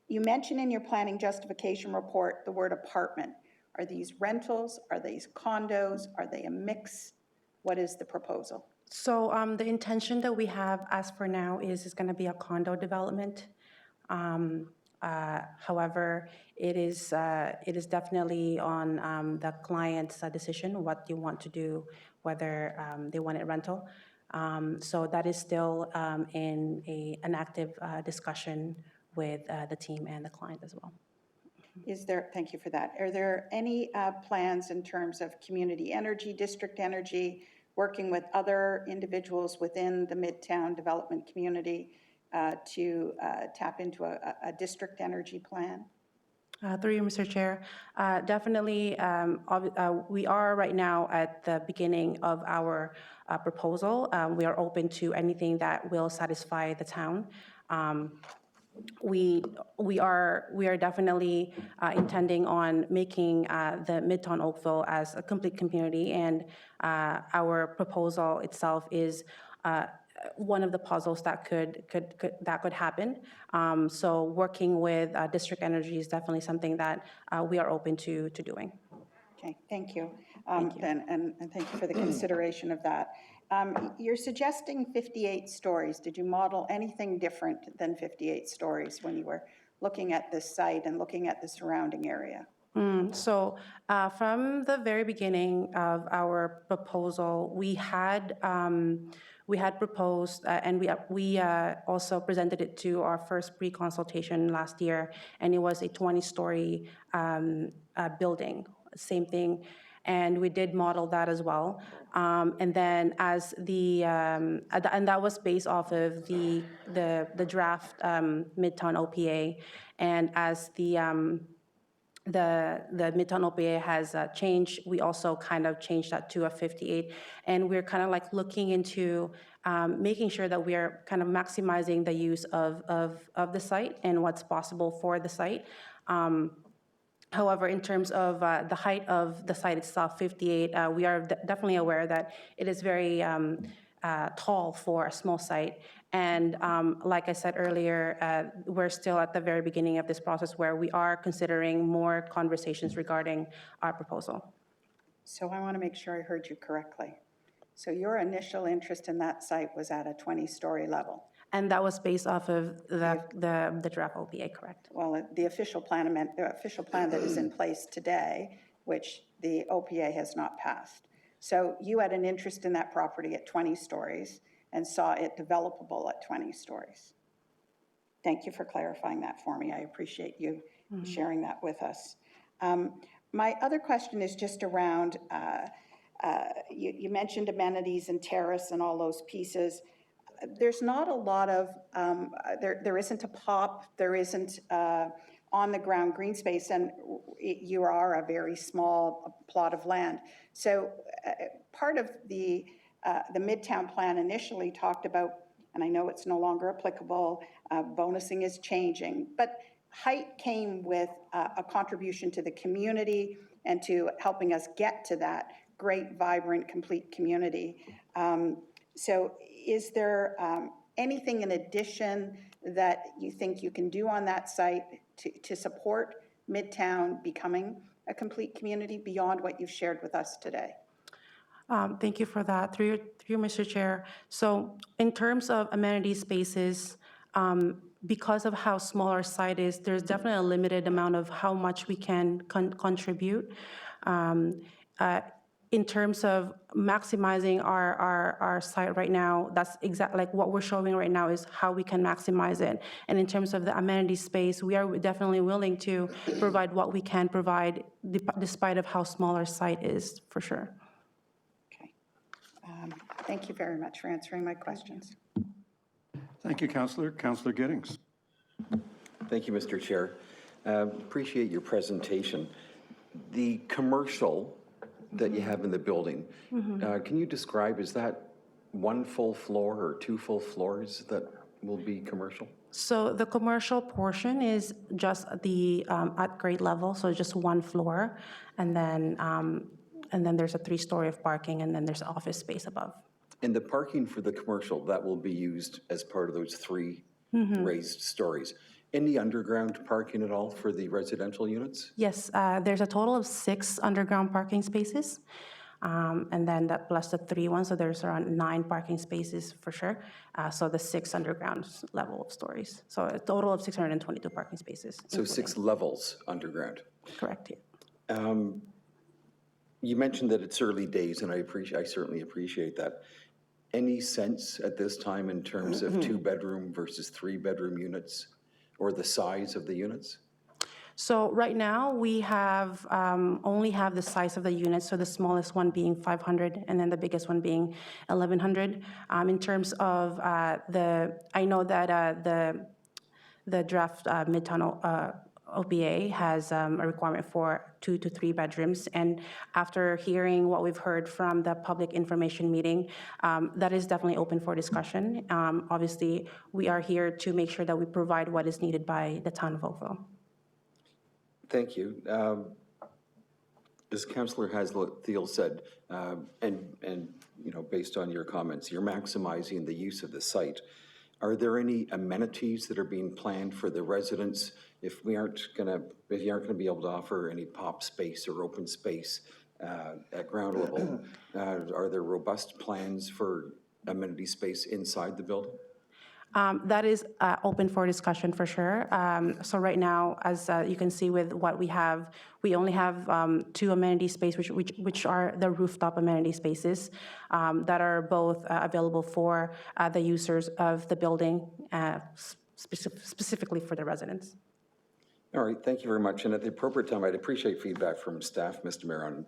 You mentioned in your planning justification report the word apartment. Are these rentals? Are these condos? Are they a mix? What is the proposal? So the intention that we have as for now is going to be a condo development. However, it is definitely on the client's decision what they want to do, whether they want it rental. So that is still in an active discussion with the team and the client as well. Thank you for that. Are there any plans in terms of community energy, district energy, working with other individuals within the Midtown development community to tap into a district energy plan? Through you, Mr. Chair. Definitely, we are right now at the beginning of our proposal. We are open to anything that will satisfy the town. We are definitely intending on making the Midtown Oakville as a complete community, and our proposal itself is one of the puzzles that could happen. So working with district energy is definitely something that we are open to doing. Okay, thank you. And thank you for the consideration of that. You're suggesting 58 stories. Did you model anything different than 58 stories when you were looking at this site and looking at the surrounding area? So from the very beginning of our proposal, we had proposed, and we also presented it to our first pre-consultation last year, and it was a 20-story building, same thing. And we did model that as well. And then as and that was based off of the draft Midtown OPA. And as the Midtown OPA has changed, we also kind of changed that to a 58. And we're kind of like looking into making sure that we are kind of maximizing the use of the site and what's possible for the site. However, in terms of the height of the site itself, 58, we are definitely aware that it is very tall for a small site. And like I said earlier, we're still at the very beginning of this process where we are considering more conversations regarding our proposal. So I want to make sure I heard you correctly. So your initial interest in that site was at a 20-story level? And that was based off of the draft OPA, correct? Well, the official plan that is in place today, which the OPA has not passed. So you had an interest in that property at 20 stories and saw it developable at 20 stories. Thank you for clarifying that for me. I appreciate you sharing that with us. My other question is just around, you mentioned amenities and terrace and all those pieces. There's not a lot of, there isn't a pop, there isn't on-the-ground green space, and you are a very small plot of land. So part of the Midtown plan initially talked about, and I know it's no longer applicable, bonusing is changing, but height came with a contribution to the community and to helping us get to that great, vibrant, complete community. So is there anything in addition that you think you can do on that site to support Midtown becoming a complete community beyond what you've shared with us today? Thank you for that. Through you, Mr. Chair. So in terms of amenity spaces, because of how small our site is, there's definitely a limited amount of how much we can contribute. In terms of maximizing our site right now, that's exactly like what we're showing right now is how we can maximize it. And in terms of the amenity space, we are definitely willing to provide what we can provide despite of how small our site is, for sure. Okay. Thank you very much for answering my questions. Thank you, Councillor. Councillor Giddings. Thank you, Mr. Chair. Appreciate your presentation. The commercial that you have in the building, can you describe, is that one full floor or two full floors that will be commercial? So the commercial portion is just the at grade level, so just one floor, and then there's a 3-story of parking, and then there's office space above. And the parking for the commercial, that will be used as part of those 3 raised stories. Any underground parking at all for the residential units? Yes, there's a total of 6 underground parking spaces, and then that plus the 3 ones, so there's around 9 parking spaces for sure. So the 6 underground level of stories. So a total of 622 parking spaces. So including. 6 levels underground? Correct, yeah. You mentioned that it's early days, and I certainly appreciate that. Any sense at this time in terms of 2-bedroom versus 3-bedroom units, or the size of the units? So right now we have only have the size of the units, so the smallest one being 500 and then the biggest one being 1,100. In terms of I know that the draft Midtown OPA has a requirement for 2 to 3 bedrooms, and after hearing what we've heard from the public information meeting, that is definitely open for discussion. Obviously, we are here to make sure that we provide what is needed by the town of Oakville. Thank you. As Councillor Thiel said, and you know, based on your comments, you're maximizing the use of the site. Are there any amenities that are being planned for the residents if you aren't going to be able to offer any pop space or open space at ground level? Are there robust plans for amenity space inside the building? That is open for discussion for sure. So right now, as you can see with what we only have 2 amenity spaces, which are the rooftop amenity spaces that are both available for the users of the building, specifically for the residents. All right, thank you very much. And at the appropriate time, I'd appreciate feedback from staff, Mr. Mayor, on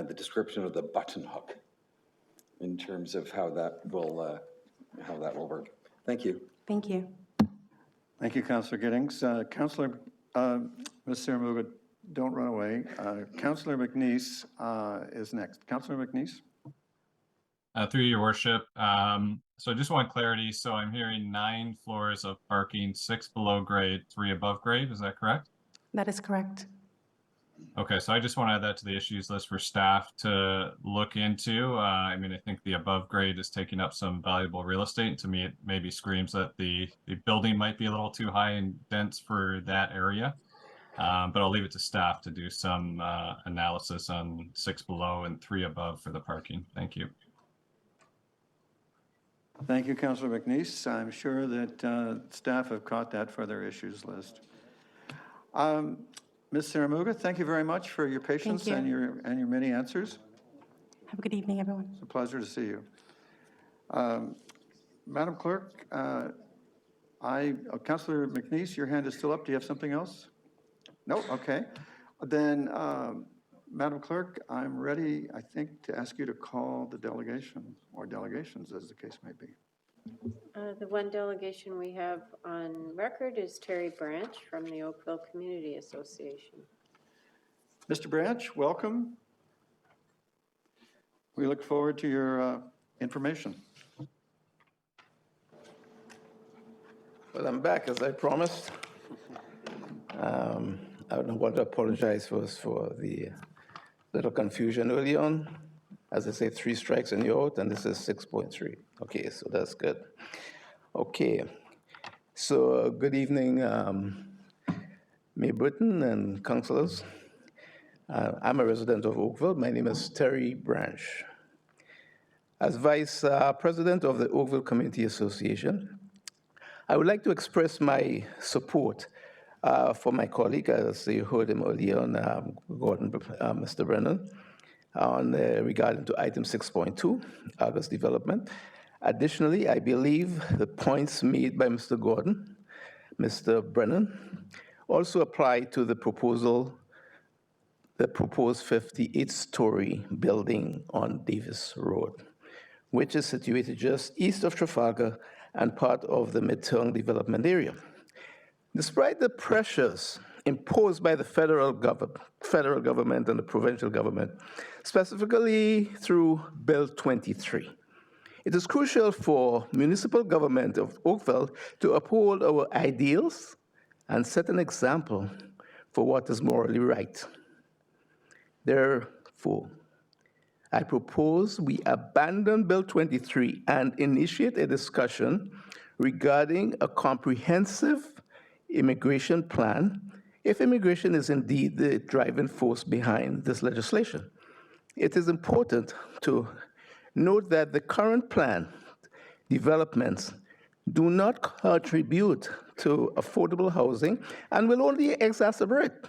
the description of the button hook in terms of how that will work. Thank you. Thank you. Thank you, Councillor Giddings. Councillor, Ms. Saramuga, don't run away. Councillor McNeese is next. Councillor McNeese? Through your worship, so I just want clarity. So I'm hearing 9 floors of parking, 6 below grade, 3 above grade. Is that correct? That is correct. Okay, so I just want to add that to the issues list for staff to look into. I mean, I think the above grade is taking up some valuable real estate. And to me, it maybe screams that the building might be a little too high and dense for that area. But I'll leave it to staff to do some analysis on 6 below and 3 above for the parking. Thank you. Thank you, Councillor McNeese. I'm sure that staff have caught that for their issues list. Ms. Saramuga, thank you very much for your patience and your many answers. Have a good evening, everyone. It's a pleasure to see you. Madam Clerk, Councillor McNeese, your hand is still up. Do you have something else? No? Okay. Then, Madam Clerk, I'm ready, I think, to ask you to call the delegation, or delegations, as the case may be. The one delegation we have on record is Terry Branch from the Oakville Community Association. Mr. Branch, welcome. We look forward to your information. Well, I'm back as I promised. I want to apologize first for the little confusion early on. As I say, 3 strikes and you're out, and this is 6.3. Okay, so that's good. Okay, so good evening, Mayor Britton and councillors. I'm a resident of Oakville. My name is Terry Branch. As Vice President of the Oakville Community Association, I would like to express my support for my colleague, as you heard him earlier on, Mr. Brennan, regarding to item 6.2, August development. Additionally, I believe the points made by Mr. Gordon, Mr. Brennan, also apply to the proposed 58-story building on Davis Road, which is situated just east of Trafalgar and part of the Midtown development area. Despite the pressures imposed by the federal government and the provincial government, specifically through Bill 23, it is crucial for municipal government of Oakville to uphold our ideals and set an example for what is morally right. Therefore, I propose we abandon Bill 23 and initiate a discussion regarding a comprehensive immigration plan if immigration is indeed the driving force behind this legislation. It is important to note that the current plan developments do not contribute to affordable housing and will only exacerbate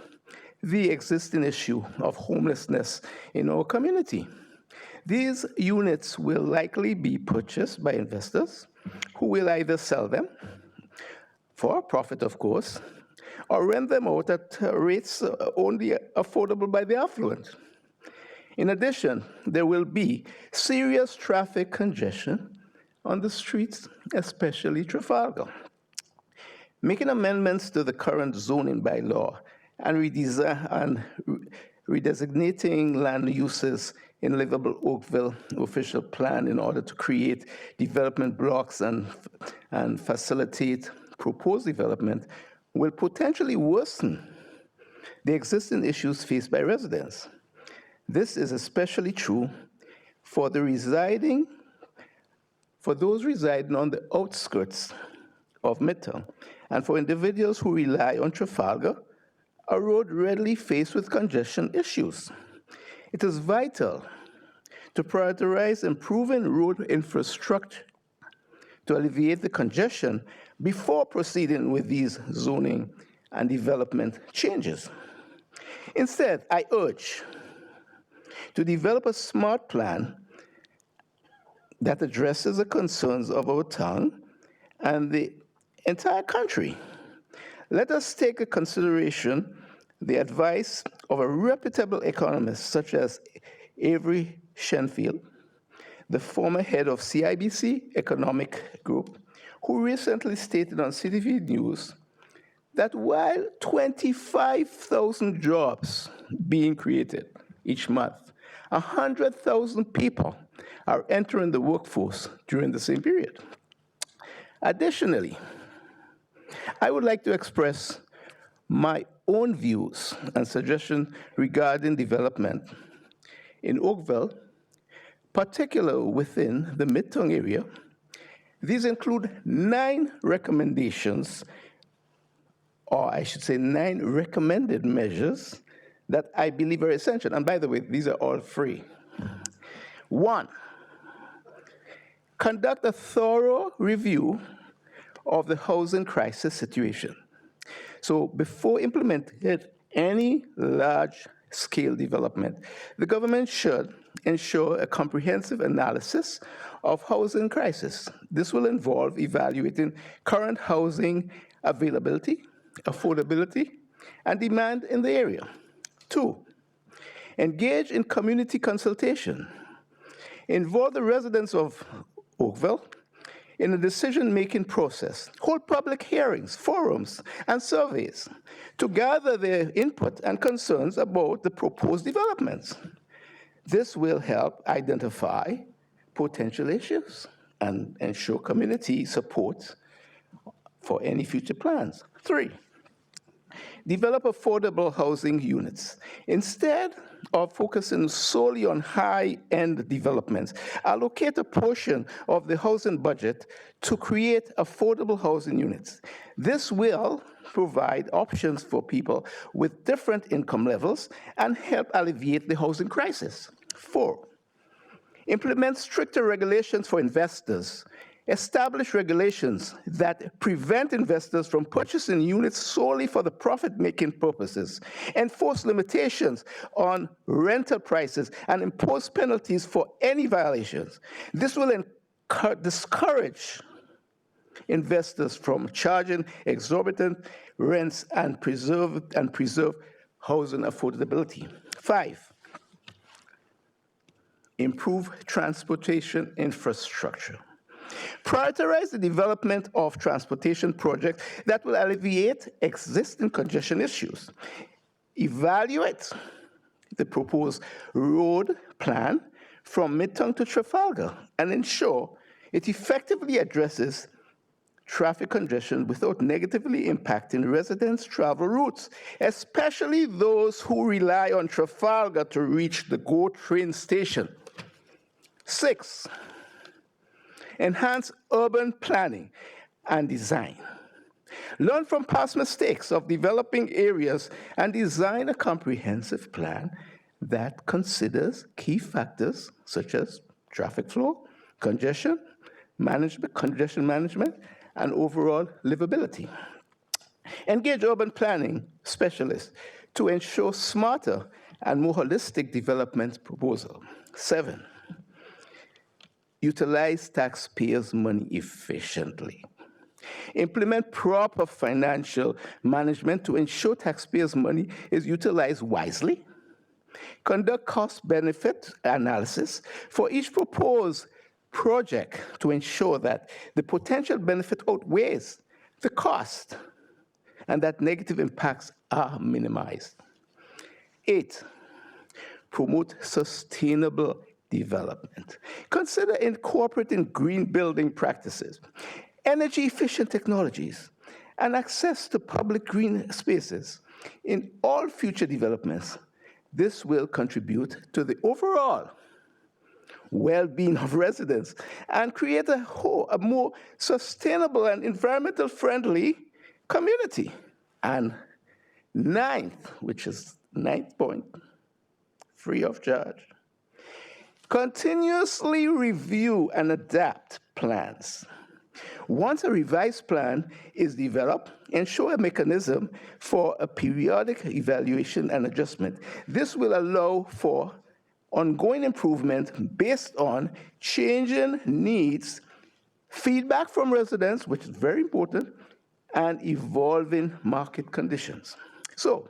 the existing issue of homelessness in our community. These units will likely be purchased by investors who will either sell them for a profit, of course, or rent them out at rates only affordable by the affluent. In addition, there will be serious traffic congestion on the streets, especially Trafalgar. Making amendments to the current zoning bylaw and redesignating land uses in livable Oakville official plan in order to create development blocks and facilitate proposed development will potentially worsen the existing issues faced by residents. This is especially true for those residing on the outskirts of Midtown, and for individuals who rely on Trafalgar, a road readily faced with congestion issues. It is vital to prioritize improving road infrastructure to alleviate the congestion before proceeding with these zoning and development changes. Instead, I urge to develop a smart plan that addresses the concerns of our town and the entire country. Let us take into consideration the advice of a reputable economist such as Avery Shenfield, the former head of CIBC Economic Group, who recently stated on CTV News that while 25,000 jobs being created each month, 100,000 people are entering the workforce during the same period. Additionally, I would like to express my own views and suggestions regarding development in Oakville, particularly within the Midtown area. These include 9 recommendations, or I should say 9 recommended measures that I believe are essential. And by the way, these are all free. 1, conduct a thorough review of the housing crisis situation. So before implementing any large-scale development, the government should ensure a comprehensive analysis of housing crisis. This will involve evaluating current housing availability, affordability, and demand in the area. 2, engage in community consultation. Involve the residents of Oakville in the decision-making process. Hold public hearings, forums, and surveys to gather their input and concerns about the proposed developments. This will help identify potential issues and ensure community support for any future plans. 3, develop affordable housing units. Instead of focusing solely on high-end developments, allocate a portion of the housing budget to create affordable housing units. This will provide options for people with different income levels and help alleviate the housing crisis. 4, implement stricter regulations for investors. Establish regulations that prevent investors from purchasing units solely for the profit-making purposes. Enforce limitations on rental prices and impose penalties for any violations. This will discourage investors from charging exorbitant rents and preserve housing affordability. 5, improve transportation infrastructure. Prioritize the development of transportation projects that will alleviate existing congestion issues. Evaluate the proposed road plan from Midtown to Trafalgar and ensure it effectively addresses traffic congestion without negatively impacting residents' travel routes, especially those who rely on Trafalgar to reach the GO train station. 6, enhance urban planning and design. Learn from past mistakes of developing areas and design a comprehensive plan that considers key factors such as traffic flow, congestion management, and overall livability. Engage urban planning specialists to ensure smarter and more holistic development proposal. 7, utilize taxpayers' money efficiently. Implement proper financial management to ensure taxpayers' money is utilized wisely. Conduct cost-benefit analysis for each proposed project to ensure that the potential benefit outweighs the cost and that negative impacts are minimized. 8, promote sustainable development. Consider incorporating green building practices, energy-efficient technologies, and access to public green spaces in all future developments. This will contribute to the overall well-being of residents and create a more sustainable and environmental-friendly community. And 9th, which is 9th point, free of charge, continuously review and adapt plans. Once a revised plan is developed, ensure a mechanism for a periodic evaluation and adjustment. This will allow for ongoing improvement based on changing needs, feedback from residents, which is very important, and evolving market conditions. So,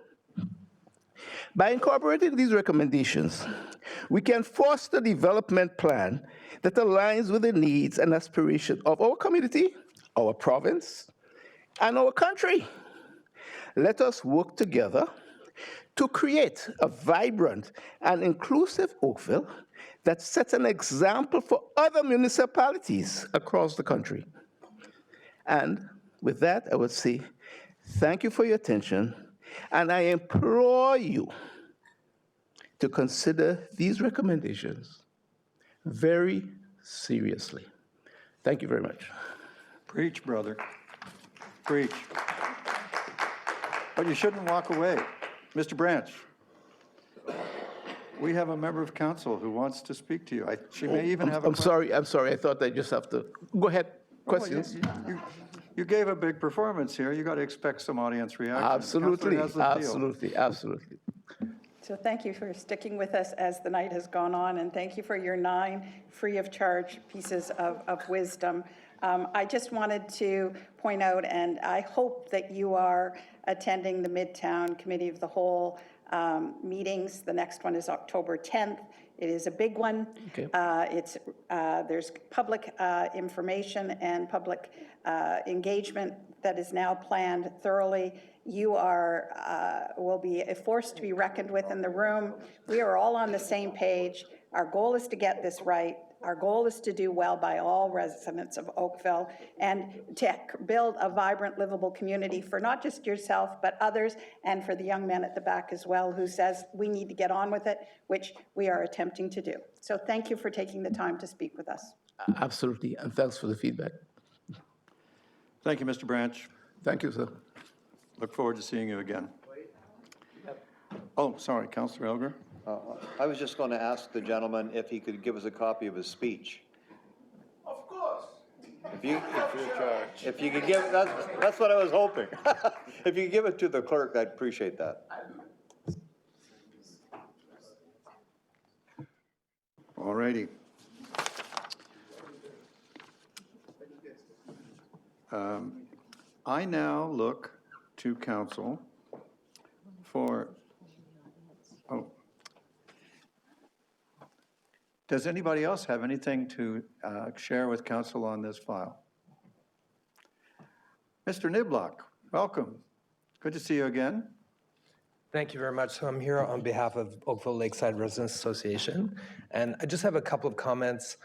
by incorporating these recommendations, we can foster a development plan that aligns with the needs and aspirations of our community, our province, and our country. Let us work together to create a vibrant and inclusive Oakville that sets an example for other municipalities across the country. And with that, I would say thank you for your attention, and I implore you to consider these recommendations very seriously. Thank you very much. Preach, brother. Preach. But you shouldn't walk away. Mr. Branch, we have a member of council who wants to speak to you. She may even have a I'm sorry. I thought I just have to, go ahead, questions. You gave a big performance here. You got to expect some audience reaction. Absolutely, Councilor Haslett-Deal. absolutely, absolutely. So thank you for sticking with us as the night has gone on, and thank you for your 9 free of charge pieces of wisdom. I just wanted to point out, and I hope that you are attending the Midtown Committee of the Whole meetings. The next one is October 10th. It is a big one. Okay. There's public information and public engagement that is now planned thoroughly. You will be a force to be reckoned with in the room. We are all on the same page. Our goal is to get this right. Our goal is to do well by all residents of Oakville and to build a vibrant, livable community for not just yourself, but others, and for the young man at the back as well, who says we need to get on with it, which we are attempting to do. So thank you for taking the time to speak with us. Absolutely, and thanks for the feedback. Thank you, Mr. Branch. Thank you, sir. Look forward to seeing you again. Oh, sorry, Councilor Elger. I was just going to ask the gentleman if he could give us a copy of his speech. Of course. If you could give, that's what I was hoping. If you could give it to the clerk, I'd appreciate that. All righty. I now look to council for, does anybody else have anything to share with council on this file? Mr. Niblock, welcome. Good to see you again. Thank you very much. So I'm here on behalf of Oakville Lakeside Residents Association, and I just have a couple of comments,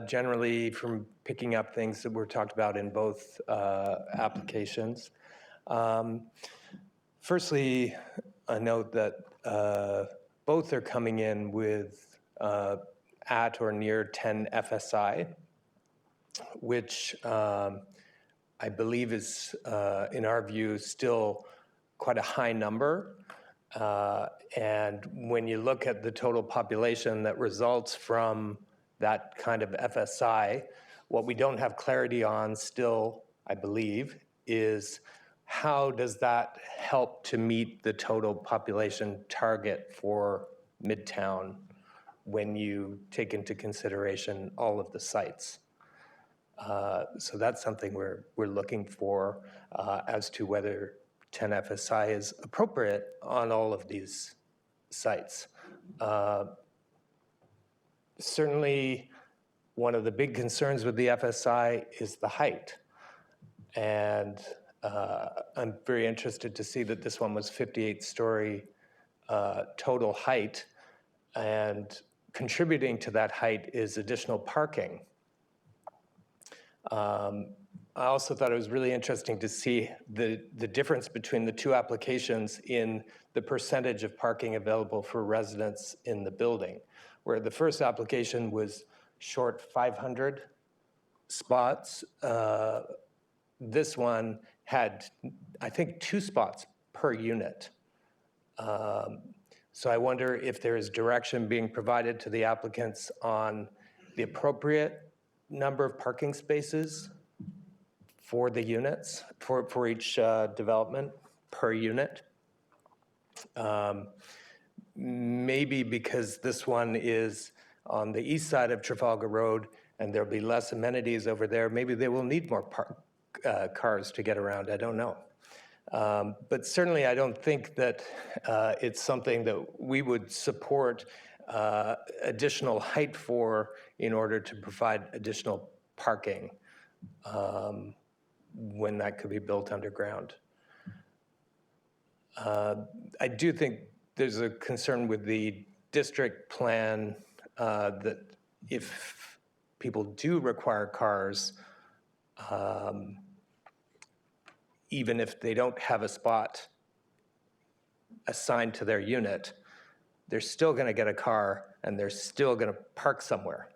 generally from picking up things that were talked about in both applications. Firstly, I note that both are coming in with at or near 10 FSI, which I believe is, in our view, still quite a high number. And when you look at the total population that results from that kind of FSI, what we don't have clarity on still, I believe, is how does that help to meet the total population target for Midtown when you take into consideration all of the sites. So that's something we're looking for as to whether 10 FSI is appropriate on all of these sites. Certainly, one of the big concerns with the FSI is the height. And I'm very interested to see that this one was 58-story total height, and contributing to that height is additional parking. I also thought it was really interesting to see the difference between the two applications in the percentage of parking available for residents in the building, where the first application was short 500 spots. This one had, I think, 2 spots per unit. So I wonder if there is direction being provided to the applicants on the appropriate number of parking spaces for the units, for each development per unit. Maybe because this one is on the east side of Trafalgar Road and there'll be less amenities over there, maybe they will need more cars to get around, I don't know. But certainly I don't think that it's something that we would support additional height for in order to provide additional parking when that could be built underground. I do think there's a concern with the district plan that if people do require cars, even if they don't have a spot assigned to their unit, they're still going to get a car and they're still going to park somewhere.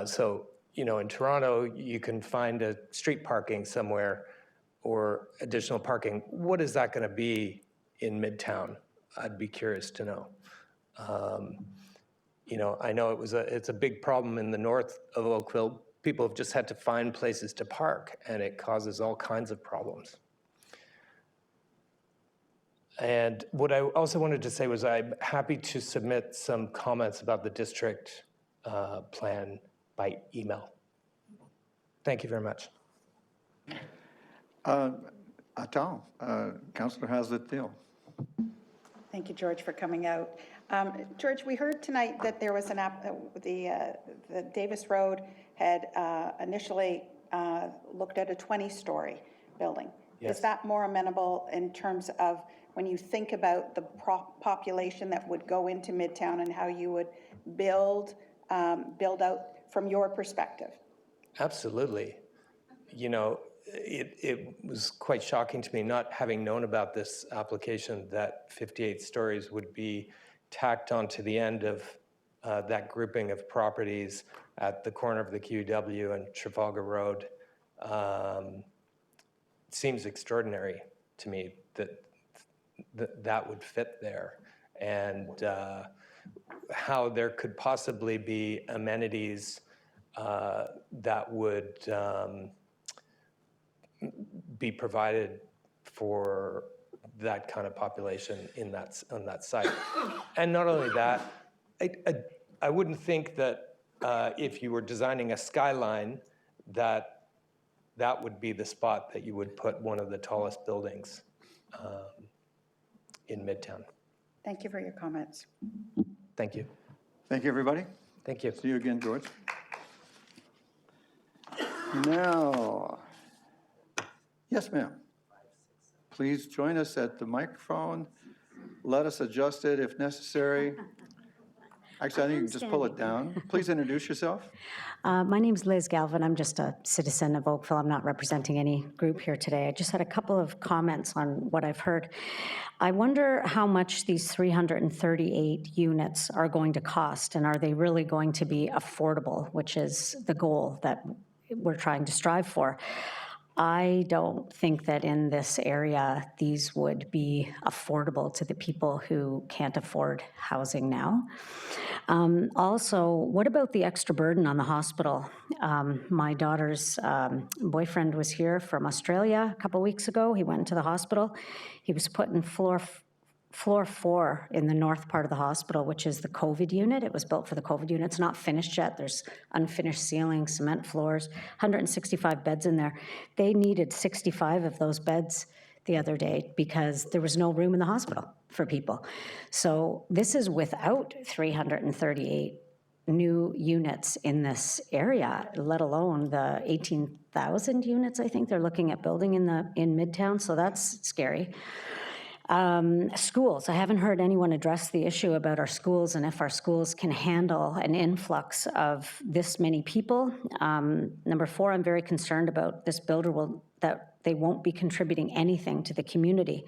So, you know, in Toronto, you can find a street parking somewhere or additional parking. What is that going to be in Midtown? I'd be curious to know. You know, I know it's a big problem in the north of Oakville. People have just had to find places to park, and it causes all kinds of problems. And what I also wanted to say was I'm happy to submit some comments about the district plan by email. Thank you very much. Atal, Councillor Hazlitt-Thiel. Thank you, George, for coming out. George, we heard tonight that there was the Davis Road had initially looked at a 20-story building. Yes. Is that more amenable in terms of when you think about the population that would go into Midtown and how you would build out from your perspective? Absolutely. You know, it was quite shocking to me, not having known about this application, that 58 stories would be tacked onto the end of that grouping of properties at the corner of the QEW and Trafalgar Road. It seems extraordinary to me that would fit there, and how there could possibly be amenities that would be provided for that kind of population on that site. And not only that, I wouldn't think that if you were designing a skyline that would be the spot that you would put one of the tallest buildings in Midtown. Thank you for your comments. Thank you. Thank you, everybody. Thank you. See you again, George. Now, yes, ma'am. Please join us at the microphone. Let us adjust it if necessary. Actually, I think you can just pull it down. Please introduce yourself. My name's Liz Galvin. I'm just a citizen of Oakville. I'm not representing any group here today. I just had a couple of comments on what I've heard. I wonder how much these 338 units are going to cost, and are they really going to be affordable, which is the goal that we're trying to strive for. I don't think that in this area these would be affordable to the people who can't afford housing now. Also, what about the extra burden on the hospital? My daughter's boyfriend was here from Australia a couple weeks ago. He went into the hospital. He was put in floor 4 in the north part of the hospital, which is the COVID unit. It was built for the COVID unit. It's not finished yet. There's unfinished ceiling, cement floors, 165 beds in there. They needed 65 of those beds the other day because there was no room in the hospital for people. So this is without 338 new units in this area, let alone the 18,000 units I think they're looking at building in Midtown. So that's scary. Schools. I haven't heard anyone address the issue about our schools and if our schools can handle an influx of this many people. Number 4, I'm very concerned about this builder that they won't be contributing anything to the community.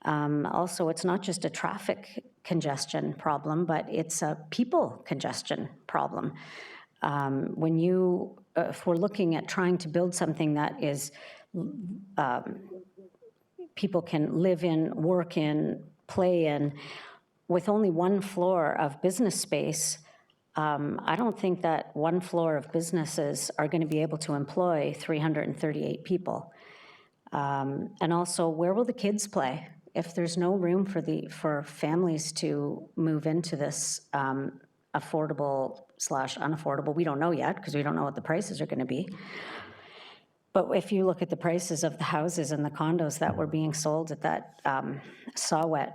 Also, it's not just a traffic congestion problem, but it's a people congestion problem. If we're looking at trying to build something that is people can live in, work in, play in, with only 1 floor of business space, I don't think that one floor of businesses are going to be able to employ 338 people. And also, where will the kids play? If there's no room for families to move into this affordable/unaffordable, we don't know yet because we don't know what the prices are going to be. But if you look at the prices of the houses and the condos that were being sold at that Sawet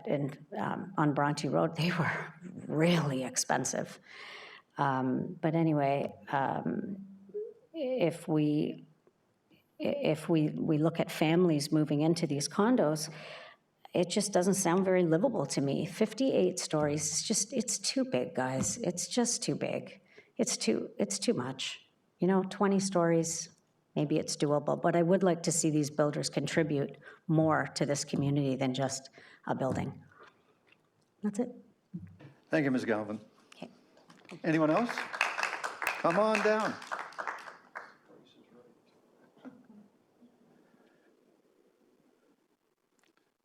on Bronte Road, they were really expensive. But anyway, if we look at families moving into these condos, it just doesn't sound very livable to me. 58 stories, it's too big, guys. It's just too big. It's too much. 20 stories, maybe it's doable, but I would like to see these builders contribute more to this community than just a building. That's it. Thank you, Ms. Galvin. Okay. Anyone else? Come on down.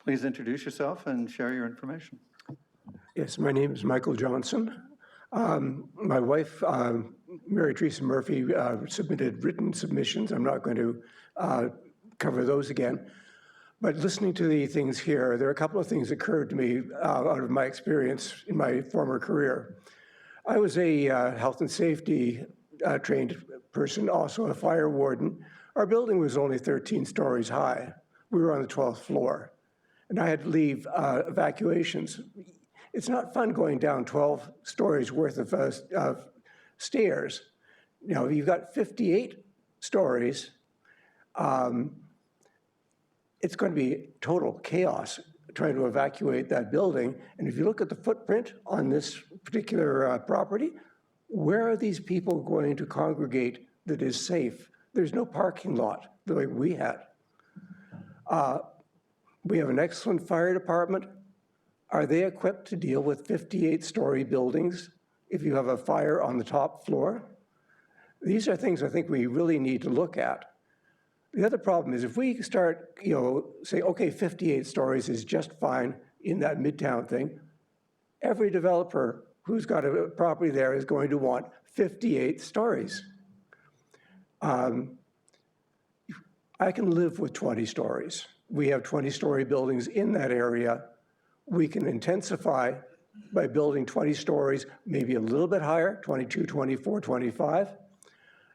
Please introduce yourself and share your information. Yes, my name is Michael Johnson. My wife, Mary Teresa Murphy, submitted written submissions. I'm not going to cover those again. But listening to the things here, there are a couple of things that occurred to me out of my experience in my former career. I was a health and safety trained person, also a fire warden. Our building was only 13 stories high. We were on the 12th floor. And I had to leave evacuations. It's not fun going down 12 stories worth of stairs. You've got 58 stories. It's going to be total chaos trying to evacuate that building. And if you look at the footprint on this particular property, where are these people going to congregate that is safe? There's no parking lot the way we had. We have an excellent fire department. Are they equipped to deal with 58-story buildings if you have a fire on the top floor? These are things I think we really need to look at. The other problem is if we start, say, okay, 58 stories is just fine in that Midtown thing, every developer who's got a property there is going to want 58 stories. I can live with 20 stories. We have 20-story buildings in that area. We can intensify by building 20 stories, maybe a little bit higher, 22, 24, 25.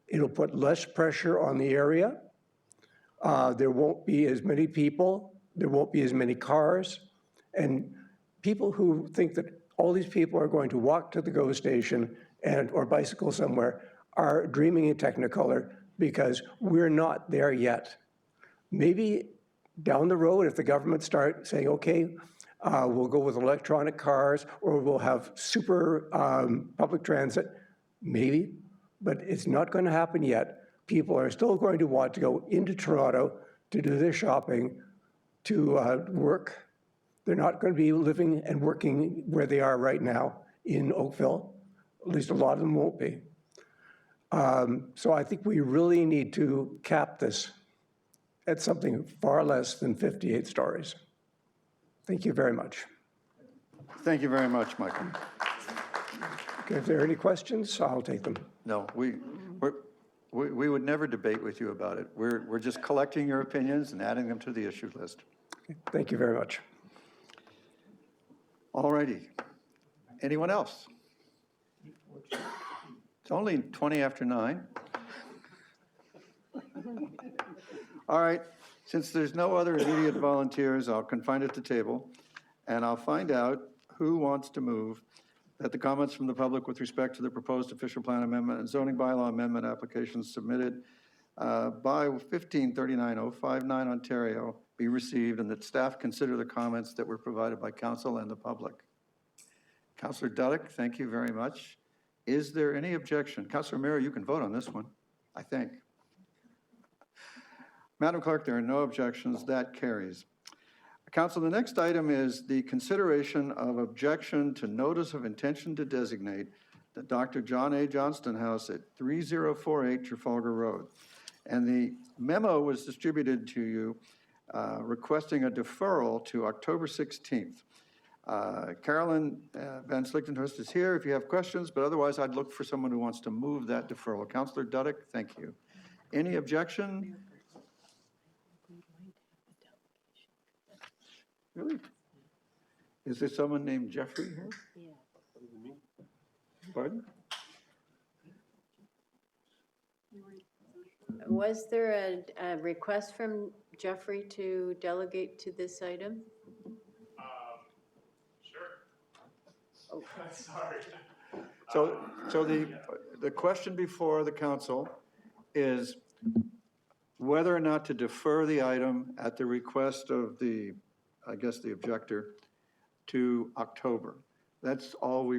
It'll put less pressure on the area. There won't be as many people. There won't be as many cars. And people who think that all these people are going to walk to the GO station or bicycle somewhere are dreaming in Technicolor because we're not there yet. Maybe down the road, if the government starts saying, okay, we'll go with electronic cars or we'll have super public transit, maybe, but it's not going to happen yet. People are still going to want to go into Toronto to do their shopping, to work. They're not going to be living and working where they are right now in Oakville. At least a lot of them won't be. So I think we really need to cap this at something far less than 58 stories. Thank you very much. Thank you very much, Michael. Okay, if there are any questions, I'll take them. No, we would never debate with you about it. We're just collecting your opinions and adding them to the issue list. Thank you very much. All righty. Anyone else? It's only 20 after 9. All right, since there's no other immediate volunteers, I'll confine it to table, and I'll find out who wants to move that the comments from the public with respect to the proposed official plan amendment and zoning bylaw amendment applications submitted by 1539-059 Ontario be received, and that staff consider the comments that were provided by council and the public. Councillor Dudek, thank you very much. Is there any objection? Councillor Mira, you can vote on this one, I think. Madam Clerk, there are no objections. That carries. Council, the next item is the consideration of objection to notice of intention to designate the Dr. John A. Johnston House at 3048 Trafalgar Road. And the memo was distributed to you requesting a deferral to October 16th. Carolyn Van Slichtenhurst is here if you have questions, but otherwise I'd look for someone who wants to move that deferral. Councillor Duddick, thank you. Any objection? Really? Is there someone named Jeffrey here? Yeah. Pardon? Was there a request from Jeffrey to delegate to this item? Sure. Oh. Sorry. So the question before the council is whether or not to defer the item at the request of the, I guess, the objector to October. That's all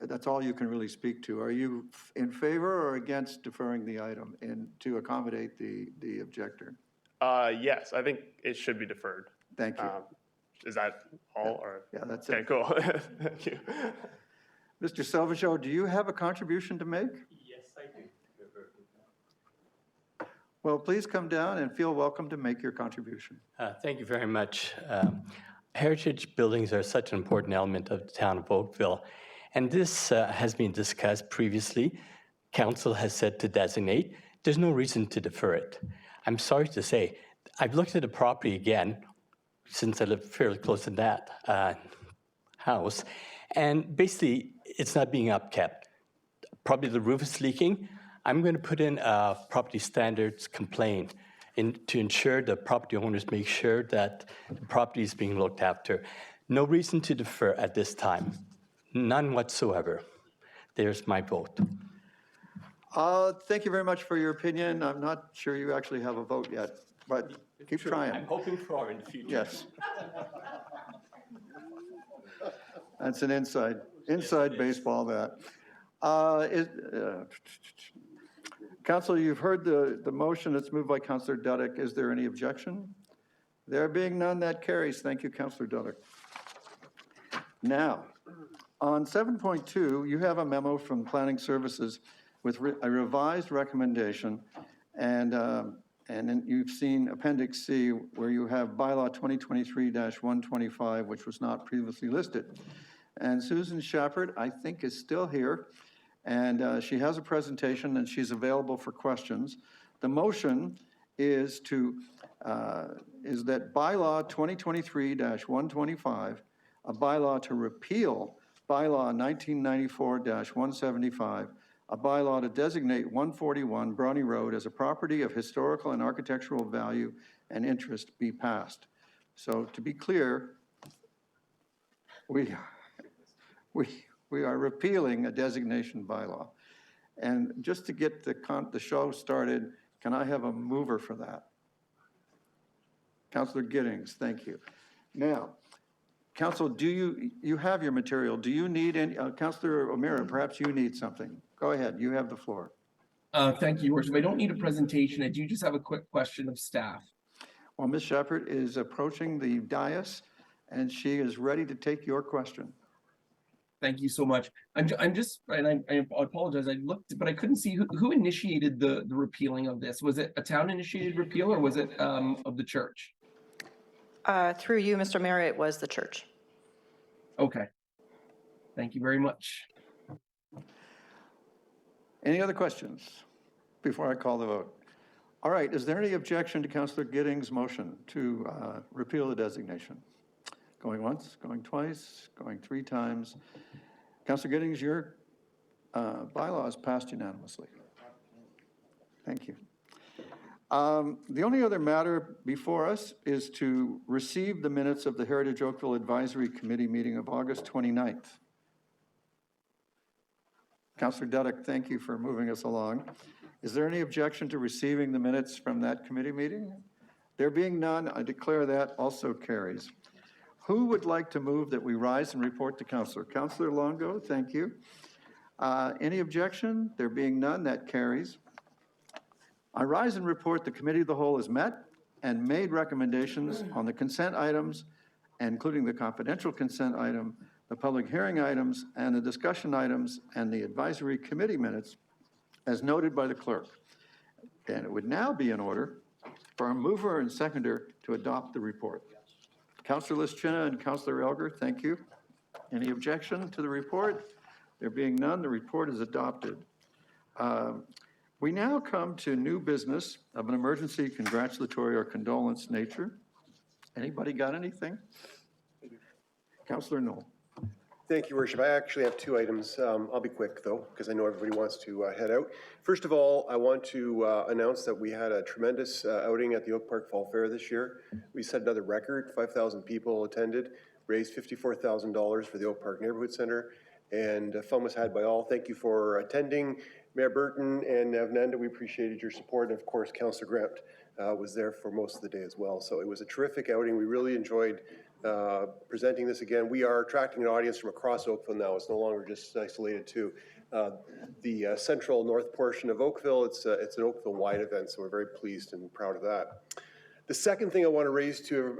that's all you can really speak to. Are you in favor or against deferring the item and to accommodate the objector? Yes, I think it should be deferred. Thank you. Is that all? Or? Yeah, that's okay, it. cool. Thank you. Mr. Salvaggio, do you have a contribution to make? Yes, I do. Well, please come down and feel welcome to make your contribution. Thank you very much. Heritage buildings are such an important element of the town of Oakville, and this has been discussed previously. Council has said to designate. There's no reason to defer it. I'm sorry to say, I've looked at the property again since I live fairly close to that house, and basically it's not being upkept. Probably the roof is leaking. I'm going to put in a property standards complaint to ensure the property owners make sure that the property is being looked after. No reason to defer at this time. None whatsoever. There's my vote. Thank you very much for your opinion. I'm not sure you actually have a vote yet, but keep trying. I'm hoping for in the future. Yes. That's an inside baseball, that. Council, you've heard the motion. It's moved by Councillor Duddick. Is there any objection? There being none, that carries. Thank you, Councillor Duddick. Now, on 7.2, you have a memo from Planning Services with a revised recommendation, and then you've seen Appendix C, where you have bylaw 2023-125, which was not previously listed. And Susan Shepard, I think, is still here, and she has a presentation, and she's available for questions. The motion is that bylaw 2023-125, a bylaw to repeal bylaw 1994-175, a bylaw to designate 141 Brownie Road as a property of historical and architectural value and interest be passed. So to be clear, we are repealing a designation bylaw. And just to get the show started, can I have a mover for that? Councillor Giddings, thank you. Now, Council, do you have your material? Do you need any, Councillor O'Meara, perhaps you need something. Go ahead, you have the floor. Thank you, Your Worship. I don't need a presentation. I do just have a quick question of staff. Well, Ms. Shepard is approaching the dais, and she is ready to take your question. Thank you so much. I'm just, and I apologize, I looked, but I couldn't see who initiated the repealing of this. Was it a town-initiated repeal, or was it of the church? Through you, Mr. Mayor, it was the church. Okay. Thank you very much. Any other questions before I call the vote? All right, is there any objection to Councillor Giddings' motion to repeal the designation? Going once, going twice, going three times. Councillor Giddings, your bylaw is passed unanimously. Thank you. The only other matter before us is to receive the minutes of the Heritage Oakville Advisory Committee meeting of August 29th. Councillor Duddick, thank you for moving us along. Is there any objection to receiving the minutes from that committee meeting? There being none, I declare that also carries. Who would like to move that we rise and report to Councillor? Councillor Longo, thank you. Any objection? There being none, that carries. I rise and report the Committee of the Whole has met and made recommendations on the consent items, including the confidential consent item, the public hearing items, and the discussion items, and the advisory committee minutes, as noted by the clerk. And it would now be in order for a mover and seconder to adopt the report. Councillor Lischina and Councillor Elger, thank you. Any objection to the report? There being none, the report is adopted. We now come to new business of an emergency congratulatory or condolence nature. Anybody got anything? Councillor Knoll. Thank you, Worship. I actually have two items. I'll be quick, though, because I know everybody wants to head out. First of all, I want to announce that we had a tremendous outing at the Oak Park Fall Fair this year. We set another record. 5,000 people attended, raised $54,000 for the Oak Park Neighborhood Center, and fun was had by all. Thank you for attending. Mayor Burton and Nanda, we appreciated your support. And of course, Councillor Grant was there for most of the day as well. So it was a terrific outing. We really enjoyed presenting this again. We are attracting an audience from across Oakville now. It's no longer just isolated to the central north portion of Oakville. It's an Oakville-wide event, so we're very pleased and proud of that. The second thing I want to raise to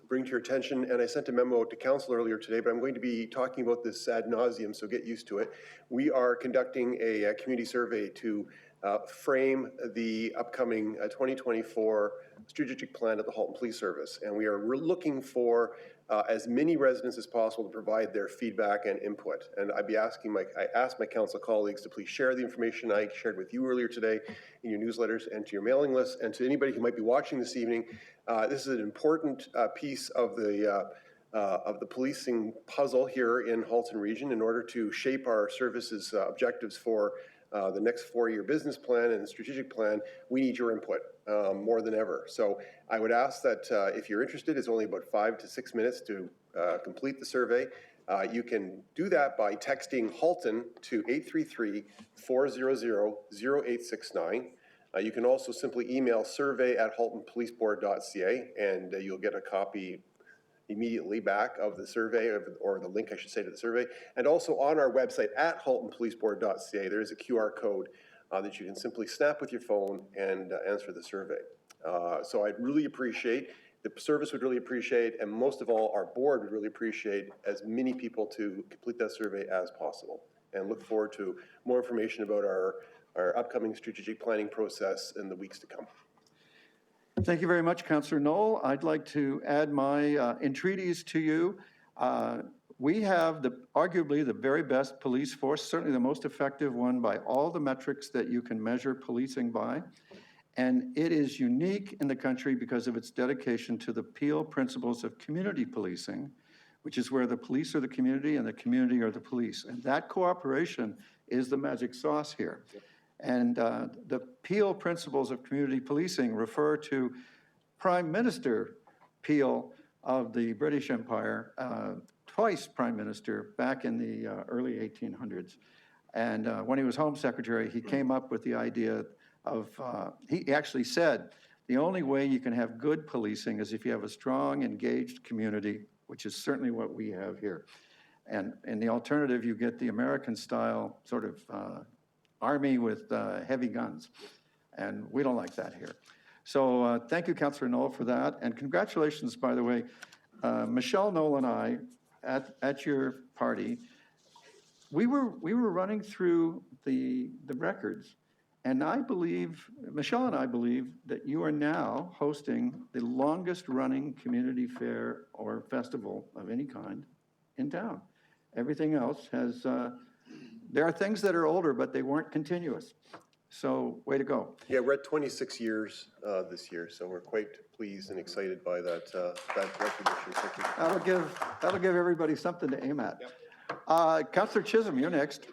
bring to your attention, and I sent a memo to council earlier today, but I'm going to be talking about this ad nauseum, so get used to it. We are conducting a community survey to frame the upcoming 2024 strategic plan of the Halton Police Service. And we are looking for as many residents as possible to provide their feedback and input. And I asked my council colleagues to please share the information I shared with you earlier today in your newsletters and to your mailing list. And to anybody who might be watching this evening, this is an important piece of the policing puzzle here in Halton Region. In order to shape our services objectives for the next 4-year business plan and the strategic plan, we need your input more than ever. So I would ask that if you're interested, it's only about 5 to 6 minutes to complete the survey. You can do that by texting Halton to 833-400-0869. You can also simply email survey@haltonpoliceboard.ca and you'll get a copy immediately back of the survey, or the link, I should say, to the survey. And also on our website at haltonpoliceboard.ca, there is a QR code that you can simply snap with your phone and answer the survey. So I'd really appreciate, the service would really appreciate, and most of all, our board would really appreciate as many people to complete that survey as possible. And look forward to more information about our upcoming strategic planning process in the weeks to come. Thank you very much, Councillor Knoll. I'd like to add my entreaties to you. We have arguably the very best police force, certainly the most effective one by all the metrics that you can measure policing by. And it is unique in the country because of its dedication to the Peel principles of community policing, which is where the police are the community and the community are the police. And that cooperation is the magic sauce here. And the Peel principles of community policing refer to Prime Minister Peel of the British Empire, twice Prime Minister back in the early 1800s. And when he was Home Secretary, he came up with the idea of, he actually said, the only way you can have good policing is if you have a strong, engaged community, which is certainly what we have here. And in the alternative, you get the American style sort of army with heavy guns. And we don't like that here. So thank you, Councillor Knoll, for that. And congratulations, by the way, Michelle Knoll and I, at your party, we were running through the records. And I believe, Michelle and I believe, that you are now hosting the longest running community fair or festival of any kind in town. Everything else has, there are things that are older, but they weren't continuous. So, way to go. Yeah, we're at 26 years this year, so we're quite pleased and excited by that recognition. Thank you. That'll give everybody something to aim at. Yep. Councillor Chisholm, you're next.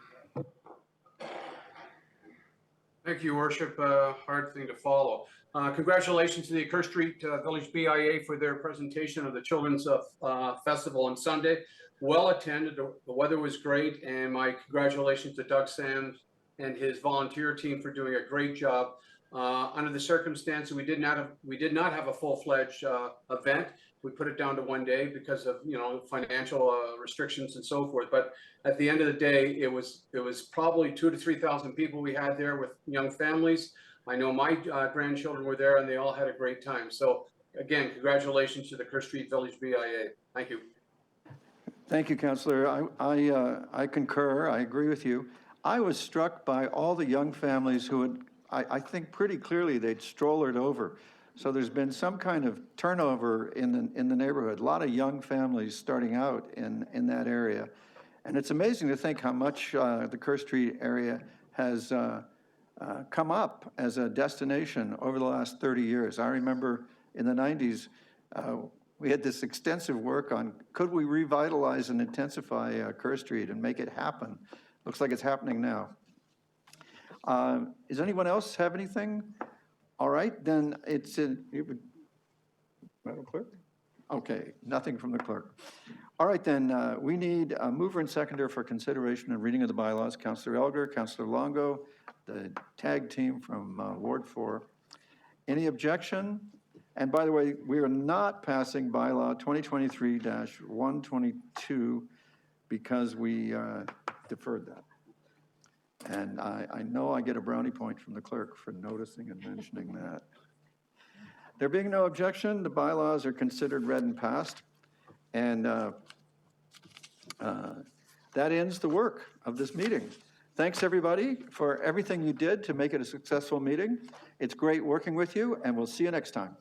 Thank you, Worship. Hard thing to follow. Congratulations to the Kerr Street Village BIA for their presentation of the Children's Festival on Sunday. Well attended. The weather was great, and my congratulations to Doug Sams and his volunteer team for doing a great job. Under the circumstances, we did not have a full-fledged event. We put it down to one day because of financial restrictions and so forth. But at the end of the day, it was probably 2,000 to 3,000 people we had there with young families. I know my grandchildren were there, and they all had a great time. So again, congratulations to the Kerr Street Village BIA. Thank you. Thank you, Councillor. I concur. I agree with you. I was struck by all the young families who had, I think pretty clearly they'd strollered over So there's been some kind of turnover in the neighborhood, a lot of young families starting out in that area. And it's amazing to think how much the Kerr Street area has come up as a destination over the last 30 years. I remember in the 90s, we had this extensive work on could we revitalize and intensify Kerr Street and make it happen. Looks like it's happening now. Does anyone else have anything? All right, then it's in, Madam Clerk? Okay, nothing from the clerk. All right, then, we need a mover and seconder for consideration and reading of the bylaws. Councillor Elgar, Councillor Longo, the tag team from Ward 4. Any objection? And by the way, we are not passing bylaw 2023-122 because we deferred that. And I know I get a brownie point from the clerk for noticing and mentioning that. There being no objection, the bylaws are considered read and passed. And that ends the work of this meeting. Thanks, everybody, for everything you did to make it a successful meeting. It's great working with you, and we'll see you next time.